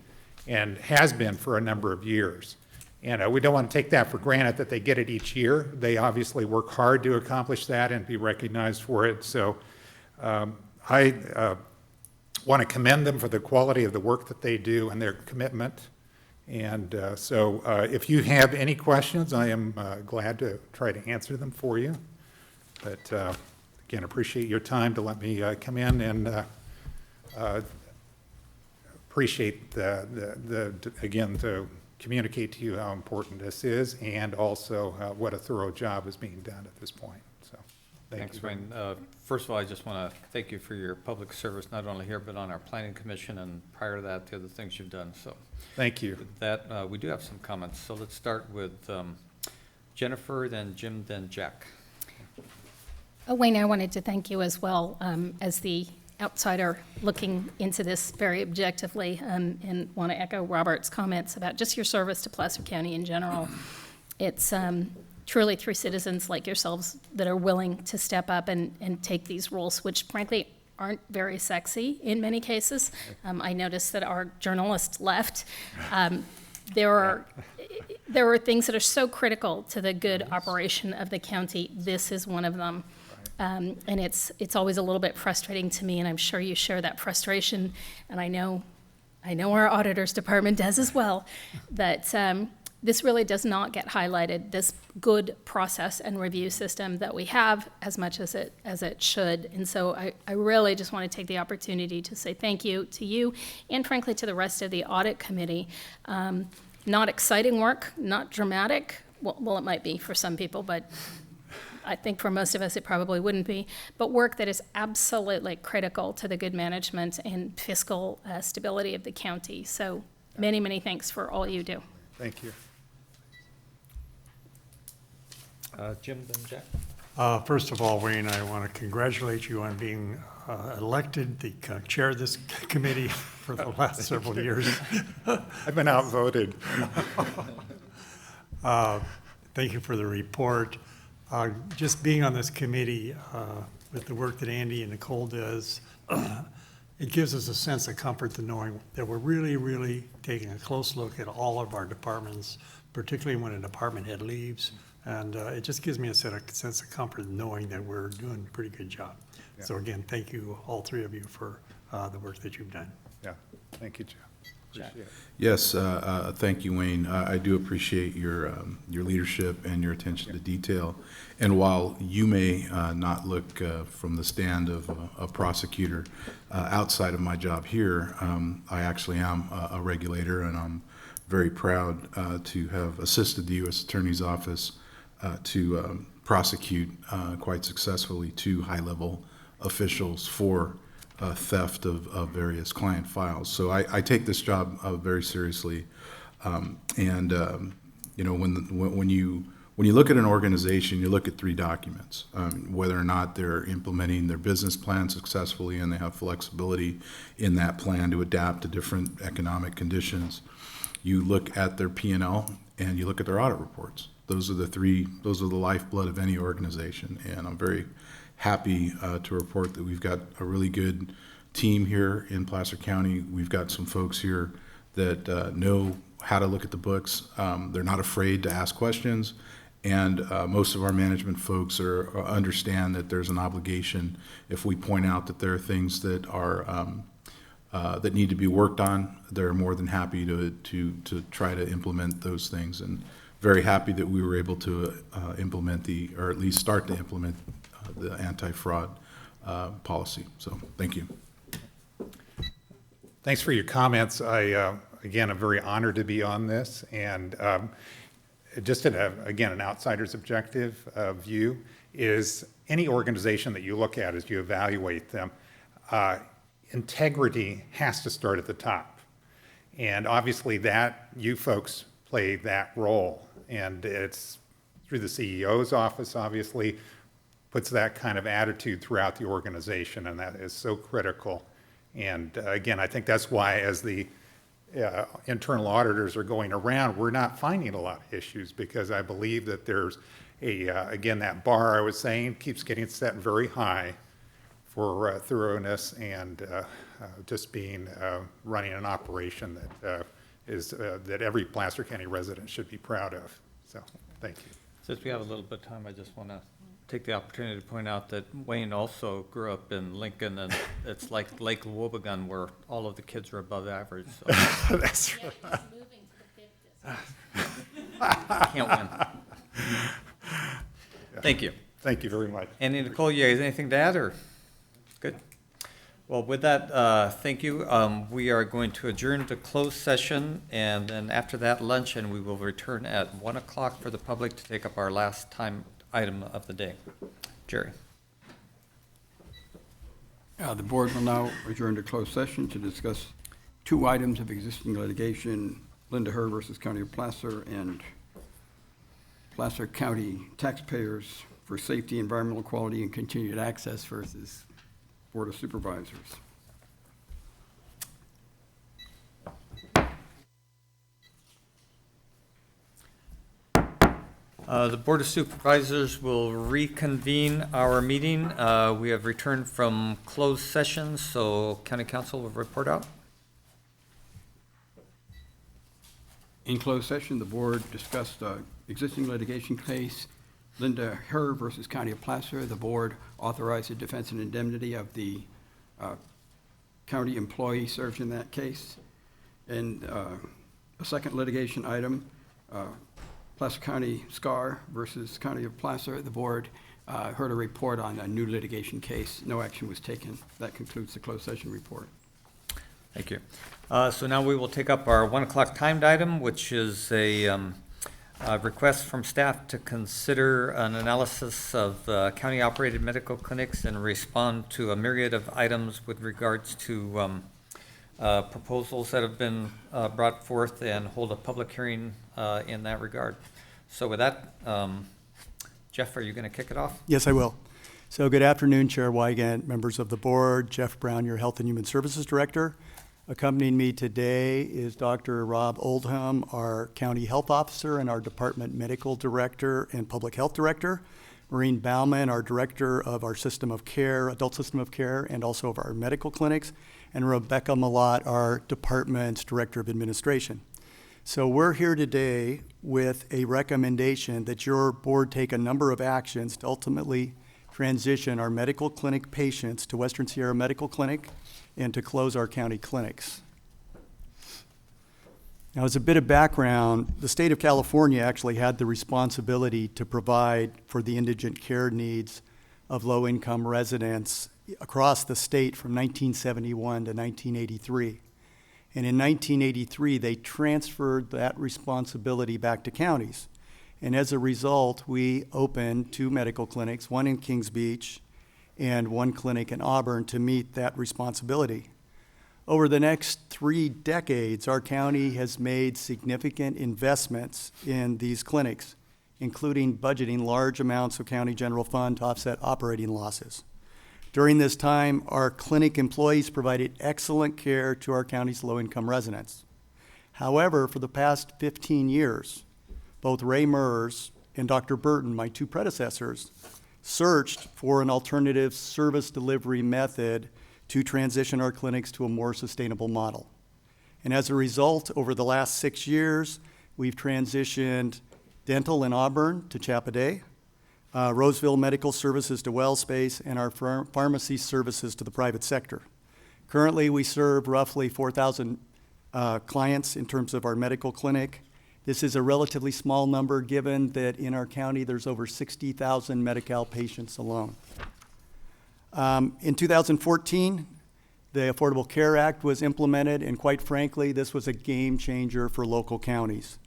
and has been for a number of years. And we don't want to take that for granted that they get it each year. They obviously work hard to accomplish that and be recognized for it. So I want to commend them for the quality of the work that they do and their commitment. And so if you have any questions, I am glad to try to answer them for you. But again, appreciate your time to let me come in, and appreciate again, to communicate to you how important this is, and also what a thorough job is being done at this point. So Thanks, Wayne. First of all, I just want to thank you for your public service, not only here, but on our planning commission, and prior to that, the other things you've done. So thank you. With that, we do have some comments. So let's start with Jennifer, then Jim, then Jack. Wayne, I wanted to thank you as well, as the outsider looking into this very objectively, and want to echo Robert's comments about just your service to Placer County in general. It's truly through citizens like yourselves that are willing to step up and take these roles, which frankly aren't very sexy in many cases. I noticed that our journalist left. There are things that are so critical to the good operation of the county. This is one of them. And it's always a little bit frustrating to me, and I'm sure you share that frustration, and I know our auditor's department does as well, that this really does not get highlighted, this good process and review system that we have, as much as it should. And so I really just want to take the opportunity to say thank you to you, and frankly to the rest of the audit committee. Not exciting work, not dramatic. Well, it might be for some people, but I think for most of us it probably wouldn't be, but work that is absolutely critical to the good management and fiscal stability of the county. So many, many thanks for all you do. Thank you. Jim, then Jack. First of all, Wayne, I want to congratulate you on being elected the chair of this committee for the last several years. I've been outvoted. Thank you for the report. Just being on this committee with the work that Andy and Nicole does, it gives us a sense of comfort to knowing that we're really, really taking a close look at all of our departments, particularly when a department head leaves. And it just gives me a sense of comfort knowing that we're doing a pretty good job. Yeah. So again, thank you, all three of you, for the work that you've done. Yeah, thank you, Jeff. Appreciate it. Yes, thank you, Wayne. I do appreciate your leadership and your attention to detail. And while you may not look from the stand of a prosecutor outside of my job here, I actually am a regulator, and I'm very proud to have assisted the U.S. Attorney's Office to prosecute quite successfully 2 high-level officials for theft of various client files. So I take this job very seriously, and you know, when you look at an organization, you look at 3 documents: whether or not they're implementing their business plan successfully and they have flexibility in that plan to adapt to different economic conditions. You look at their P&L, and you look at their audit reports. Those are the lifeblood of any organization, and I'm very happy to report that we've got a really good team here in Placer County. We've got some folks here that know how to look at the books. They're not afraid to ask questions, and most of our management folks understand that there's an obligation. If we point out that there are things that are that need to be worked on, they're more than happy to try to implement those things. And very happy that we were able to implement or at least start to implement the anti-fraud policy. So thank you. Thanks for your comments. Again, I'm very honored to be on this, and just again, an outsider's objective view is any organization that you look at as you evaluate them, integrity has to start at the top. And obviously that, you folks play that role. And it's through the CEO's office, obviously, puts that kind of attitude throughout the organization, and that is so critical. And again, I think that's why as the internal auditors are going around, we're not finding a lot of issues, because I believe that there's again, that bar I was saying keeps getting set very high for thoroughness and just being running an operation that that every Placer County resident should be proud of. So, thank you. Since we have a little bit of time, I just want to take the opportunity to point out that Wayne also grew up in Lincoln, and it's like Lake Wobegon, where all of the kids are above average. So. That's right. Yeah, he's moving to the fifth. Can't win. Thank you. Thank you very much. And Nicole, you guys, anything to add, or? Good. Well, with that, thank you. We are going to adjourn to closed session, and then after that, lunch, and we will return at 1 o'clock for the public to take up our last time item of the day. Jerry. The board will now adjourn to closed session to discuss 2 items of existing litigation, Linda Herr versus County of Placer and Placer County taxpayers for safety, environmental quality, and continued access versus Board of Supervisors. The Board of Supervisors will reconvene our meeting. We have returned from closed session, so County Council will report out. In closed session, the board discussed existing litigation case, Linda Herr versus County of Placer. The board authorized the defense and indemnity of the county employee served in that case. And a second litigation item, Placer County SCAR versus County of Placer. The board heard a report on a new litigation case. No action was taken. That concludes the closed session report. Thank you. So now we will take up our 1 o'clock timed item, which is a request from staff to consider an analysis of county-operated medical clinics and respond to a myriad of items with regards to proposals that have been brought forth, and hold a public hearing in that regard. So with that, Jeff, are you going to kick it off? Yes, I will. So good afternoon, Chair Wygant, members of the board, Jeff Brown, your Health and Human Services Director. Accompanying me today is Dr. Rob Oldham, our County Health Officer and our Department Medical Director and Public Health Director. Maureen Baumann, our Director of our System of Care, Adult System of Care, and also of our medical clinics. And Rebecca Malott, our Department's Director of Administration. So we're here today with a recommendation that your board take a number of actions to ultimately transition our medical clinic patients to Western Sierra Medical Clinic and to close our county clinics. Now, as a bit of background, the state of California actually had the responsibility to provide for the indigent care needs of low-income residents across the state from 1971 to 1983. And in 1983, they transferred that responsibility back to counties. And as a result, we opened 2 medical clinics, one in Kings Beach and 1 clinic in Auburn, to meet that responsibility. Over the next 3 decades, our county has made significant investments in these clinics, including budgeting large amounts of county general fund to offset operating losses. During this time, our clinic employees provided excellent care to our county's low-income residents. However, for the past 15 years, both Ray Mers and Dr. Burton, my 2 predecessors, searched for an alternative service delivery method to transition our clinics to a more sustainable model. And as a result, over the last 6 years, we've transitioned dental in Auburn to Chappaday, Roseville Medical Services to WellSpace, and our pharmacy services to the private sector. Currently, we serve roughly 4,000 clients in terms of our medical clinic, This is a relatively small number, given that in our county, there's over 60,000 Medi-Cal patients alone. In 2014, the Affordable Care Act was implemented, and quite frankly, this was a game changer for local counties.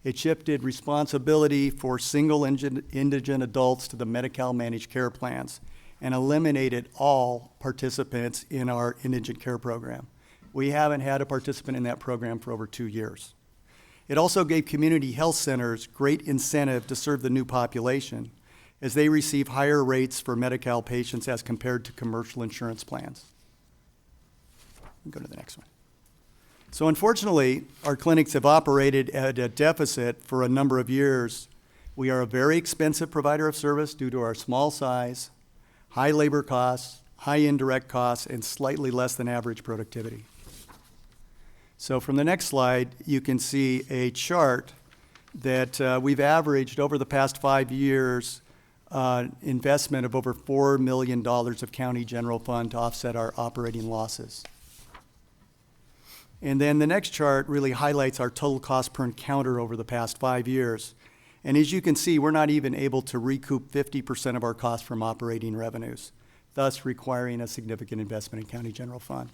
It shifted responsibility for single indigent adults to the Medi-Cal managed care plans and eliminated all participants in our indigent care program. We haven't had a participant in that program for over 2 years. It also gave community health centers great incentive to serve the new population, as they receive higher rates for Medi-Cal patients as compared to commercial insurance plans. Go to the next one. So unfortunately, our clinics have operated at a deficit for a number of years. We are a very expensive provider of service due to our small size, high labor costs, high indirect costs, and slightly less than average productivity. So from the next slide, you can see a chart that we've averaged over the past 5 years investment of over $4 million of county general fund to offset our operating losses. And then the next chart really highlights our total cost per encounter over the past 5 years. And as you can see, we're not even able to recoup 50% of our costs from operating revenues, thus requiring a significant investment in county general fund.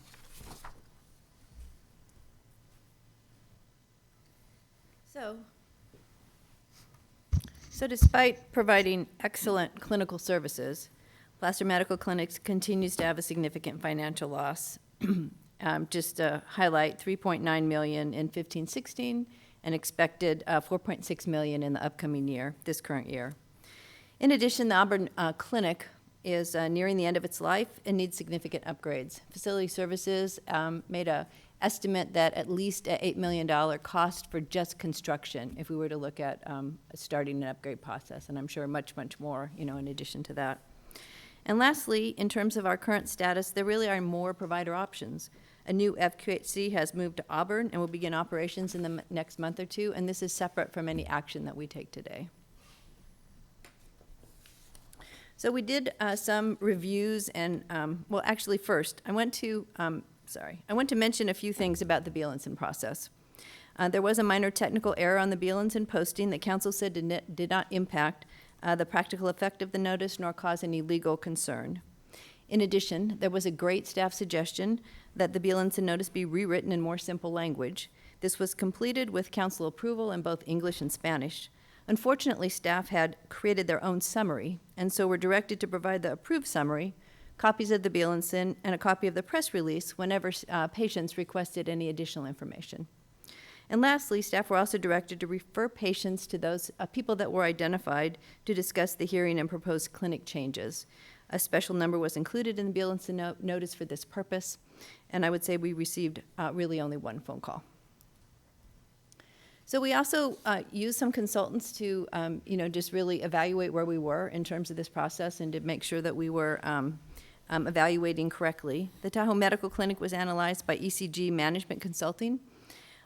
So despite providing excellent clinical services, Placer Medical Clinics continues to have a significant financial loss. Just to highlight, $3.9 million in 15-16 and expected $4.6 million in the upcoming year, this current year. In addition, the Auburn Clinic is nearing the end of its life and needs significant upgrades. Facility Services made an estimate that at least an $8 million cost for just construction if we were to look at starting an upgrade process, and I'm sure much, much more, in addition to that. And lastly, in terms of our current status, there really are more provider options. A new FQHC has moved to Auburn and will begin operations in the next month or two, and this is separate from any action that we take today. So we did some reviews and, well, actually first, I want to mention a few things about the Bielenson process. There was a minor technical error on the Bielenson posting that council said did not impact the practical effect of the notice nor cause any legal concern. In addition, there was a great staff suggestion that the Bielenson notice be rewritten in more simple language. This was completed with council approval in both English and Spanish. Unfortunately, staff had created their own summary, and so were directed to provide the approved summary, copies of the Bielenson, and a copy of the press release whenever patients requested any additional information. And lastly, staff were also directed to refer patients to those people that were identified to discuss the hearing and proposed clinic changes. A special number was included in the Bielenson notice for this purpose, and I would say we received really only one phone call. So we also used some consultants to, just really evaluate where we were in terms of this process and to make sure that we were evaluating correctly. The Tahoe Medical Clinic was analyzed by ECG Management Consulting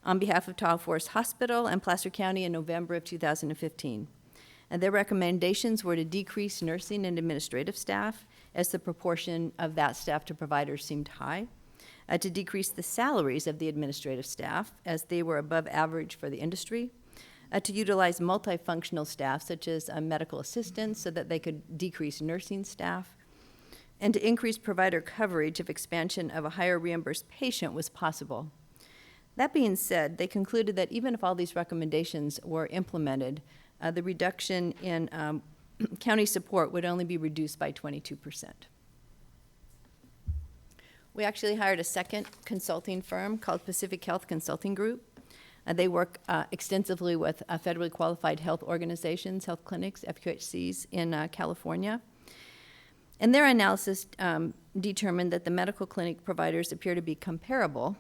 on behalf of Tahoe Forest Hospital and Placer County in November of 2015. And their recommendations were to decrease nursing and administrative staff as the proportion of that staff to providers seemed high, to decrease the salaries of the administrative staff as they were above average for the industry, to utilize multifunctional staff such as medical assistants so that they could decrease nursing staff, and to increase provider coverage if expansion of a higher reimbursed patient was possible. That being said, they concluded that even if all these recommendations were implemented, the reduction in county support would only be reduced by 22%. We actually hired a second consulting firm called Pacific Health Consulting Group. They work extensively with federally qualified health organizations, health clinics, FQHCs in California. And their analysis determined that the medical clinic providers appear to be comparable,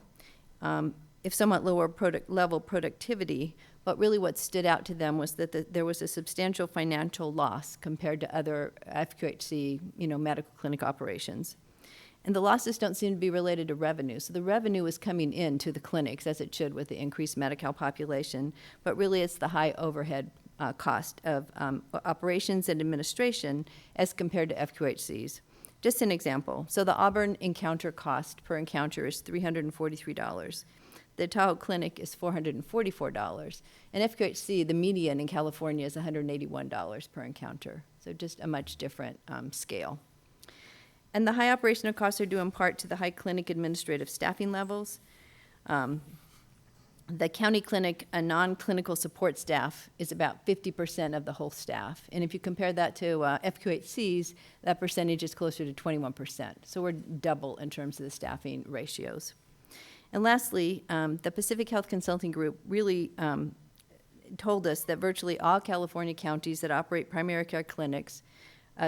if somewhat lower level productivity, but really what stood out to them was that there was a substantial financial loss compared to other FQHC, medical clinic operations. And the losses don't seem to be related to revenue. So the revenue is coming in to the clinics, as it should with the increased Medi-Cal population, but really it's the high overhead cost of operations and administration as compared to FQHCs. Just an example. So the Auburn encounter cost per encounter is $343. the Tahoe Clinic is $444. And FQHC, the median in California is $181 per encounter. So just a much different scale. And the high operational costs are due in part to the high clinic administrative staffing levels. The county clinic, a non-clinical support staff, is about 50% of the whole staff. And if you compare that to FQHC's, that percentage is closer to 21%. So we're double in terms of the staffing ratios. And lastly, the Pacific Health Consulting Group really told us that virtually all California counties that operate primary care clinics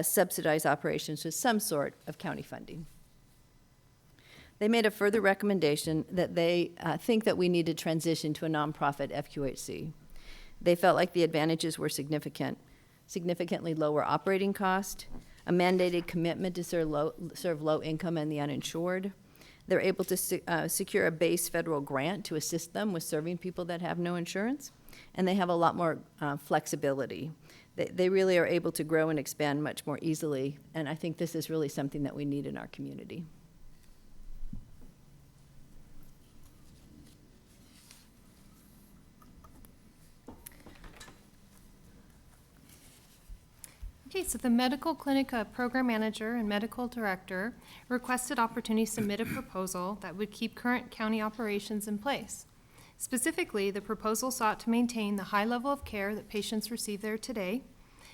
subsidize operations with some sort of county funding. They made a further recommendation that they think that we need to transition to a nonprofit FQHC. They felt like the advantages were significantly lower operating cost, a mandated commitment to serve low income and the uninsured. They're able to secure a base federal grant to assist them with serving people that have no insurance, and they have a lot more flexibility. They really are able to grow and expand much more easily, and I think this is really something that we need in our community. Okay, so the medical clinic program manager and medical director requested opportunity to submit a proposal that would keep current county operations in place. Specifically, the proposal sought to maintain the high level of care that patients receive there today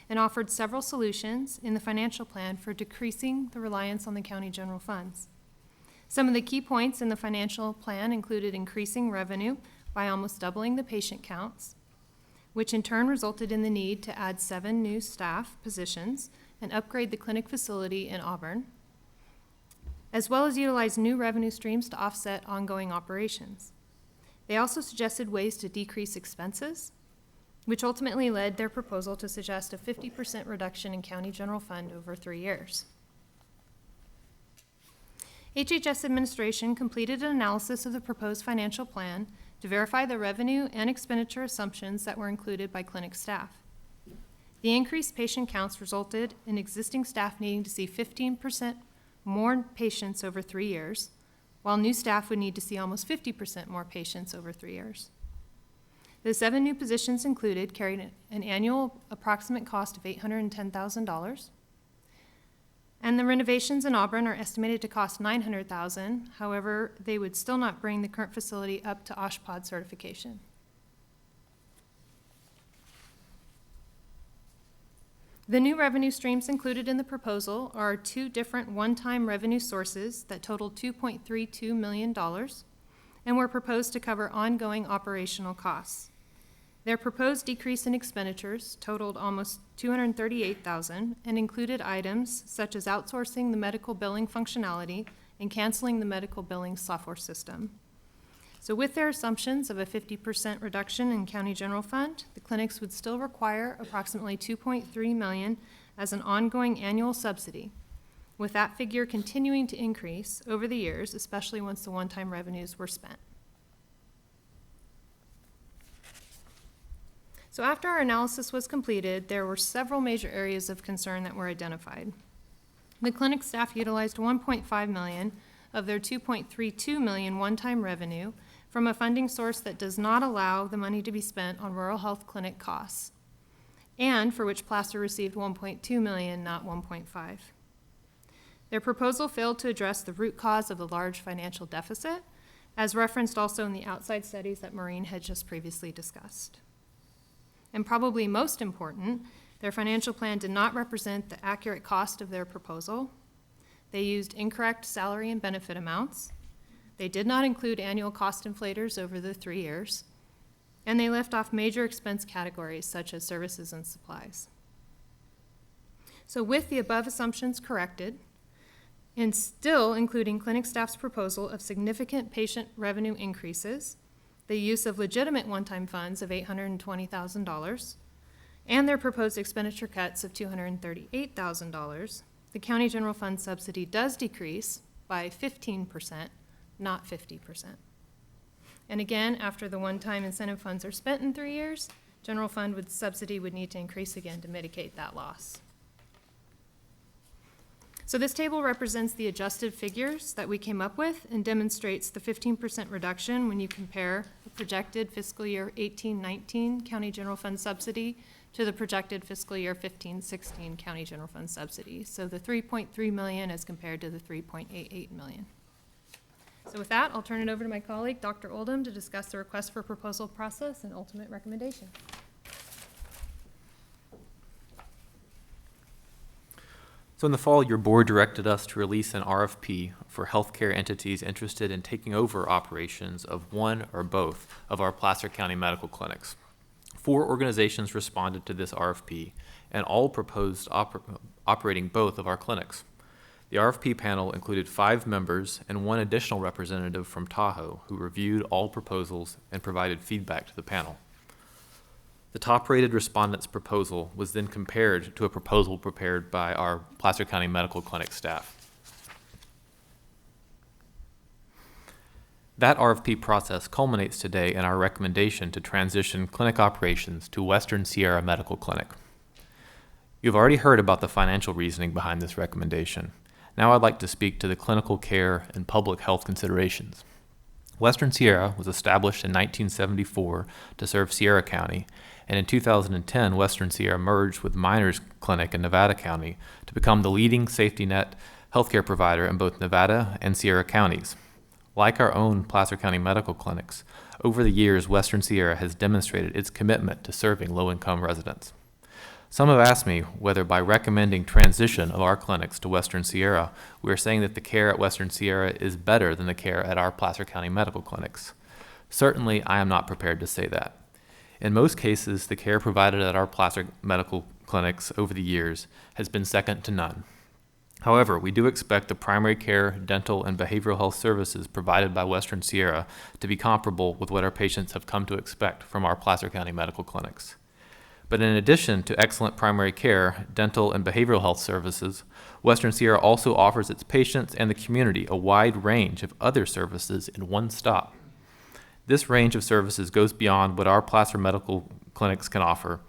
and offered several solutions in the financial plan for decreasing the reliance on the county general funds. Some of the key points in the financial plan included increasing revenue by almost doubling the patient counts, which in turn resulted in the need to add 7 new staff positions and upgrade the clinic facility in Auburn, as well as utilize new revenue streams to offset ongoing operations. They also suggested ways to decrease expenses, which ultimately led their proposal to suggest a 50% reduction in county general fund over 3 years. HHS administration completed an analysis of the proposed financial plan to verify the revenue and expenditure assumptions that were included by clinic staff. The increased patient counts resulted in existing staff needing to see 15% more patients over 3 years, while new staff would need to see almost 50% more patients over 3 years. The 7 new positions included carried an annual approximate cost of $810,000, and the renovations in Auburn are estimated to cost $900,000. However, they would still not bring the current facility up to OSHPD certification. The new revenue streams included in the proposal are 2 different one-time revenue sources that total $2.32 million and were proposed to cover ongoing operational costs. Their proposed decrease in expenditures totaled almost $238,000 and included items such as outsourcing the medical billing functionality and canceling the medical billing software system. So with their assumptions of a 50% reduction in county general fund, the clinics would still require approximately $2.3 million as an ongoing annual subsidy, with that figure continuing to increase over the years, especially once the one-time revenues were spent. So after our analysis was completed, there were several major areas of concern that were identified. The clinic staff utilized $1.5 million of their $2.32 million one-time revenue from a funding source that does not allow the money to be spent on rural health clinic costs, and for which Placer received $1.2 million, not $1.5. Their proposal failed to address the root cause of the large financial deficit, as referenced also in the outside studies that Maureen had just previously discussed. And probably most important, their financial plan did not represent the accurate cost of their proposal. They used incorrect salary and benefit amounts. They did not include annual cost inflators over the 3 years. And they left off major expense categories such as services and supplies. So with the above assumptions corrected, and still including clinic staff's proposal of significant patient revenue increases, the use of legitimate one-time funds of $820,000, and their proposed expenditure cuts of $238,000, the county general fund subsidy does decrease by 15%, not 50%. And again, after the one-time incentive funds are spent in 3 years, general fund subsidy would need to increase again to mitigate that loss. So this table represents the adjusted figures that we came up with and demonstrates the 15% reduction when you compare the projected fiscal year 18-19 county general fund subsidy to the projected fiscal year 15-16 county general fund subsidy. So the 3.3 million as compared to the 3.88 million. So with that, I'll turn it over to my colleague, Dr. Oldham, to discuss the request for proposal process and ultimate recommendation. So in the fall, your board directed us to release an RFP for healthcare entities interested in taking over operations of one or both of our Placer County medical clinics. 4 organizations responded to this RFP, and all proposed operating both of our clinics. The RFP panel included 5 members and 1 additional representative from Tahoe who reviewed all proposals and provided feedback to the panel. The top-rated respondent's proposal was then compared to a proposal prepared by our Placer County Medical Clinic staff. That RFP process culminates today in our recommendation to transition clinic operations to Western Sierra Medical Clinic. You've already heard about the financial reasoning behind this recommendation. Now I'd like to speak to the clinical care and public health considerations. Western Sierra was established in 1974 to serve Sierra County, and in 2010, Western Sierra merged with Miners Clinic in Nevada County to become the leading safety net healthcare provider in both Nevada and Sierra counties. Like our own Placer County medical clinics, over the years, Western Sierra has demonstrated its commitment to serving low-income residents. Some have asked me whether by recommending transition of our clinics to Western Sierra, we are saying that the care at Western Sierra is better than the care at our Placer County medical clinics. Certainly, I am not prepared to say that. In most cases, the care provided at our Placer medical clinics over the years has been second to none. However, we do expect the primary care, dental, and behavioral health services provided by Western Sierra to be comparable with what our patients have come to expect from our Placer County medical clinics. But in addition to excellent primary care, dental, and behavioral health services, Western Sierra also offers its patients and the community a wide range of other services in one stop. This range of services goes beyond what our Placer medical clinics can offer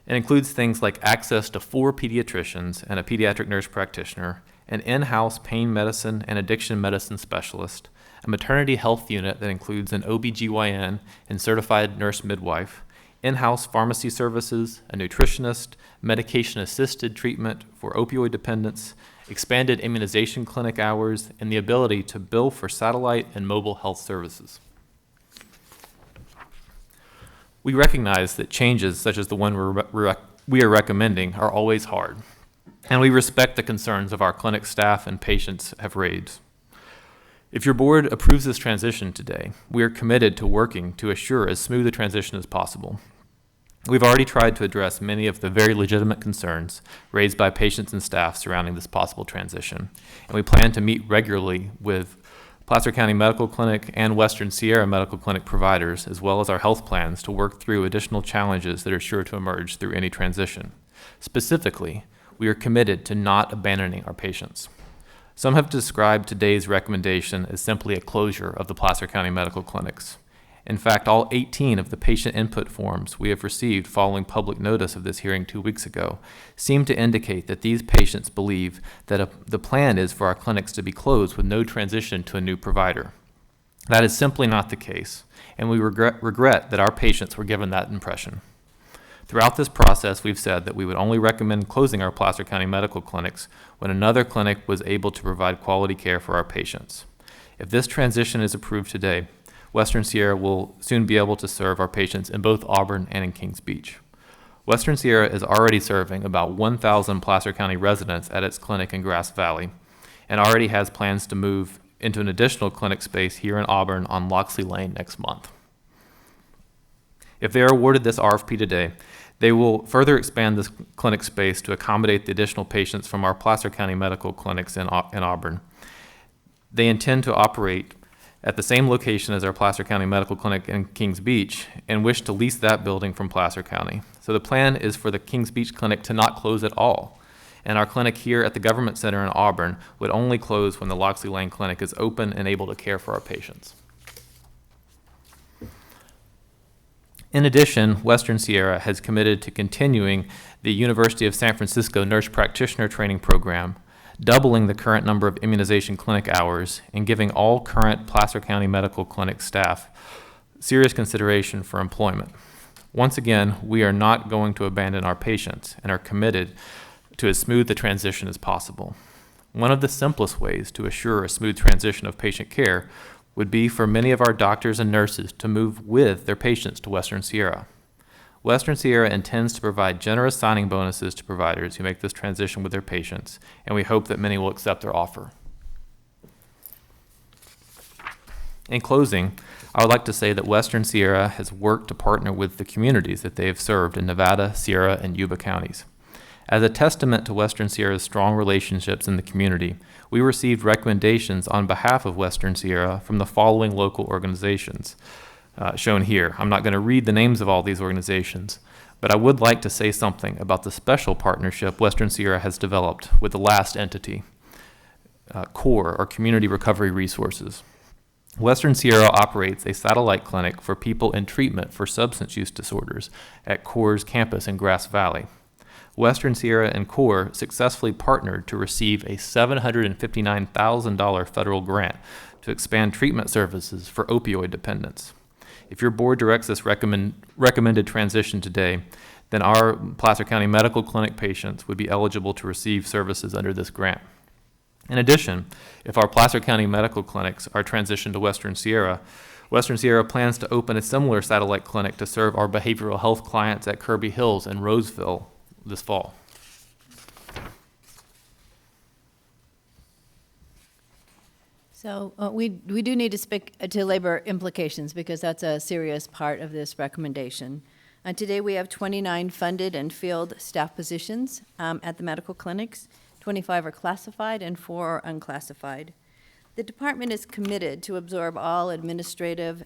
and includes things like access to 4 pediatricians and a pediatric nurse practitioner, an in-house pain medicine and addiction medicine specialist, a maternity health unit that includes an OBGYN and certified nurse midwife, in-house pharmacy services, a nutritionist, medication-assisted treatment for opioid dependence, expanded immunization clinic hours, and the ability to bill for satellite and mobile health services. We recognize that changes such as the one we are recommending are always hard, and we respect the concerns of our clinic staff and patients have raised. If your board approves this transition today, we are committed to working to assure as smooth a transition as possible. We've already tried to address many of the very legitimate concerns raised by patients and staff surrounding this possible transition, and we plan to meet regularly with Placer County Medical Clinic and Western Sierra Medical Clinic providers, as well as our health plans, to work through additional challenges that are sure to emerge through any transition. Specifically, we are committed to not abandoning our patients. Some have described today's recommendation as simply a closure of the Placer County Medical Clinics. In fact, all 18 of the patient input forms we have received following public notice of this hearing 2 weeks ago seem to indicate that these patients believe that the plan is for our clinics to be closed with no transition to a new provider. That is simply not the case, and we regret that our patients were given that impression. Throughout this process, we've said that we would only recommend closing our Placer County medical clinics when another clinic was able to provide quality care for our patients. If this transition is approved today, Western Sierra will soon be able to serve our patients in both Auburn and in Kings Beach. Western Sierra is already serving about 1,000 Placer County residents at its clinic in Grass Valley and already has plans to move into an additional clinic space here in Auburn on Loxley Lane next month. If they are awarded this RFP today, they will further expand this clinic space to accommodate the additional patients from our Placer County medical clinics in Auburn. They intend to operate at the same location as our Placer County Medical Clinic in Kings Beach and wish to lease that building from Placer County. So the plan is for the Kings Beach Clinic to not close at all, and our clinic here at the Government Center in Auburn would only close when the Loxley Lane Clinic is open and able to care for our patients. In addition, Western Sierra has committed to continuing the University of San Francisco Nurse Practitioner Training Program, doubling the current number of immunization clinic hours, and giving all current Placer County Medical Clinic staff serious consideration for employment. Once again, we are not going to abandon our patients and are committed to as smooth a transition as possible. One of the simplest ways to assure a smooth transition of patient care would be for many of our doctors and nurses to move with their patients to Western Sierra. Western Sierra intends to provide generous signing bonuses to providers who make this transition with their patients, and we hope that many will accept their offer. In closing, I would like to say that Western Sierra has worked to partner with the communities that they have served in Nevada, Sierra, and Yuba counties. As a testament to Western Sierra's strong relationships in the community, we received recommendations on behalf of Western Sierra from the following local organizations, shown here. I'm not going to read the names of all these organizations, but I would like to say something about the special partnership Western Sierra has developed with the last entity, CORE, or Community Recovery Resources. Western Sierra operates a satellite clinic for people in treatment for substance use disorders at CORE's campus in Grass Valley. Western Sierra and CORE successfully partnered to receive a $759,000 federal grant to expand treatment services for opioid dependence. If your board directs this recommended transition today, then our Placer County Medical Clinic patients would be eligible to receive services under this grant. In addition, if our Placer County medical clinics are transitioned to Western Sierra plans to open a similar satellite clinic to serve our behavioral health clients at Kirby Hills and Roseville this fall. So we do need to speak to labor implications because that's a serious part of this recommendation. Today we have 29 funded and field staff positions at the medical clinics. 25 are classified and 4 are unclassified. The department is committed to absorb all administrative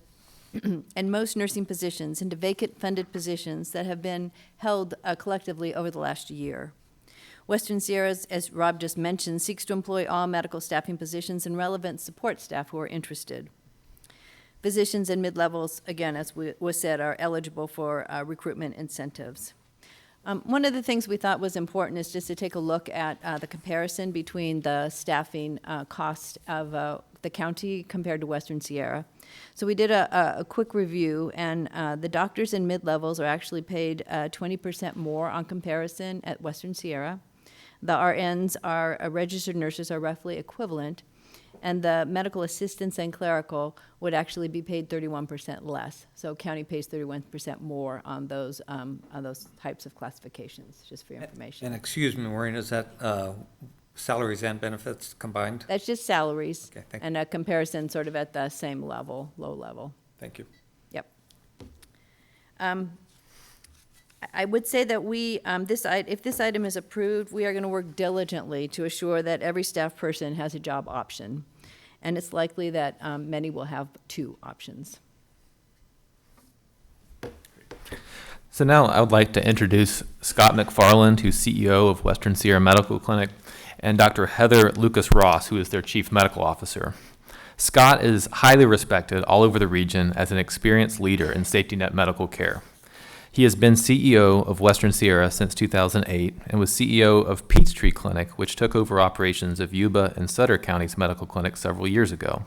and most nursing positions into vacant funded positions that have been held collectively over the last year. Western Sierra, as Rob just mentioned, seeks to employ all medical staffing positions and relevant support staff who are interested. Physicians and mid-levels, again, as was said, are eligible for recruitment incentives. One of the things we thought was important is just to take a look at the comparison between the staffing cost of the county compared to Western Sierra. So we did a quick review, and the doctors in mid-levels are actually paid 20% more on comparison at Western Sierra. The RNs registered nurses are roughly equivalent, and the medical assistants and clerical would actually be paid 31% less. So county pays 31% more on those types of classifications, just for your information. And excuse me, Maureen, is that salaries and benefits combined? That's just salaries. Okay, thank you. And a comparison sort of at the same level, low level. Thank you. Yep. I would say that if this item is approved, we are going to work diligently to assure that every staff person has a job option. And it's likely that many will have 2 options. So now I would like to introduce Scott McFarland, who's CEO of Western Sierra Medical Clinic, and Dr. Heather Lucas Ross, who is their Chief Medical Officer. Scott is highly respected all over the region as an experienced leader in safety net medical care. He has been CEO of Western Sierra since 2008 and was CEO of Peachtree Clinic, which took over operations of Yuba and Sutter County's medical clinic several years ago.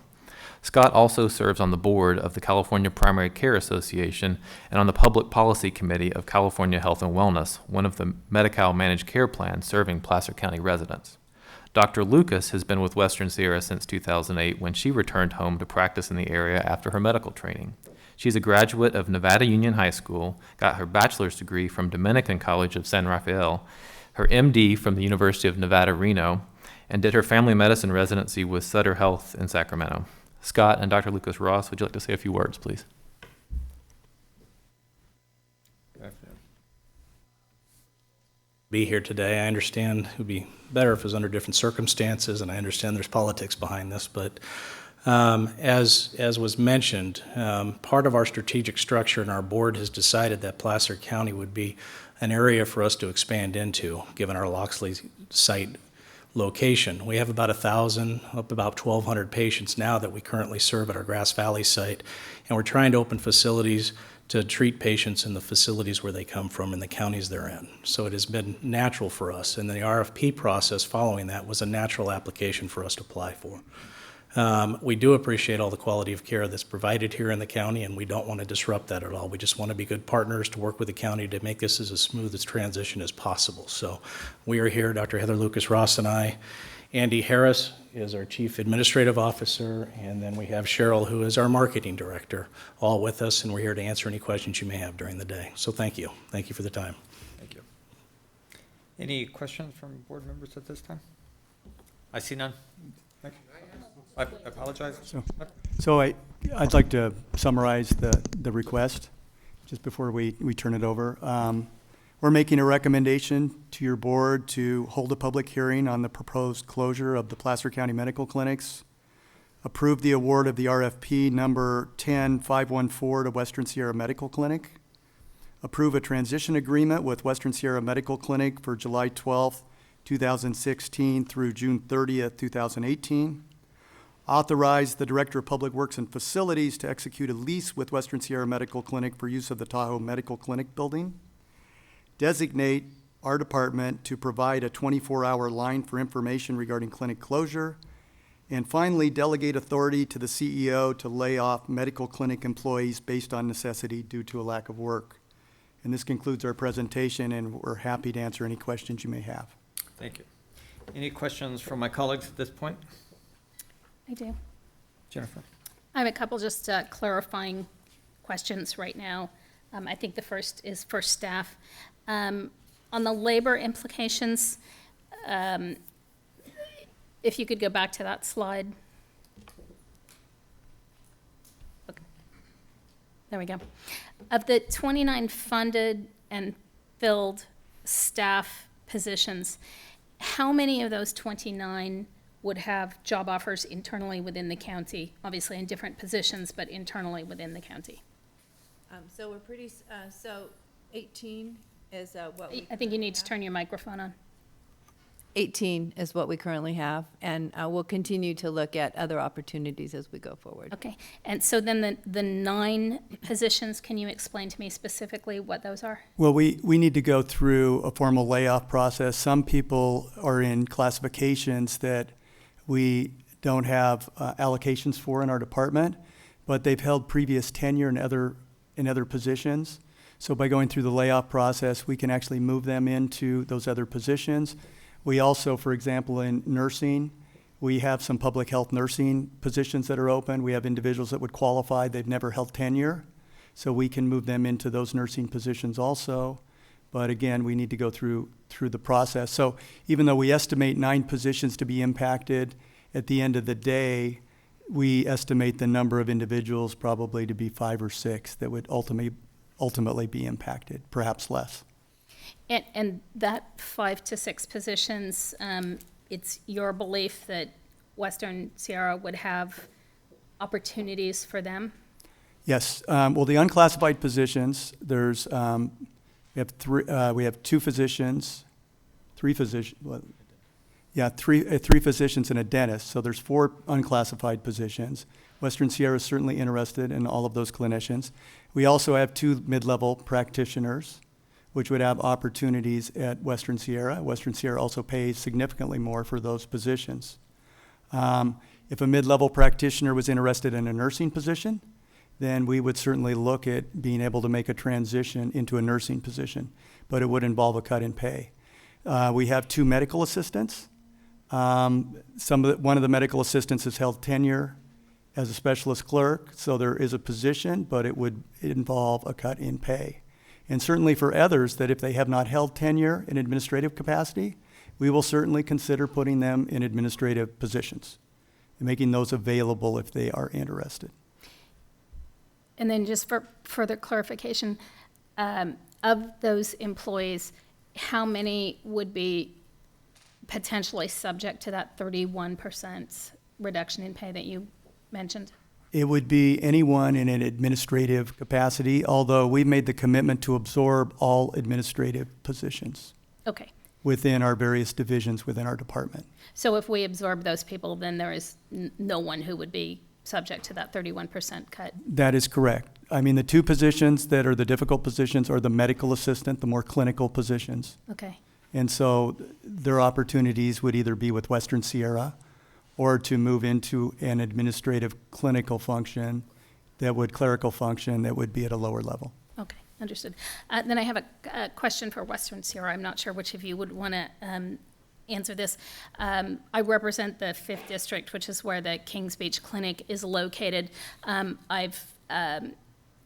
Scott also serves on the board of the California Primary Care Association and on the Public Policy Committee of California Health and Wellness, one of the Medi-Cal managed care plans serving Placer County residents. Dr. Lucas has been with Western Sierra since 2008 when she returned home to practice in the area after her medical training. She's a graduate of Nevada Union High School, got her bachelor's degree from Dominican College of San Rafael, her MD from the University of Nevada, Reno, and did her family medicine residency with Sutter Health in Sacramento. Scott and Dr. Lucas Ross, would you like to say a few words, please? Be here today. I understand it would be better if it was under different circumstances, and I understand there's politics behind this, but as was mentioned, part of our strategic structure and our board has decided that Placer County would be an area for us to expand into, given our Loxley site location. We have about 1,000, up about 1,200 patients now that we currently serve at our Grass Valley site, and we're trying to open facilities to treat patients in the facilities where they come from and the counties they're in. So it has been natural for us, and the RFP process following that was a natural application for us to apply for. We do appreciate all the quality of care that's provided here in the county, and we don't want to disrupt that at all. We just want to be good partners to work with the county to make this as smooth a transition as possible. So we are here, Dr. Heather Lucas Ross and I. Andy Harris is our Chief Administrative Officer, and then we have Cheryl, who is our Marketing Director, all with us, and we're here to answer any questions you may have during the day. So thank you. Thank you for the time. Thank you. Any questions from board members at this time? I see none. I apologize. So I'd like to summarize the request just before we turn it over. We're making a recommendation to your board to hold a public hearing on the proposed closure of the Placer County Medical Clinics, approve the award of the RFP number 10514 to Western Sierra Medical Clinic, approve a transition agreement with Western Sierra Medical Clinic for July 12th, 2016 through June 30th, 2018, authorize the Director of Public Works and Facilities to execute a lease with Western Sierra Medical Clinic for use of the Tahoe Medical Clinic building, designate our department to provide a 24-hour line for information regarding clinic closure, and finally, delegate authority to the CEO to lay off medical clinic employees based on necessity due to a lack of work. And this concludes our presentation, and we're happy to answer any questions you may have. Thank you. Any questions from my colleagues at this point? I do. Jennifer? I have a couple just clarifying questions right now. I think the first is for staff. On the labor implications, if you could go back to that slide. Okay. There we go. Of the 29 funded and filled staff positions, how many of those 29 would have job offers internally within the county, obviously in different positions, but internally within the county? So we're pretty, so 18 is what we. I think you need to turn your microphone on. 18 is what we currently have, and we'll continue to look at other opportunities as we go forward. Okay, and so then the 9 positions, can you explain to me specifically what those are? Well, we need to go through a formal layoff process. Some people are in classifications that we don't have allocations for in our department, but they've held previous tenure in other positions. So by going through the layoff process, we can actually move them into those other positions. We also, for example, in nursing, we have some public health nursing positions that are open. We have individuals that would qualify. They've never held tenure, so we can move them into those nursing positions also. But again, we need to go through the process. So even though we estimate 9 positions to be impacted, at the end of the day, we estimate the number of individuals probably to be 5 or 6 that would ultimately be impacted, perhaps less. And that 5 to 6 positions, it's your belief that Western Sierra would have opportunities for them? Yes. Well, the unclassified positions, we have 2 physicians, 3 physicians. Well, yeah, three physicians and a dentist. So there's 4 unclassified positions. Western Sierra is certainly interested in all of those clinicians. We also have 2 mid-level practitioners, which would have opportunities at Western Sierra. Western Sierra also pays significantly more for those positions. If a mid-level practitioner was interested in a nursing position, then we would certainly look at being able to make a transition into a nursing position, but it would involve a cut in pay. We have 2 medical assistants. One of the medical assistants has held tenure as a specialist clerk, so there is a position, but it would involve a cut in pay. And certainly for others, that if they have not held tenure in administrative capacity, we will certainly consider putting them in administrative positions and making those available if they are interested. And then just for further clarification, of those employees, how many would be potentially subject to that 31% reduction in pay that you mentioned? It would be anyone in an administrative capacity, although we've made the commitment to absorb all administrative positions. Okay. Within our various divisions within our department. So if we absorb those people, then there is no one who would be subject to that 31% cut. That is correct. I mean, the two positions that are the difficult positions are the medical assistant, the more clinical positions. Okay. And so their opportunities would either be with Western Sierra or to move into an administrative clinical function clerical function that would be at a lower level. Okay, understood. Then I have a question for Western Sierra. I'm not sure which of you would want to answer this. I represent the 5th District, which is where the Kings Beach Clinic is located. I've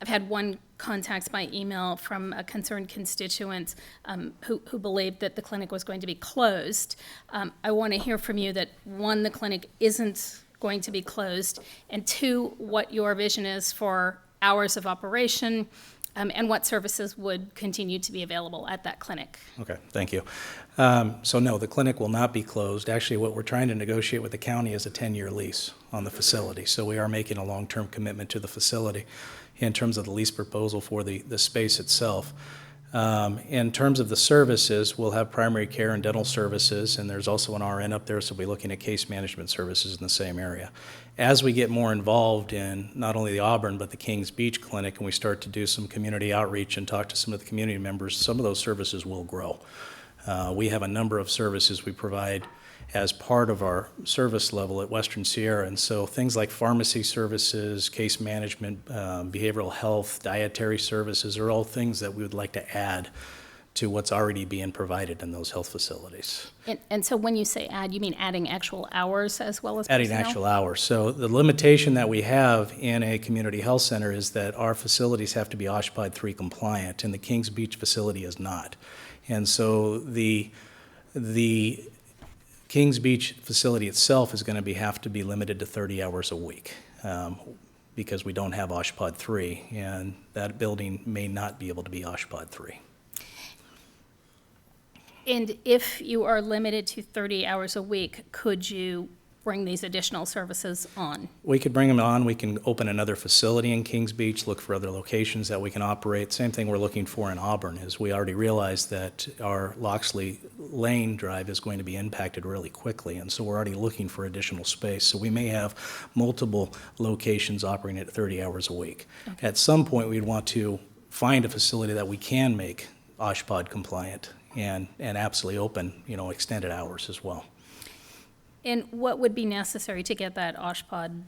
had one contact by email from a concerned constituent who believed that the clinic was going to be closed. I want to hear from you that, one, the clinic isn't going to be closed, and two, what your vision is for hours of operation and what services would continue to be available at that clinic. Okay, thank you. So no, the clinic will not be closed. Actually, what we're trying to negotiate with the county is a 10-year lease on the facility. So we are making a long-term commitment to the facility in terms of the lease proposal for the space itself. In terms of the services, we'll have primary care and dental services, and there's also an RN up there, so we'll be looking at case management services in the same area. As we get more involved in not only the Auburn, but the Kings Beach Clinic, and we start to do some community outreach and talk to some of the community members, some of those services will grow. We have a number of services we provide as part of our service level at Western Sierra, and so things like pharmacy services, case management, behavioral health, dietary services are all things that we would like to add to what's already being provided in those health facilities. And so when you say add, you mean adding actual hours as well as Adding personnel? actual hours. So the limitation that we have in a community health center is that our facilities have to be OSHPD 3 compliant, and the Kings Beach facility is not. And so the Kings Beach facility itself is going to have to be limited to 30 hours a week because we don't have OSHPD 3, and that building may not be able to be OSHPD 3. And if you are limited to 30 hours a week, could you bring these additional services on? We could bring them on. We can open another facility in Kings Beach, look for other locations that we can operate. Same thing we're looking for in Auburn is we already realize that our Loxley Lane drive is going to be impacted really quickly, and so we're already looking for additional space. So we may have multiple locations operating at 30 hours a week. Okay. At some point, we'd want to find a facility that we can make OSHPD compliant and absolutely open, extended hours as well. And what would be necessary to get that OSHPD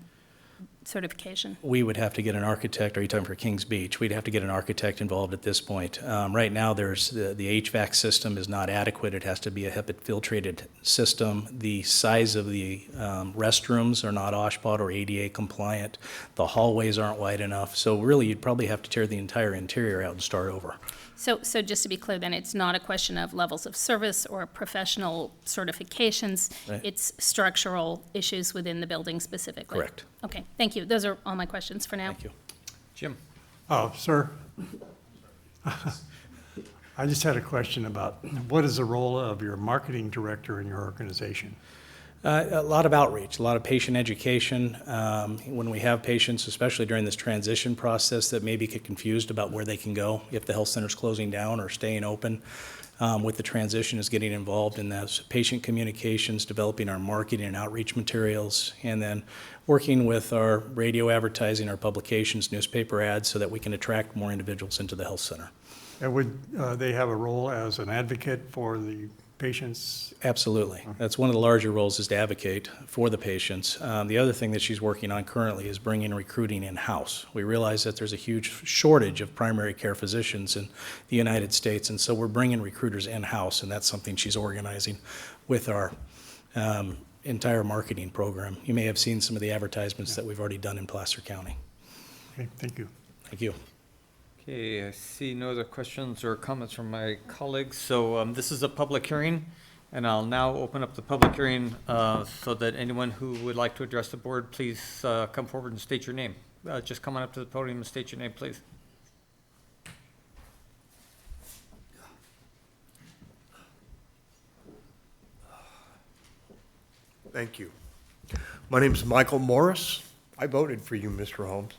certification? We would have to get an architect. Are you talking for Kings Beach? We'd have to get an architect involved at this point. Right now, there's the HVAC system is not adequate. It has to be a HEPA filtrated system. The size of the restrooms are not OSHPD or ADA compliant. The hallways aren't wide enough. So really, you'd probably have to tear the entire interior out and start over. So just to be clear then, it's not a question of levels of service or professional certifications. Right. It's structural issues within the building specifically. Correct. Okay, thank you. Those are all my questions for now. Thank you. Jim? Sir, I just had a question about what is the role of your marketing director in your organization? A lot of outreach, a lot of patient education. When we have patients, especially during this transition process, that maybe get confused about where they can go if the health center's closing down or staying open, with the transition is getting involved in those patient communications, developing our marketing and outreach materials, and then working with our radio advertising, our publications, newspaper ads, so that we can attract more individuals into the health center. And would they have a role as an advocate for the patients? Absolutely. That's one of the larger roles, is to advocate for the patients. The other thing that she's working on currently is bringing recruiting in-house. We realize that there's a huge shortage of primary care physicians in the United States, and so we're bringing recruiters in-house, and that's something she's organizing with our entire marketing program. You may have seen some of the advertisements that we've already done in Placer County. Okay, thank you. Thank you. Okay, I see no other questions or comments from my colleagues. So this is a public hearing, and I'll now open up the public hearing so that anyone who would like to address the board, please come forward and state your name. Just come on up to the podium and state your name, please. Thank you. My name is Michael Morris. I voted for you, Mr. Holmes.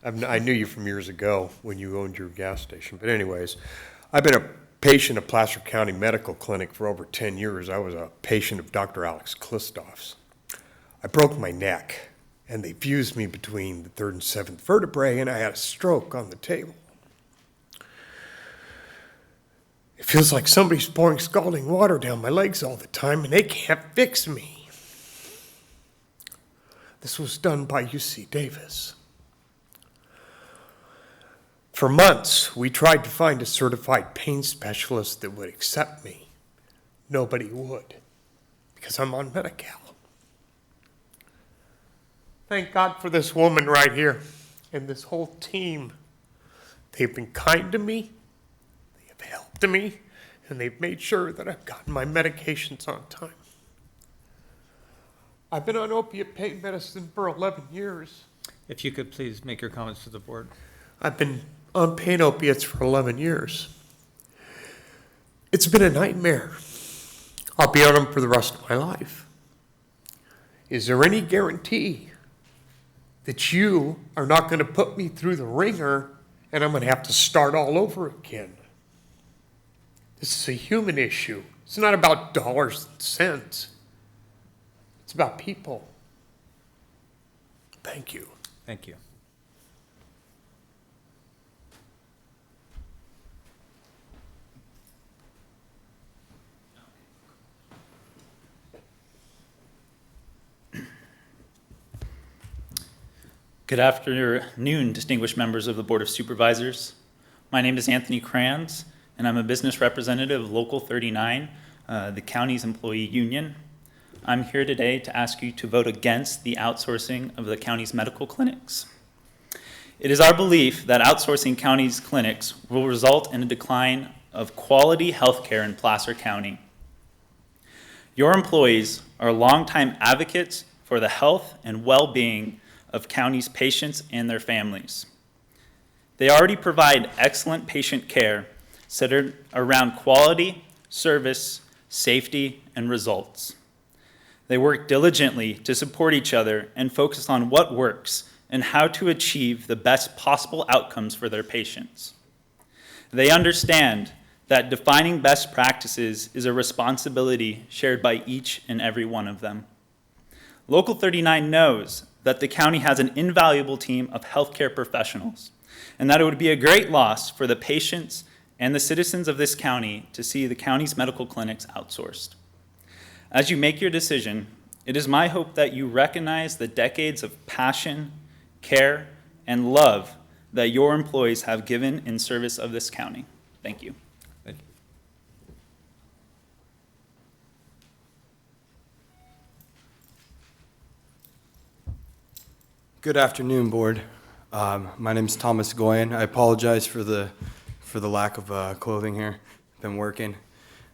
I knew you from years ago when you owned your gas station. But anyways, I've been a patient of Placer County Medical Clinic for over 10 years. I was a patient of Dr. Alex Klistoff's. I broke my neck, and they fused me between the third and seventh vertebrae, and I had a stroke on the table. It feels like somebody's pouring scalding water down my legs all the time, and they can't fix me. This was done by UC Davis. For months, we tried to find a certified pain specialist that would accept me. Nobody would, because I'm on Medi-Cal. Thank God for this woman right here and this whole team. They've been kind to me, they have helped me, and they've made sure that I've gotten my medications on time. I've been on opiate pain medicine for 11 years. If you could please make your comments to the board. I've been on pain opiates for 11 years. It's been a nightmare. I'll be on them for the rest of my life. Is there any guarantee that you are not going to put me through the ringer and I'm going to have to start all over again? This is a human issue. It's not about dollars and cents. It's about people. Thank you. Thank you. Good afternoon, distinguished members of the Board of Supervisors. My name is Anthony Kranz, and I'm a business representative of Local 39, the county's employee union. I'm here today to ask you to vote against the outsourcing of the county's medical clinics. It is our belief that outsourcing county's clinics will result in a decline of quality healthcare in Placer County. Your employees are longtime advocates for the health and well-being of county's patients and their families. They already provide excellent patient care centered around quality, service, safety, and results. They work diligently to support each other and focus on what works and how to achieve the best possible outcomes for their patients. They understand that defining best practices is a responsibility shared by each and every one of them. Local 39 knows that the county has an invaluable team of healthcare professionals, and that it would be a great loss for the patients and the citizens of this county to see the county's medical clinics outsourced. As you make your decision, it is my hope that you recognize the decades of passion, care, and love that your employees have given in service of this county. Thank you. Thank you. Good afternoon, Board. My name is Thomas Goyen. I apologize for the lack of clothing here. Been working.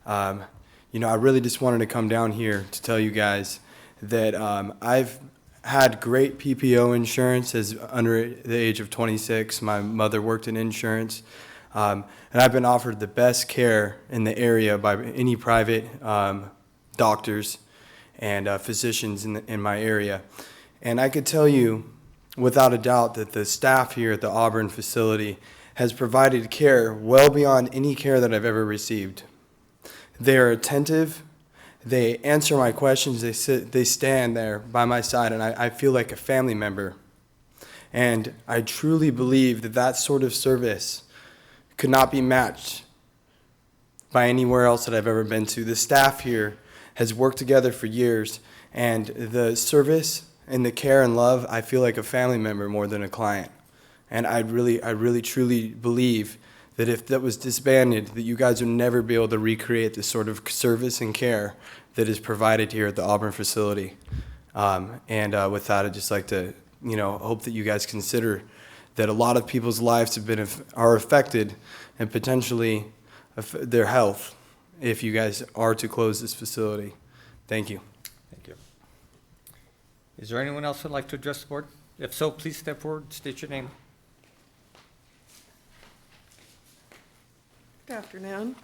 I really just wanted to come down here to tell you guys that I've had great PPO insurance as under the age of 26. My mother worked in insurance, and I've been offered the best care in the area by any private doctors and physicians in my area. And I could tell you without a doubt that the staff here at the Auburn facility has provided care well beyond any care that I've ever received. They are attentive, they answer my questions, they stand there by my side, and I feel like a family member. And I truly believe that that sort of service could not be matched by anywhere else that I've ever been to. The staff here has worked together for years, and the service and the care and love, I feel like a family member more than a client. And I really truly believe that if that was disbanded, that you guys would never be able to recreate the sort of service and care that is provided here at the Auburn facility. With that, I'd just like to, hope that you guys consider that a lot of people's lives are affected, and potentially their health, if you guys are to close this facility. Thank you. Thank you. Is there anyone else who'd like to address the board? If so, please step forward, state your name. Good afternoon.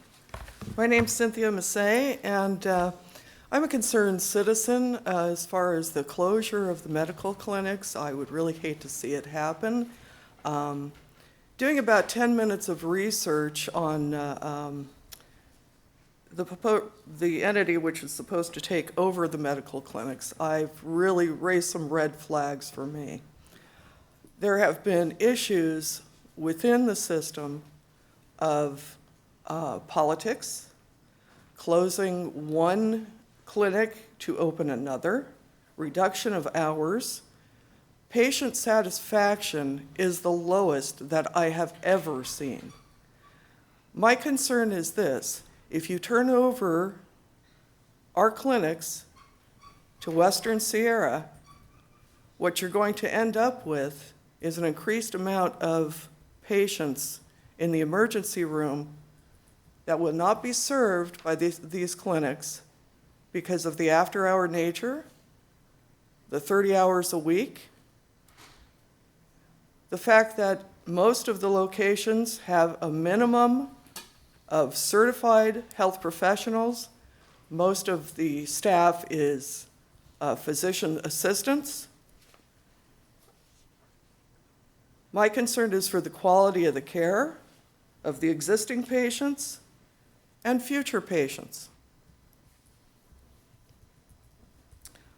My name's Cynthia Massey, and I'm a concerned citizen as far as the closure of the medical clinics. I would really hate to see it happen. Doing about 10 minutes of research on the entity which is supposed to take over the medical clinics, I've really raised some red flags for me. There have been issues within the system of politics, closing one clinic to open another, reduction of hours. Patient satisfaction is the lowest that I have ever seen. My concern is this: if you turn over our clinics to Western Sierra, what you're going to end up with is an increased amount of patients in the emergency room that will not be served by these clinics because of the after-hour nature, the 30 hours a week, the fact that most of the locations have a minimum of certified health professionals. Most of the staff is physician assistants. My concern is for the quality of the care of the existing patients and future patients.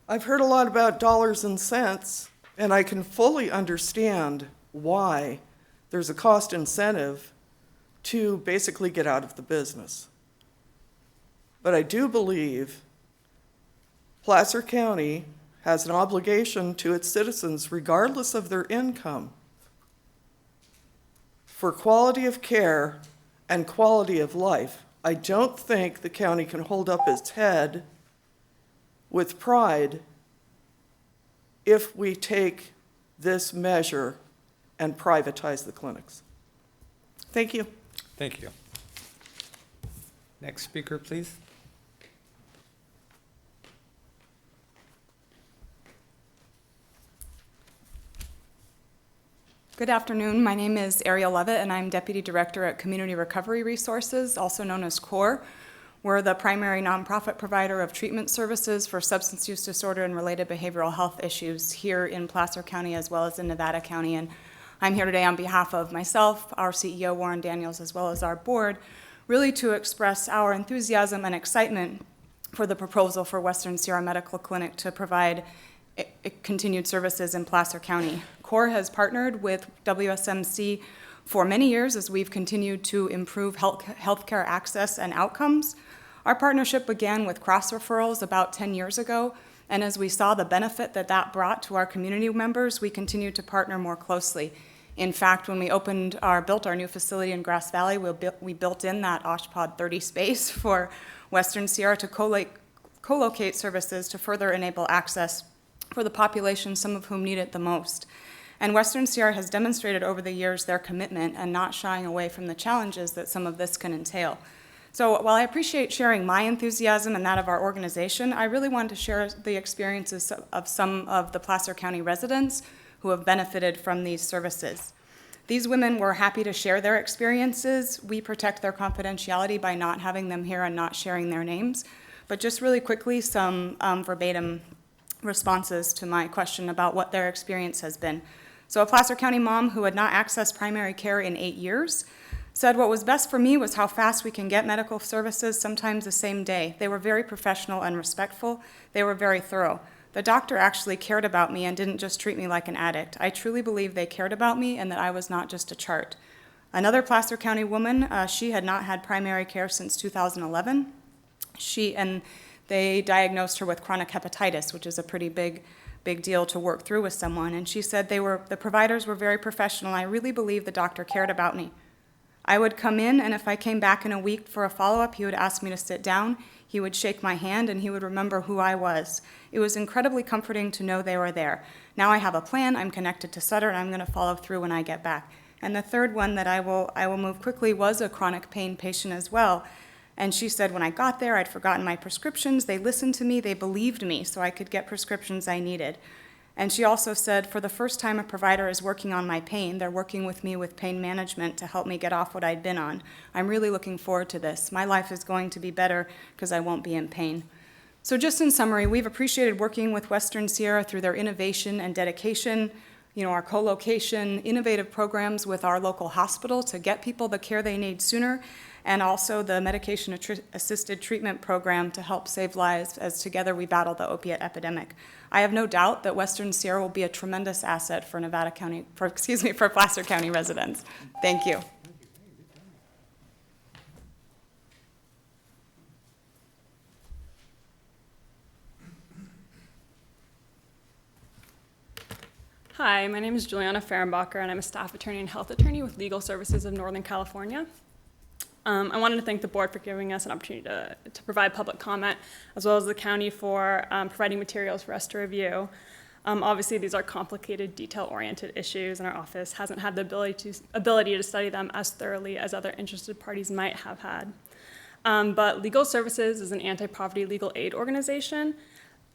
I've heard a lot about dollars and cents, and I can fully understand why there's a cost incentive to basically get out of the business. But I do believe Placer County has an obligation to its citizens, regardless of their income, for quality of care and quality of life. I don't think the county can hold up its head with pride if we take this measure and privatize the clinics. Thank you. Thank you. Next speaker, please. Good afternoon. My name is Ariel Levitt, and I'm Deputy Director at Community Recovery Resources, also known as CORE. We're the primary nonprofit provider of treatment services for substance use disorder and related behavioral health issues here in Placer County as well as in Nevada County. And I'm here today on behalf of myself, our CEO, Warren Daniels, as well as our board, really to express our enthusiasm and excitement for the proposal for Western Sierra Medical Clinic to provide continued services in Placer County. CORE has partnered with WSMC for many years as we've continued to improve healthcare access and outcomes. Our partnership began with cross referrals about 10 years ago, and as we saw the benefit that that brought to our community members, we continued to partner more closely. In fact, when we built our new facility in Grass Valley, we built in that OSHPOD 30 space for Western Sierra to co-locate services to further enable access for the population, some of whom need it the most. And Western Sierra has demonstrated over the years their commitment and not shying away from the challenges that some of this can entail. So while I appreciate sharing my enthusiasm and that of our organization, I really wanted to share the experiences of some of the Placer County residents who have benefited from these services. These women were happy to share their experiences. We protect their confidentiality by not having them here and not sharing their names. But just really quickly, some verbatim responses to my question about what their experience has been. So a Placer County mom who had not accessed primary care in 8 years said, "What was best for me was how fast we can get medical services, sometimes the same day. They were very professional and respectful. They were very thorough. The doctor actually cared about me and didn't just treat me like an addict. I truly believe they cared about me and that I was not just a chart." Another Placer County woman, she had not had primary care since 2011. They diagnosed her with chronic hepatitis, which is a pretty big deal to work through with someone. And she said the providers were very professional. I really believe the doctor cared about me. I would come in, and if I came back in a week for a follow-up, he would ask me to sit down. He would shake my hand, and he would remember who I was. It was incredibly comforting to know they were there. Now I have a plan. I'm connected to Sutter, and I'm going to follow through when I get back. And the third one that I will move quickly was a chronic pain patient as well. And she said, when I got there, I'd forgotten my prescriptions. They listened to me. They believed me so I could get prescriptions I needed. And she also said, for the first time, a provider is working on my pain. They're working with me with pain management to help me get off what I'd been on. I'm really looking forward to this. My life is going to be better because I won't be in pain. So just in summary, we've appreciated working with Western Sierra through their innovation and dedication, our co-location innovative programs with our local hospital to get people the care they need sooner, and also the medication-assisted treatment program to help save lives as together we battle the opiate epidemic. I have no doubt that Western Sierra will be a tremendous asset for for Placer County residents. Thank you. Hi, my name is Juliana Fehrenbacher, and I'm a staff attorney and health attorney with Legal Services of Northern California. I wanted to thank the board for giving us an opportunity to provide public comment, as well as the county for providing materials for us to review. Obviously, these are complicated, detail-oriented issues, and our office hasn't had the ability to study them as thoroughly as other interested parties might have had. But Legal Services is an anti-poverty legal aid organization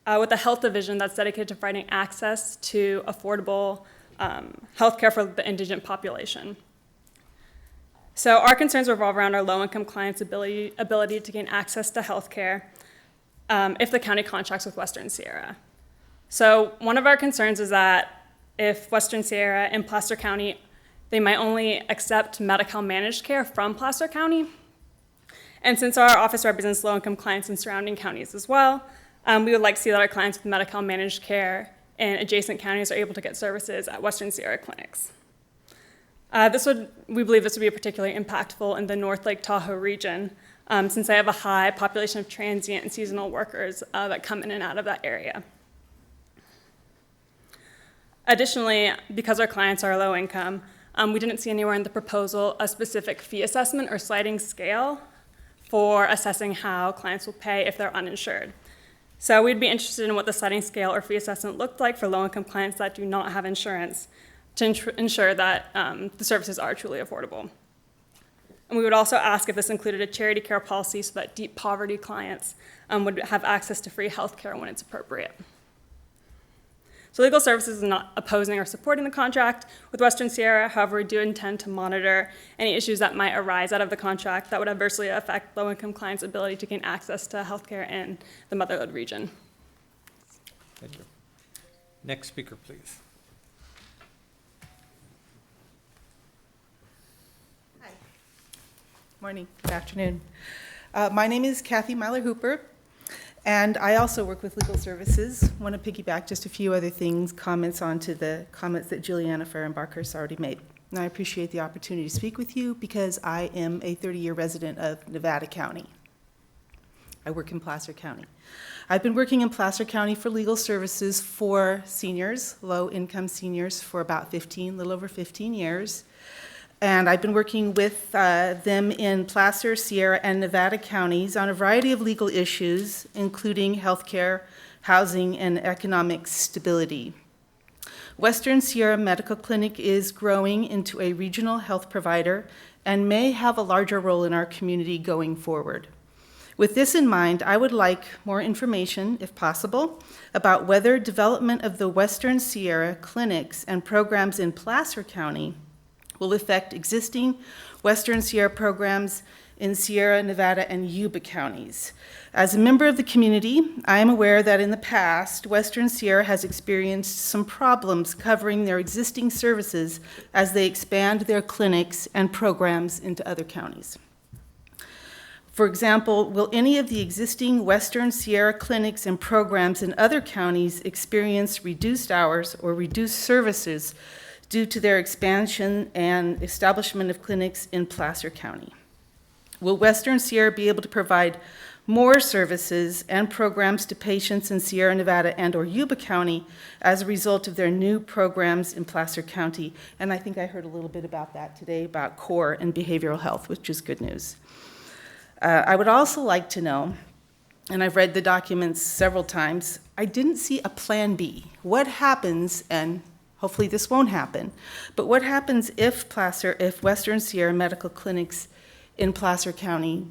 with a health division that's dedicated to providing access to affordable health care for the indigent population. So our concerns revolve around our low-income clients' ability to gain access to health care if the county contracts with Western Sierra. So one of our concerns is that if Western Sierra and Placer County, they might only accept Medi-Cal managed care from Placer County. And since our office represents low-income clients in surrounding counties as well, we would like to see that our clients with Medi-Cal managed care in adjacent counties are able to get services at Western Sierra clinics. We believe this would be particularly impactful in the North Lake Tahoe region, since they have a high population of transient and seasonal workers that come in and out of that area. Additionally, because our clients are low income, we didn't see anywhere in the proposal a specific fee assessment or sliding scale for assessing how clients will pay if they're uninsured. So we'd be interested in what the sliding scale or fee assessment looked like for low-income clients that do not have insurance to ensure that the services are truly affordable. And we would also ask if this included a charity care policy so that deep poverty clients would have access to free health care when it's appropriate. So Legal Services is not opposing or supporting the contract with Western Sierra. However, we do intend to monitor any issues that might arise out of the contract that would adversely affect low-income clients' ability to gain access to health care in the Motherlode region. Thank you. Next speaker, please. Hi. Morning. Good afternoon. My name is Kathy Myler-Hooper, and I also work with Legal Services. I want to piggyback just a few other things, comments onto the comments that Juliana Fehrenbacher has already made. And I appreciate the opportunity to speak with you because I am a 30-year resident of Nevada County. I work in Placer County. I've been working in Placer County for Legal Services for seniors, low-income seniors, for about little over 15 years. And I've been working with them in Placer, Sierra, and Nevada counties on a variety of legal issues, including healthcare, housing, and economic stability. Western Sierra Medical Clinic is growing into a regional health provider and may have a larger role in our community going forward. With this in mind, I would like more information, if possible, about whether development of the Western Sierra clinics and programs in Placer County will affect existing Western Sierra programs in Sierra, Nevada, and Yuba counties. As a member of the community, I am aware that in the past, Western Sierra has experienced some problems covering their existing services as they expand their clinics and programs into other counties. For example, will any of the existing Western Sierra clinics and programs in other counties experience reduced hours or reduced services due to their expansion and establishment of clinics in Placer County? Will Western Sierra be able to provide more services and programs to patients in Sierra Nevada and or Yuba County as a result of their new programs in Placer County? And I think I heard a little bit about that today, about core and behavioral health, which is good news. I would also like to know, and I've read the documents several times, I didn't see a plan B. What happens, and hopefully this won't happen, but what happens if Western Sierra medical clinics in Placer County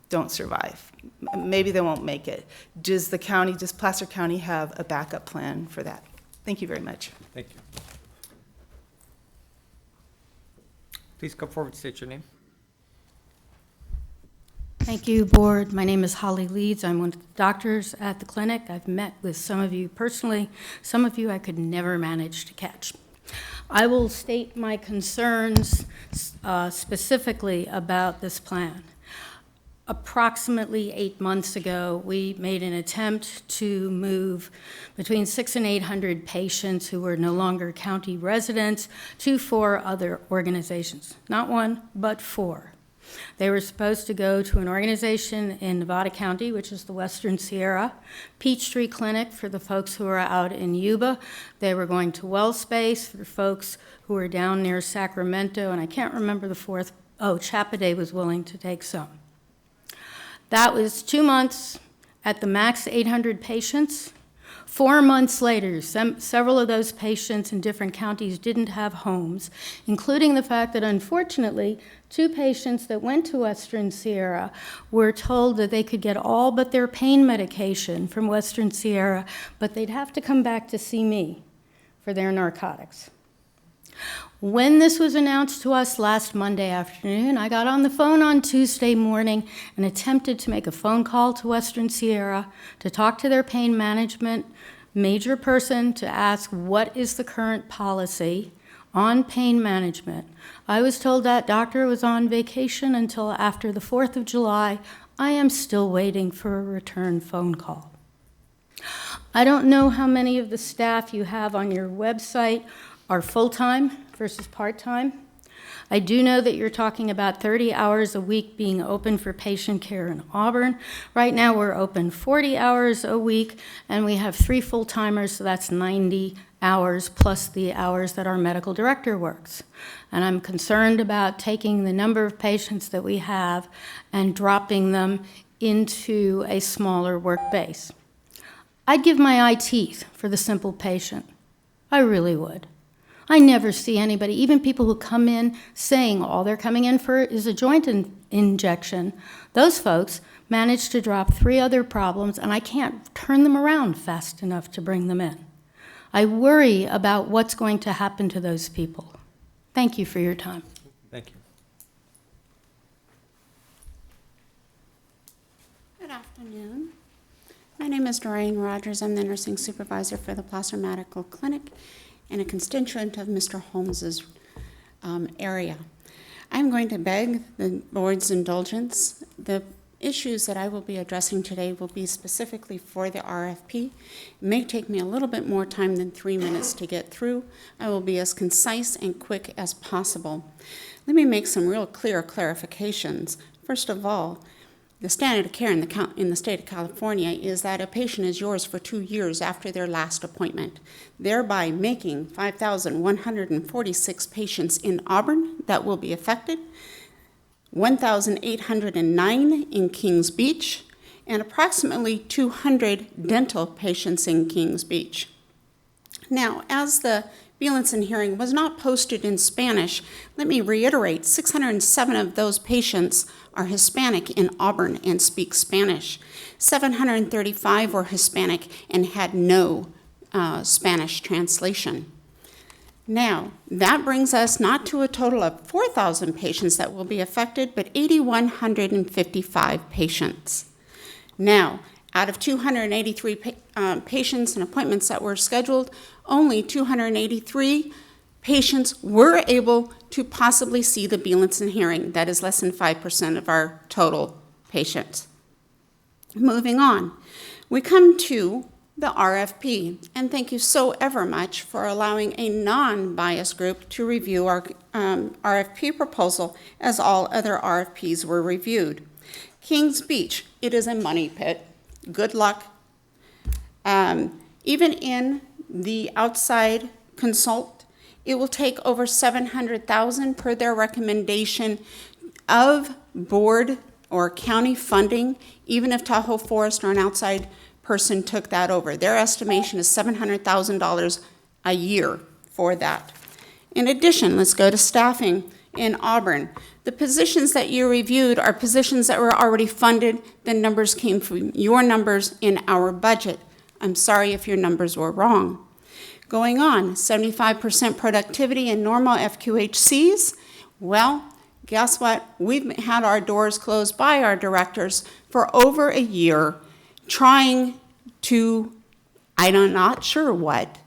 don't survive? Maybe they won't make it. Does Placer County have a backup plan for that? Thank you very much. Thank you. Please come forward, state your name. Thank you, Board. My name is Holly Leeds. I'm one of the doctors at the clinic. I've met with some of you personally. Some of you I could never manage to catch. I will state my concerns specifically about this plan. Approximately 8 months ago, we made an attempt to move between 600 and 800 patients who were no longer county residents to 4 other organizations. Not 1, but 4. They were supposed to go to an organization in Nevada County, which is the Western Sierra, Peachtree Clinic for the folks who are out in Yuba. They were going to WellSpace for folks who were down near Sacramento, and I can't remember the 4th. Oh, Chappaday was willing to take some. That was 2 months at the max 800 patients. 4 months later, several of those patients in different counties didn't have homes, including the fact that unfortunately, 2 patients that went to Western Sierra were told that they could get all but their pain medication from Western Sierra, but they'd have to come back to see me for their narcotics. When this was announced to us last Monday afternoon, I got on the phone on Tuesday morning and attempted to make a phone call to Western Sierra to talk to their pain management major person to ask what is the current policy on pain management. I was told that doctor was on vacation until after the 4th of July. I am still waiting for a return phone call. I don't know how many of the staff you have on your website are full-time versus part-time. I do know that you're talking about 30 hours a week being open for patient care in Auburn. Right now we're open 40 hours a week, and we have 3 full-timers, so that's 90 hours plus the hours that our medical director works. And I'm concerned about taking the number of patients that we have and dropping them into a smaller work base. I'd give my eye teeth for the simple patient. I really would. I never see anybody, even people who come in saying all they're coming in for is a joint injection. Those folks manage to drop 3 other problems, and I can't turn them around fast enough to bring them in. I worry about what's going to happen to those people. Thank you for your time. Thank you. Good afternoon. My name is Doreen Rogers. I'm the nursing supervisor for the Placer Medical Clinic and a constituent of Mr. Holmes's area. I'm going to beg the board's indulgence. The issues that I will be addressing today will be specifically for the RFP. It may take me a little bit more time than 3 minutes to get through. I will be as concise and quick as possible. Let me make some real clear clarifications. First of all, the standard of care in the state of California is that a patient is yours for 2 years after their last appointment, thereby making 5,146 patients in Auburn that will be affected, 1,809 in Kings Beach, and approximately 200 dental patients in Kings Beach. Now, as the Bielenson hearing was not posted in Spanish, let me reiterate, 607 of those patients are Hispanic in Auburn and speak Spanish. 735 were Hispanic and had no Spanish translation. Now, that brings us not to a total of 4,000 patients that will be affected, but 8,155 patients. Now, out of 283 patients and appointments that were scheduled, only 283 patients were able to possibly see the Bielenson hearing. That is less than 5% of our total patients. Moving on, we come to the RFP, and thank you so ever much for allowing a non-biased group to review our RFP proposal as all other RFPs were reviewed. Kings Beach, it is a money pit. Good luck. Even in the outside consult, it will take over $700,000 per their recommendation of board or county funding, even if Tahoe Forest or an outside person took that over. Their estimation is $700,000 a year for that. In addition, let's go to staffing in Auburn. The positions that you reviewed are positions that were already funded. The numbers came from your numbers in our budget. I'm sorry if your numbers were wrong. Going on, 75% productivity in normal FQHCs. Well, Guess what? We've had our doors closed by our directors for over a year trying to, I'm not sure what.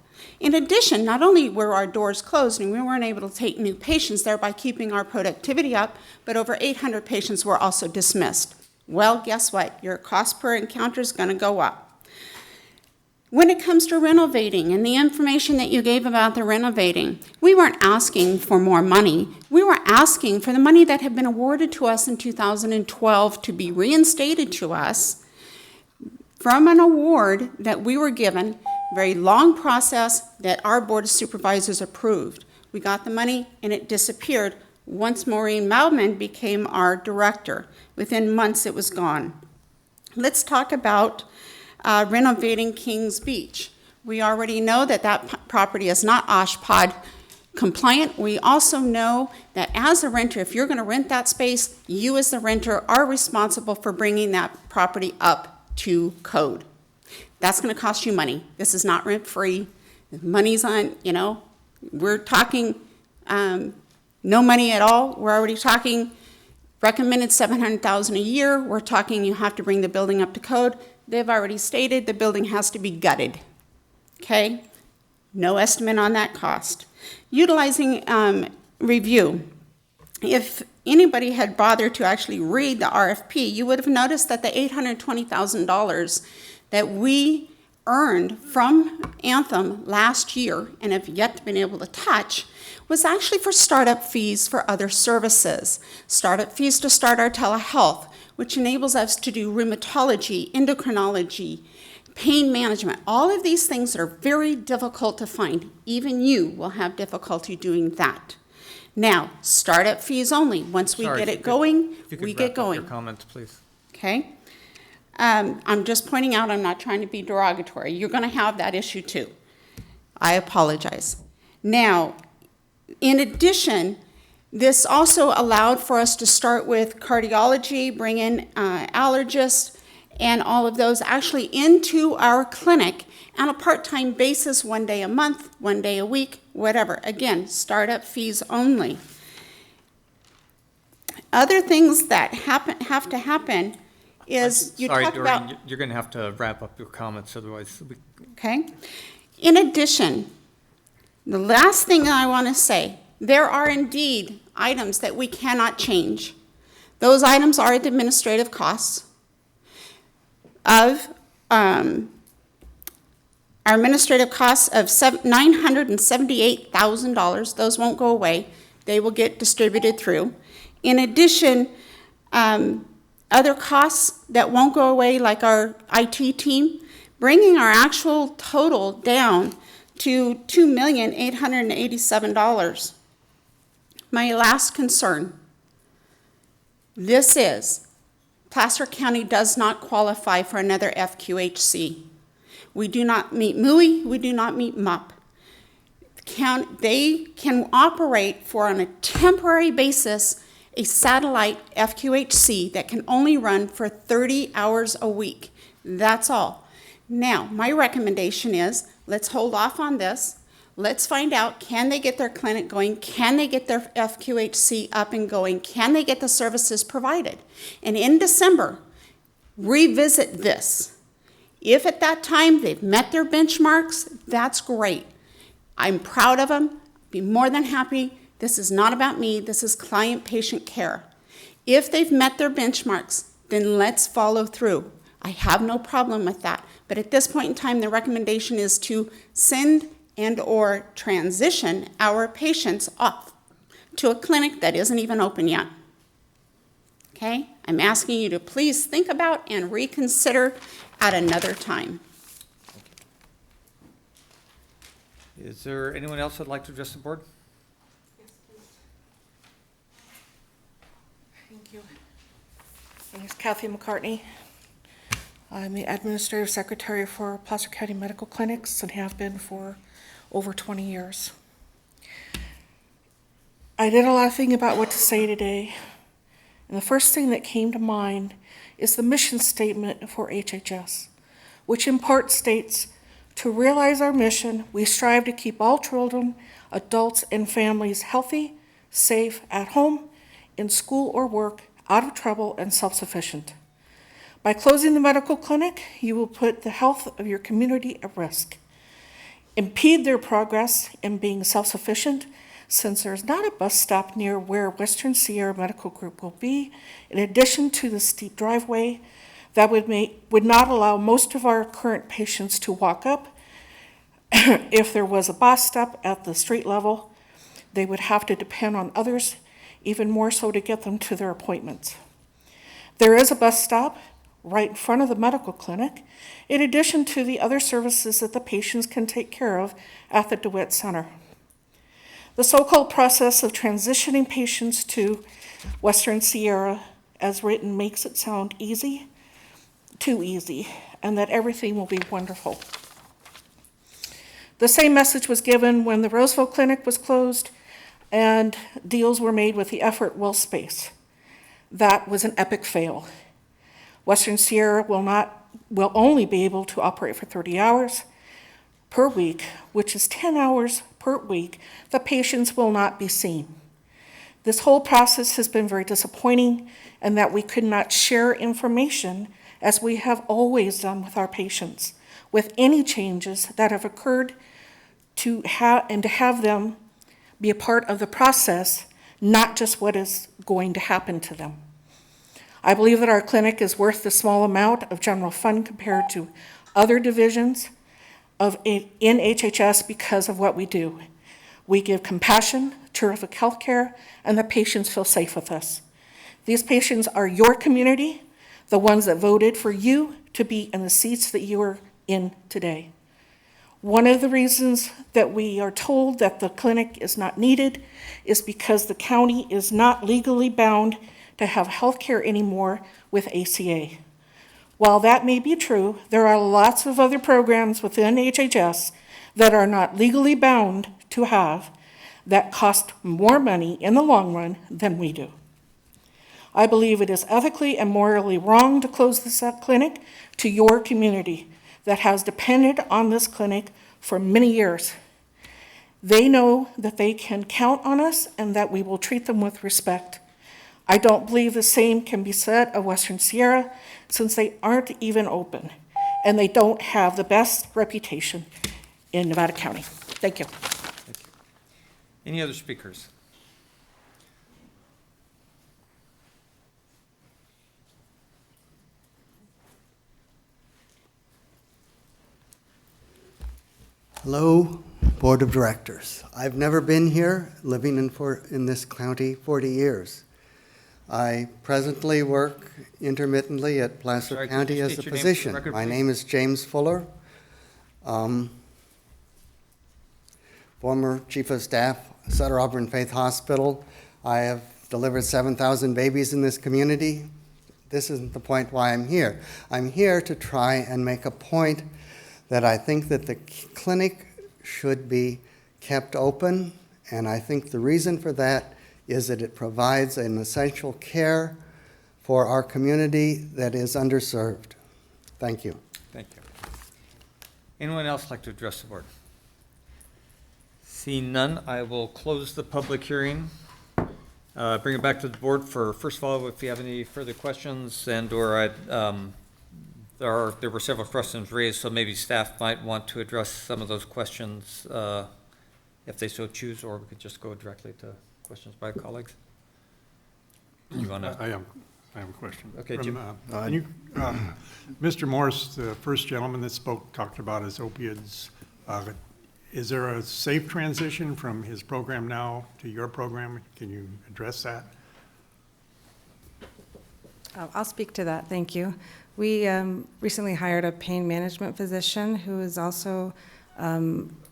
In addition, not only were our doors closed and we weren't able to take new patients, thereby keeping our productivity up, but over 800 patients were also dismissed. Well, guess what? Your cost per encounter is going to go up. When it comes to renovating and the information that you gave about the renovating, we weren't asking for more money. We were asking for the money that had been awarded to us in 2012 to be reinstated to us from an award that we were given, a very long process that our Board of Supervisors approved. We got the money and it disappeared once Maureen Maudman became our director. Within months it was gone. Let's talk about renovating Kings Beach. We already know that that property is not OSHPD compliant. We also know that as a renter, if you're going to rent that space, you as the renter are responsible for bringing that property up to code. That's going to cost you money. This is not rent-free. Money's on, we're talking no money at all. We're already talking recommended $700,000 a year. We're talking you have to bring the building up to code. They've already stated the building has to be gutted, okay? No estimate on that cost. Utilizing review. If anybody had bothered to actually read the RFP, you would have noticed that the $820,000 that we earned from Anthem last year and have yet been able to touch was actually for startup fees for other services. Startup fees to start our telehealth, which enables us to do rheumatology, endocrinology, pain management, all of these things that are very difficult to find. Even you will have difficulty doing that. Now, startup fees only. Once we get it going, we get going. Your comments, please. Okay? I'm just pointing out, I'm not trying to be derogatory. You're going to have that issue too. I apologize. Now, in addition, this also allowed for us to start with cardiology, bring in allergists, and all of those actually into our clinic on a part-time basis, 1 day a month, 1 day a week, whatever. Again, startup fees only. Other things that have to happen is you talk about... You're going to have to wrap up your comments, otherwise... Okay. In addition, the last thing I want to say, there are indeed items that we cannot change. Those items are the administrative costs of our administrative costs of $978,000. Those won't go away. They will get distributed through. In addition, other costs that won't go away, like our IT team, bringing our actual total down to $2,887,000. My last concern, this is, Placer County does not qualify for another FQHC. We do not meet MUI, we do not meet MUP. They can operate for, on a temporary basis, a satellite FQHC that can only run for 30 hours a week. That's all. Now, my recommendation is, let's hold off on this. Let's find out, can they get their clinic going? Can they get their FQHC up and going? Can they get the services provided? And in December, revisit this. If at that time they've met their benchmarks, that's great. I'm proud of them. Be more than happy. This is not about me. This is client-patient care. If they've met their benchmarks, then let's follow through. I have no problem with that. But at this point in time, the recommendation is to send and or transition our patients off to a clinic that isn't even open yet. Okay? I'm asking you to please think about and reconsider at another time. Is there anyone else that'd like to address the board? Thank you. My name is Kathy McCartney. I'm the Administrative Secretary for Placer County Medical Clinics and have been for over 20 years. I did a lot of thinking about what to say today, and the first thing that came to mind is the mission statement for HHS, which in part states, to realize our mission, we strive to keep all children, adults, and families healthy, safe, at home, in school or work, out of trouble, and self-sufficient. By closing the medical clinic, you will put the health of your community at risk, impede their progress in being self-sufficient, since there's not a bus stop near where Western Sierra Medical Group will be, in addition to the steep driveway that would not allow most of our current patients to walk up. If there was a bus stop at the street level, they would have to depend on others, even more so to get them to their appointments. There is a bus stop right in front of the medical clinic, in addition to the other services that the patients can take care of at the DeWitt Center. The so-called process of transitioning patients to Western Sierra, as written, makes it sound easy, too easy, and that everything will be wonderful. The same message was given when the Roseville Clinic was closed and deals were made with the Effort Will Space. That was an epic fail. Western Sierra will only be able to operate for 30 hours per week, which is 10 hours per week. The patients will not be seen. This whole process has been very disappointing, and that we could not share information as we have always done with our patients, with any changes that have occurred, to have them be a part of the process, not just what is going to happen to them. I believe that our clinic is worth the small amount of general fund compared to other divisions in HHS because of what we do. We give compassion, terrific health care, and the patients feel safe with us. These patients are your community, the ones that voted for you to be in the seats that you are in today. One of the reasons that we are told that the clinic is not needed is because the county is not legally bound to have health care anymore with ACA. While that may be true, there are lots of other programs within HHS that are not legally bound to have that cost more money in the long run than we do. I believe it is ethically and morally wrong to close this clinic to your community that has depended on this clinic for many years. They know that they can count on us and that we will treat them with respect. I don't believe the same can be said of Western Sierra, since they aren't even open and they don't have the best reputation in Nevada County. Thank you. Thank you. Any other speakers? Hello, Board of Directors. I've never been here, living in this county 40 years. I presently work intermittently at Placer County as a physician. My name is James Fuller, former Chief of Staff, Sutter Auburn Faith Hospital. I have delivered 7,000 babies in this community. This isn't the point why I'm here. I'm here to try and make a point that I think that the clinic should be kept open, and I think the reason for that is that it provides an essential care for our community that is underserved. Thank you. Thank you. Anyone else like to address the board? Seeing none, I will close the public hearing. Bring it back to the board for, first of all, if you have any further questions and/or there were several questions raised, so maybe staff might want to address some of those questions if they so choose, or we could just go directly to questions by colleagues. You want to? I have a question. Okay, Jim. Mr. Morris, the first gentleman that spoke, talked about his opioids. Is there a safe transition from his program now to your program? Can you address that? I'll speak to that, thank you. We recently hired a pain management physician who is also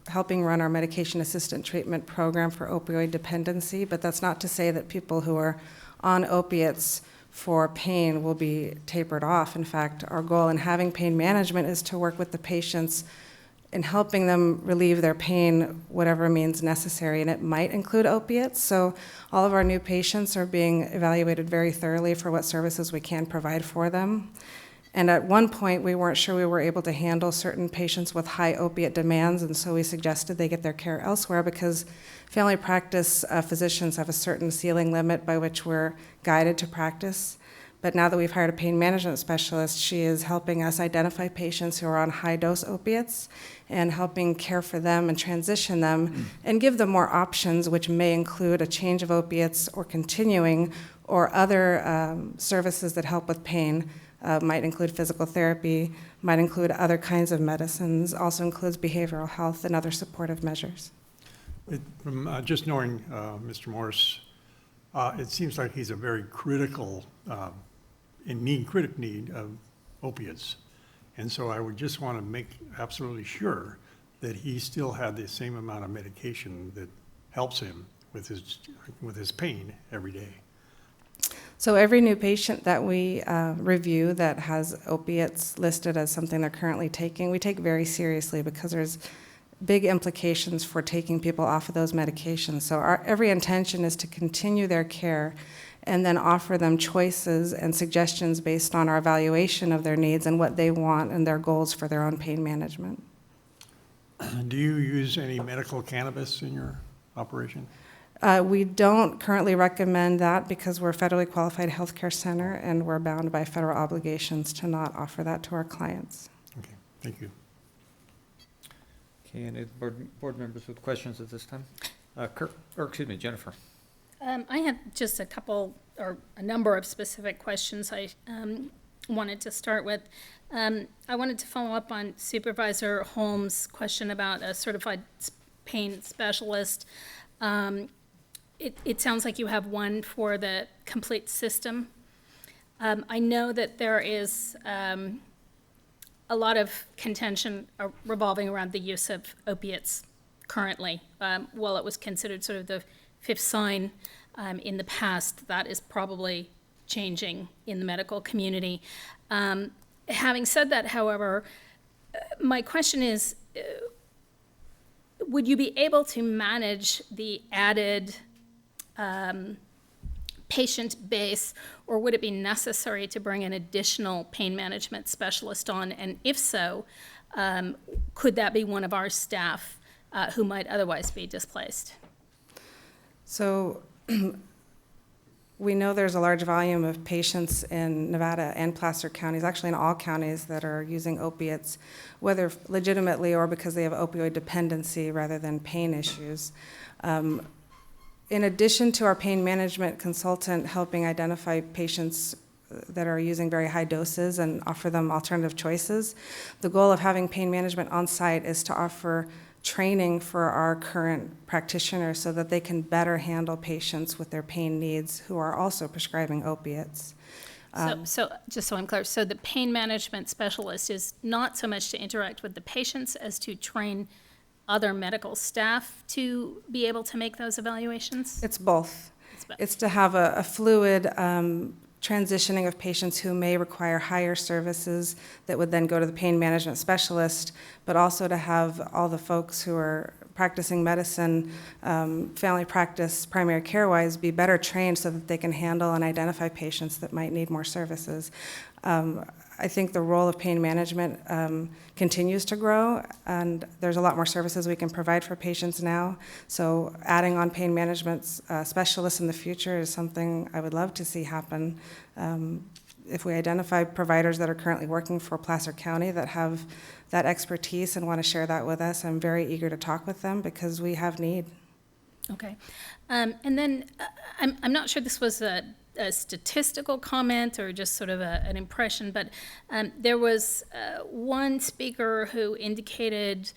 helping run our medication assistant treatment program for opioid dependency, but that's not to say that people who are on opiates for pain will be tapered off. In fact, our goal in having pain management is to work with the patients in helping them relieve their pain, whatever means necessary, and it might include opiates. So all of our new patients are being evaluated very thoroughly for what services we can provide for them. And at one point, we weren't sure we were able to handle certain patients with high opiate demands, and so we suggested they get their care elsewhere because family practice physicians have a certain ceiling limit by which we're guided to practice. But now that we've hired a pain management specialist, she is helping us identify patients who are on high-dose opiates and helping care for them and transition them and give them more options, which may include a change of opiates or continuing or other services that help with pain. Might include physical therapy, might include other kinds of medicines, also includes behavioral health and other supportive measures. From just knowing Mr. Morse, it seems like he's a very critical, critical need of opiates. And so I would just want to make absolutely sure that he still had the same amount of medication that helps him with his pain every day. So every new patient that we review that has opiates listed as something they're currently taking, we take very seriously because there's big implications for taking people off of those medications. So every intention is to continue their care and then offer them choices and suggestions based on our evaluation of their needs and what they want and their goals for their own pain management. Do you use any medical cannabis in your operation? We don't currently recommend that because we're a federally qualified healthcare center and we're bound by federal obligations to not offer that to our clients. Okay, thank you. Okay, any board members with questions at this time? Jennifer. I have just a couple or a number of specific questions I wanted to start with. I wanted to follow up on Supervisor Holmes' question about a certified pain specialist. It sounds like you have one for the complete system. I know that there is a lot of contention revolving around the use of opiates currently. While it was considered sort of the fifth sign in the past, that is probably changing in the medical community. Having said that, however, my question is, would you be able to manage the added patient base, or would it be necessary to bring an additional pain management specialist on? And if so, could that be one of our staff who might otherwise be displaced? So we know there's a large volume of patients in Nevada and Placer counties, actually in all counties, that are using opiates, whether legitimately or because they have opioid dependency rather than pain issues. In addition to our pain management consultant helping identify patients that are using very high doses and offer them alternative choices, the goal of having pain management on site is to offer training for our current practitioners so that they can better handle patients with their pain needs who are also prescribing opiates. So just so I'm clear, so the pain management specialist is not so much to interact with the patients as to train other medical staff to be able to make those evaluations? It's both. It's to have a fluid transitioning of patients who may require higher services that would then go to the pain management specialist, but also to have all the folks who are practicing medicine, family practice, primary care-wise, be better trained so that they can handle and identify patients that might need more services. I think the role of pain management continues to grow, and there's a lot more services we can provide for patients now. So adding on pain management specialists in the future is something I would love to see happen. If we identify providers that are currently working for Placer County that have that expertise and want to share that with us, I'm very eager to talk with them because we have need. Okay. And then I'm not sure this was a statistical comment or just sort of an impression, but there was one speaker who indicated,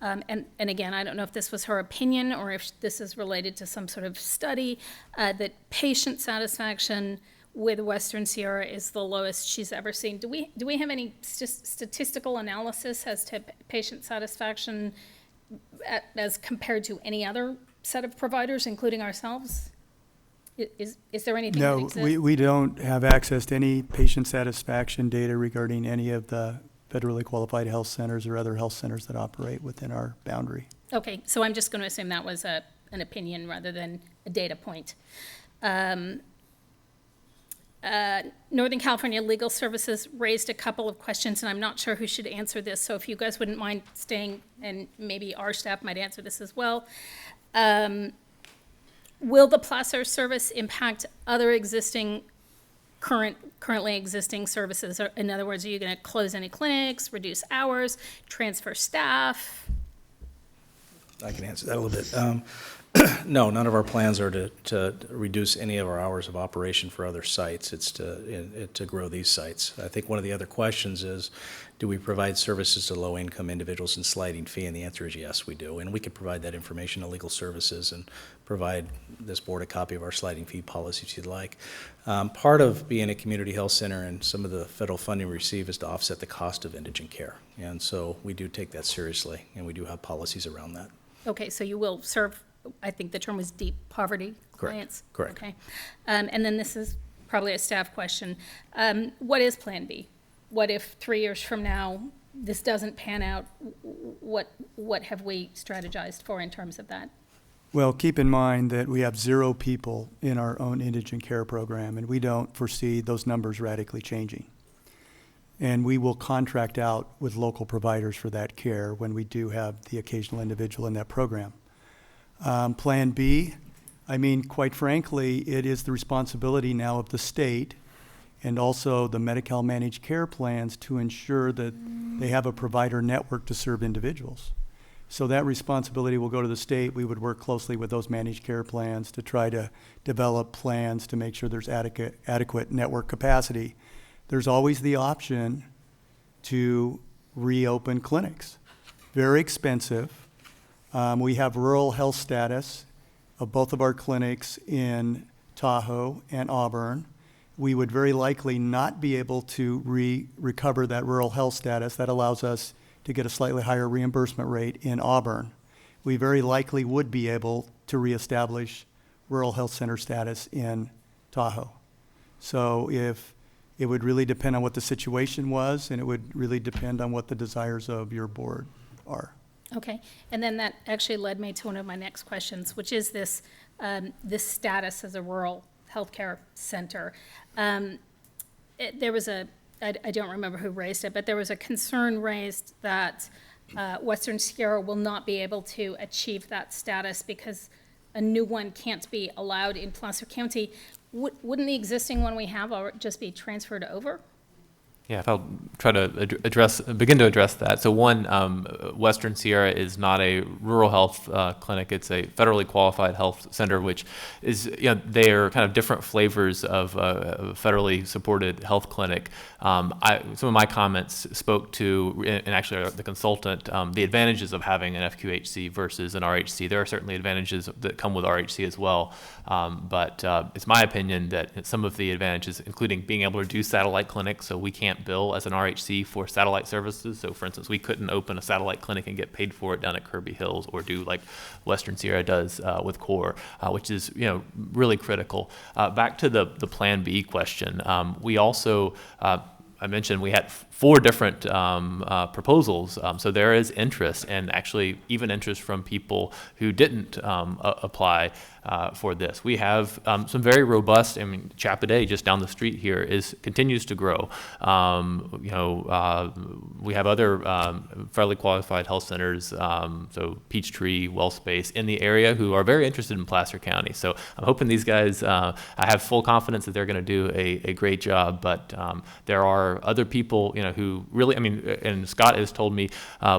and again, I don't know if this was her opinion or if this is related to some sort of study, that patient satisfaction with Western Sierra is the lowest she's ever seen. Do we have any statistical analysis as to patient satisfaction as compared to any other set of providers, including ourselves? Is there anything that No, exists? we don't have access to any patient satisfaction data regarding any of the federally qualified health centers or other health centers that operate within our boundary. Okay, so I'm just going to assume that was an opinion rather than a data point. Northern California Legal Services raised a couple of questions, and I'm not sure who should answer this, so if you guys wouldn't mind staying, and maybe our staff might answer this as well. Will the Placer service impact other currently existing services? Or, in other words, are you going to close any clinics, reduce hours, transfer staff? I can answer that a little bit. No, none of our plans are to reduce any of our hours of operation for other sites. It's to grow these sites. I think one of the other questions is, do we provide services to low-income individuals in sliding fee? And the answer is yes, we do. And we could provide that information to legal services and provide this board a copy of our sliding fee policy if you'd like. Part of being a community health center and some of the federal funding we receive is to offset the cost of indigent care. And so we do take that seriously, and we do have policies around that. Okay, so you will serve, I think the term was deep poverty clients? Correct. Okay. And then this is probably a staff question. What is Plan B? What if 3 years from now this doesn't pan out? What have we strategized for in terms of that? Well, keep in mind that we have 0 people in our own indigent care program, and we don't foresee those numbers radically changing. And we will contract out with local providers for that care when we do have the occasional individual in that program. Plan B, I mean, quite frankly, it is the responsibility now of the state and also the Medi-Cal managed care plans to ensure that they have a provider network to serve individuals. So that responsibility will go to the state. We would work closely with those managed care plans to try to develop plans to make sure there's adequate network capacity. There's always the option to reopen clinics. Very expensive. We have rural health status of both of our clinics in Tahoe and Auburn. We would very likely not be able to recover that rural health status. That allows us to get a slightly higher reimbursement rate in Auburn. We very likely would be able to reestablish rural health center status in Tahoe. So it would really depend on what the situation was, and it would really depend on what the desires of your board are. Okay, and then that actually led me to one of my next questions, which is this status as a rural healthcare center. There was I don't remember who raised it, but there was a concern raised that Western Sierra will not be able to achieve that status because a new one can't be allowed in Placer County. Wouldn't the existing one we have just be transferred over? Yeah, if I'll try to begin to address that. So one, Western Sierra is not a rural health clinic. It's a federally qualified health center, which is, they are kind of different flavors of a federally supported health clinic. Some of my comments spoke to, and actually the consultant, the advantages of having an FQHC versus an RHC. There are certainly advantages that come with RHC as well, but it's my opinion that some of the advantages, including being able to do satellite clinics, so we can't bill as an RHC for satellite services. So for instance, we couldn't open a satellite clinic and get paid for it down at Kirby Hills or do like Western Sierra does with CORE, which is really critical. Back to the Plan B question, we also I mentioned we had 4 different proposals, so there is interest, and actually even interest from people who didn't apply for this. We have some very robust, Chappaday just down the street here continues to grow. We have other fairly qualified health centers, so Peachtree, Wellspace in the area who are very interested in Placer County. So I'm hoping these guys, I have full confidence that they're going to do a great job, but there are other people, who really, and Scott has told me,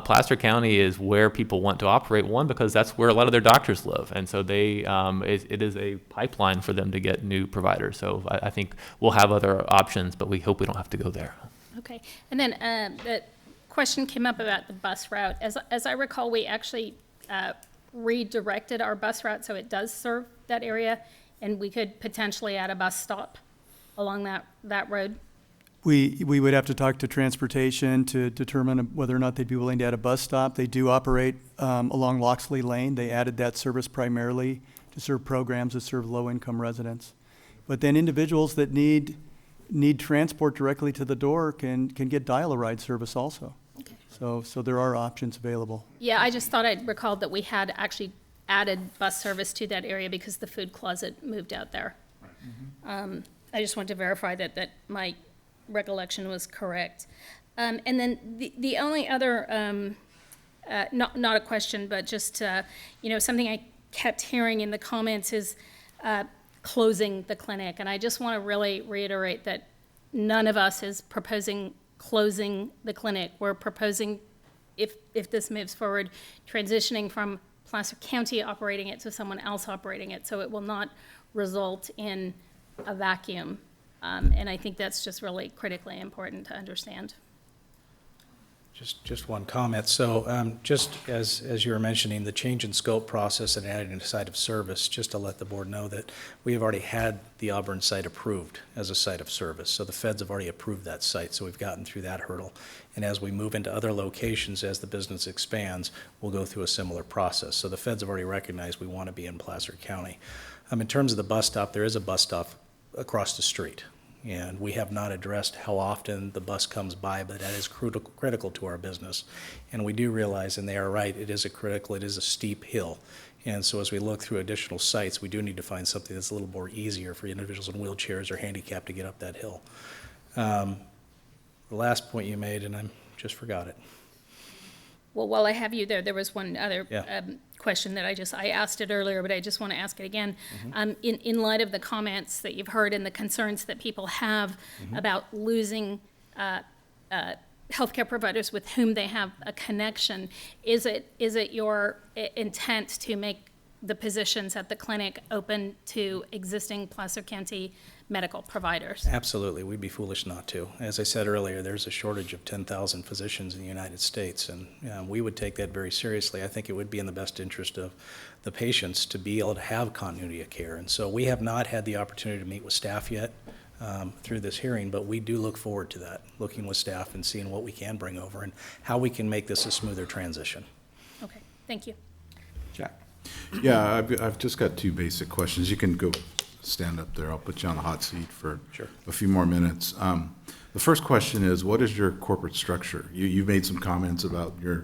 Placer County is where people want to operate, one, because that's where a lot of their doctors live. And so they, it is a pipeline for them to get new providers. So I think we'll have other options, but we hope we don't have to go there. Okay. And then the question came up about the bus route. As I recall, we actually redirected our bus route so it does serve that area, and we could potentially add a bus stop along that road. We would have to talk to transportation to determine whether or not they'd be willing to add a bus stop. They do operate along Loxley Lane. They added that service primarily to serve programs that serve low-income residents. But then individuals that need transport directly to the door can get dial-a-ride service also. Okay. So there are options available. Yeah, I just thought I'd recalled that we had actually added bus service to that area because the food closet moved out there. I just wanted to verify that my recollection was correct. And then the only other, not a question, but just, something I kept hearing in the comments is closing the clinic. And I just want to really reiterate that none of us is proposing closing the clinic. We're proposing, if this moves forward, transitioning from Placer County operating it to someone else operating it, so it will not result in a vacuum. And I think that's just really critically important to understand. Just one comment. So just as you were mentioning, the change in scope process and adding a site of service, just to let the board know that we have already had the Auburn site approved as a site of service. So the feds have already approved that site, so we've gotten through that hurdle. And as we move into other locations, as the business expands, we'll go through a similar process. So the feds have already recognized we want to be in Placer County. In terms of the bus stop, there is a bus stop across the street. And we have not addressed how often the bus comes by, but that is critical to our business. And we do realize, and they are right, it is a steep hill. And so as we look through additional sites, we do need to find something that's a little more easier for individuals in wheelchairs or handicapped to get up that hill. The last point you made, and I just forgot it. Well, while I have you there was one other Yeah. question that I asked it earlier, but I just want to ask it again. In light of the comments that you've heard and the concerns that people have about losing healthcare providers with whom they have a connection, is it your intent to make the positions at the clinic open to existing Placer County medical providers? Absolutely. We'd be foolish not to. As I said earlier, there's a shortage of 10,000 physicians in the United States, and we would take that very seriously. I think it would be in the best interest of the patients to be able to have continuity of care. And so we have not had the opportunity to meet with staff yet through this hearing, but we do look forward to that, looking with staff and seeing what we can bring over and how we can make this a smoother transition. Okay, thank you. Jack? Yeah, I've just got two basic questions. You can go stand up there. I'll put you on the hot seat for a few more minutes. The first question is, what is your corporate structure? You've made some comments about you're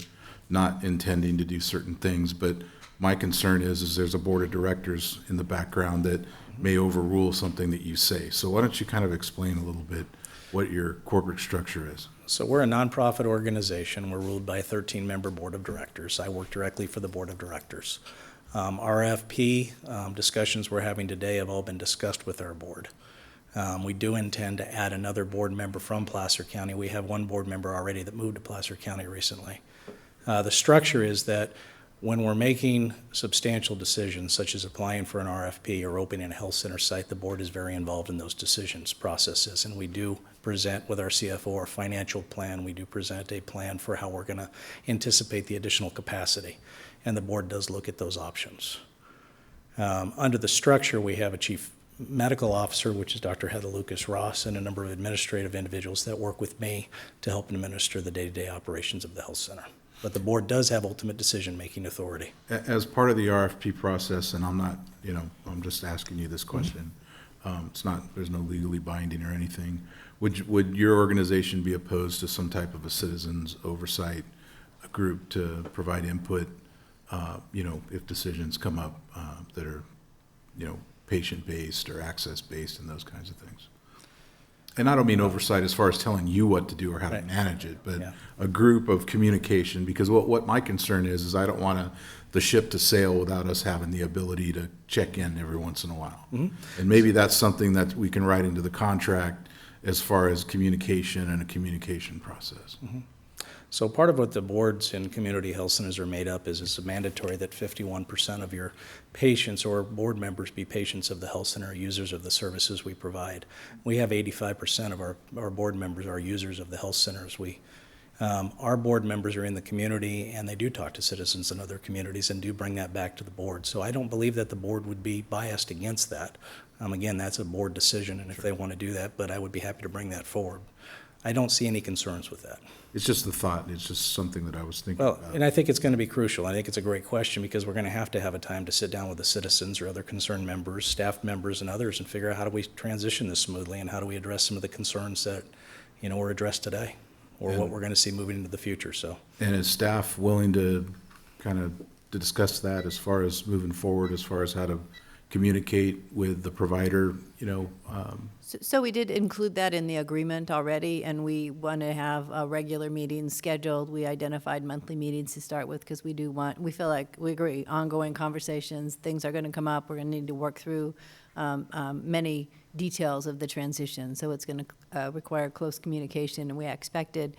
not intending to do certain things, but my concern is there's a board of directors in the background that may overrule something that you say. So why don't you kind of explain a little bit what your corporate structure is? So we're a nonprofit organization. We're ruled by a 13-member board of directors. I work directly for the board of directors. RFP discussions we're having today have all been discussed with our board. We do intend to add another board member from Placer County. We have one board member already that moved to Placer County recently. The structure is that when we're making substantial decisions, such as applying for an RFP or opening a health center site, the board is very involved in those decisions processes, and we do present with our CFO a financial plan. We do present a plan for how we're going to anticipate the additional capacity, and the board does look at those options. Under the structure, we have a chief medical officer, which is Dr. Heather Lucas Ross, and a number of administrative individuals that work with me to help administer the day-to-day operations of the health center. But the board does have ultimate decision-making authority. As part of the RFP process, and I'm not, I'm just asking you this question. It's not, there's no legally binding or anything. Would your organization be opposed to some type of a citizens oversight group to provide input, if decisions come up that are, patient-based or access-based and those kinds of things? And I don't mean oversight as far as telling you what to do or how to manage it, but a group of communication, because what my concern is I don't want the ship to sail without us having the ability to check in every once in a while. And maybe that's something that we can write into the contract as far as communication and a communication process. So part of what the boards in community health centers are made up is it's mandatory that 51% of your patients or board members be patients of the health center, users of the services we provide. We have 85% of our board members are users of the health centers. Our board members are in the community, and they do talk to citizens in other communities and do bring that back to the board. So I don't believe that the board would be biased against that. Again, that's a board decision, and if they want to do that, but I would be happy to bring that forward. I don't see any concerns with that. It's just the thought. It's just something that I was thinking Well, about. and I think it's going to be crucial. I think it's a great question because we're going to have a time to sit down with the citizens or other concerned members, staff members, and others and figure out how do we transition this smoothly and how do we address some of the concerns that, were addressed today or what we're going to see moving into the future. So. And is staff willing to kind of discuss that as far as moving forward, as far as how to communicate with the provider, So we did include that in the agreement already, and we want to have regular meetings scheduled. We identified monthly meetings to start with, because we feel like, we agree, ongoing conversations, things are going to come up, we're going to need to work through many details of the transition, so it's going to require close communication, and we expected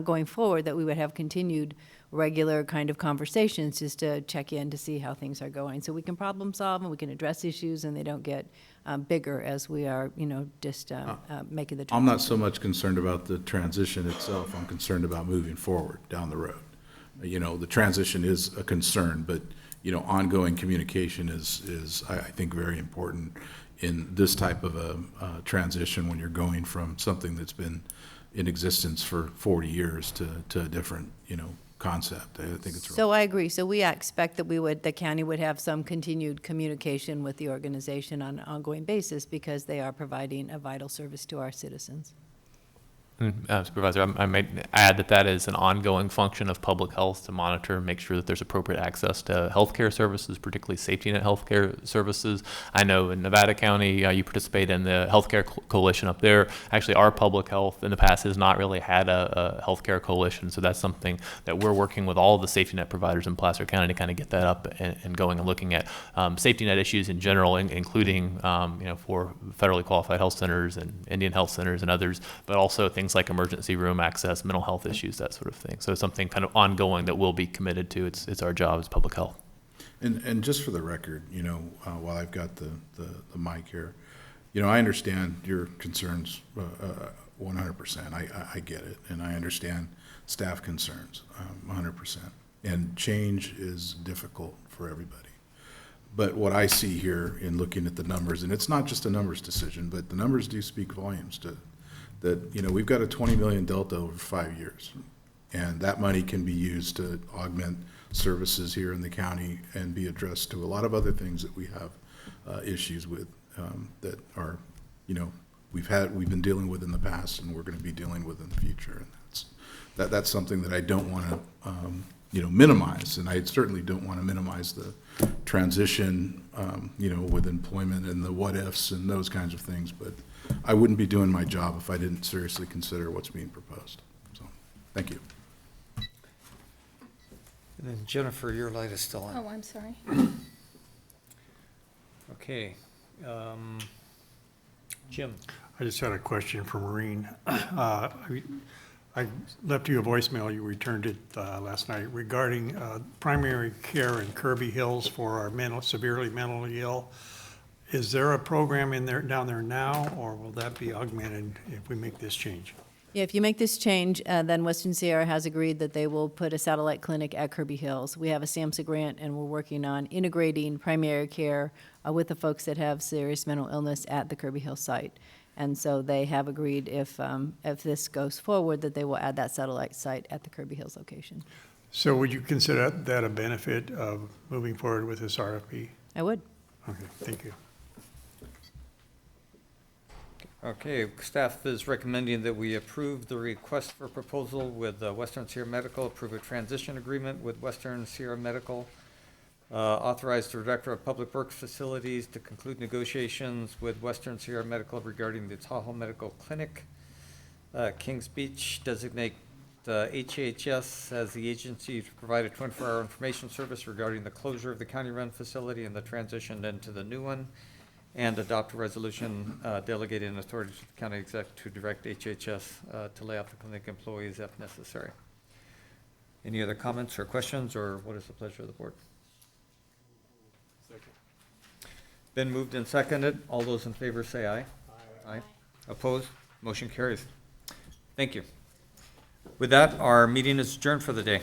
going forward that we would have continued regular kind of conversations just to check in to see how things are going, so we can problem solve and we can address issues and they don't get bigger as we are, just making the transition. I'm not so much concerned about the transition itself. I'm concerned about moving forward down the road. The transition is a concern, but, ongoing communication is I think, very important in this type of a transition when you're going from something that's been in existence for 40 years to a different, concept. I think it's So I agree. So we expect that the county would have some continued communication with the organization on an ongoing basis, because they are providing a vital service to our citizens. Supervisor, I might add that is an ongoing function of public health to monitor and make sure that there's appropriate access to healthcare services, particularly safety net healthcare services. I know in Nevada County, you participate in the healthcare coalition up there. Actually, our public health in the past has not really had a healthcare coalition, so that's something that we're working with all the safety net providers in Placer County to kind of get that up and going, and looking at safety net issues in general, including for federally qualified health centers and Indian health centers and others, but also things like emergency room access, mental health issues, that sort of thing. So it's something kind of ongoing that we'll be committed to. It's our job as public health. And just for the record, while I've got the mic here, I understand your concerns 100%. I get it, and I understand staff concerns 100%. And change is difficult for everybody. But what I see here in looking at the numbers, and it's not just a numbers decision, but the numbers do speak volumes to that, we've got a $20 million delta over 5 years, and that money can be used to augment services here in the county and be addressed to a lot of other things that we have issues with that are, we've been dealing with in the past and we're going to be dealing with in the future, and that's something that I don't want to minimize, and I certainly don't want to minimize the transition with employment and the what ifs and those kinds of things, but I wouldn't be doing my job if I didn't seriously consider what's being proposed. So, thank you. And then Jennifer, your light is still on. Oh, I'm sorry. Okay. Jim. I just had a question for Maureen. I left you a voicemail, you returned it last night, regarding primary care in Kirby Hills for our severely mentally ill. Is there a program down there now, or will that be augmented if we make this change? Yeah, if you make this change, then Western Sierra has agreed that they will put a satellite clinic at Kirby Hills. We have a SAMHSA grant, and we're working on integrating primary care with the folks that have serious mental illness at the Kirby Hills site. And so they have agreed, if this goes forward, that they will add that satellite site at the Kirby Hills location. So would you consider that a benefit of moving forward with this RFP? I would. Okay, thank you. Okay, staff is recommending that we approve the request for proposal with Western Sierra Medical, approve a transition agreement with Western Sierra Medical, authorize the Director of Public Works Facilities to conclude negotiations with Western Sierra Medical regarding the Tahoe Medical Clinic, Kings Beach, designate HHS as the agency to provide a 24-hour information service regarding the closure of the county-run facility and the transition into the new one, and adopt a resolution delegating authority to the county exec to direct HHS to lay off the clinic employees if necessary. Any other comments or questions, or what is the pleasure of the board? Second. Been moved and seconded. All those in favor say aye. Aye. Opposed? Motion carries. Thank you. With that, our meeting is adjourned for the day.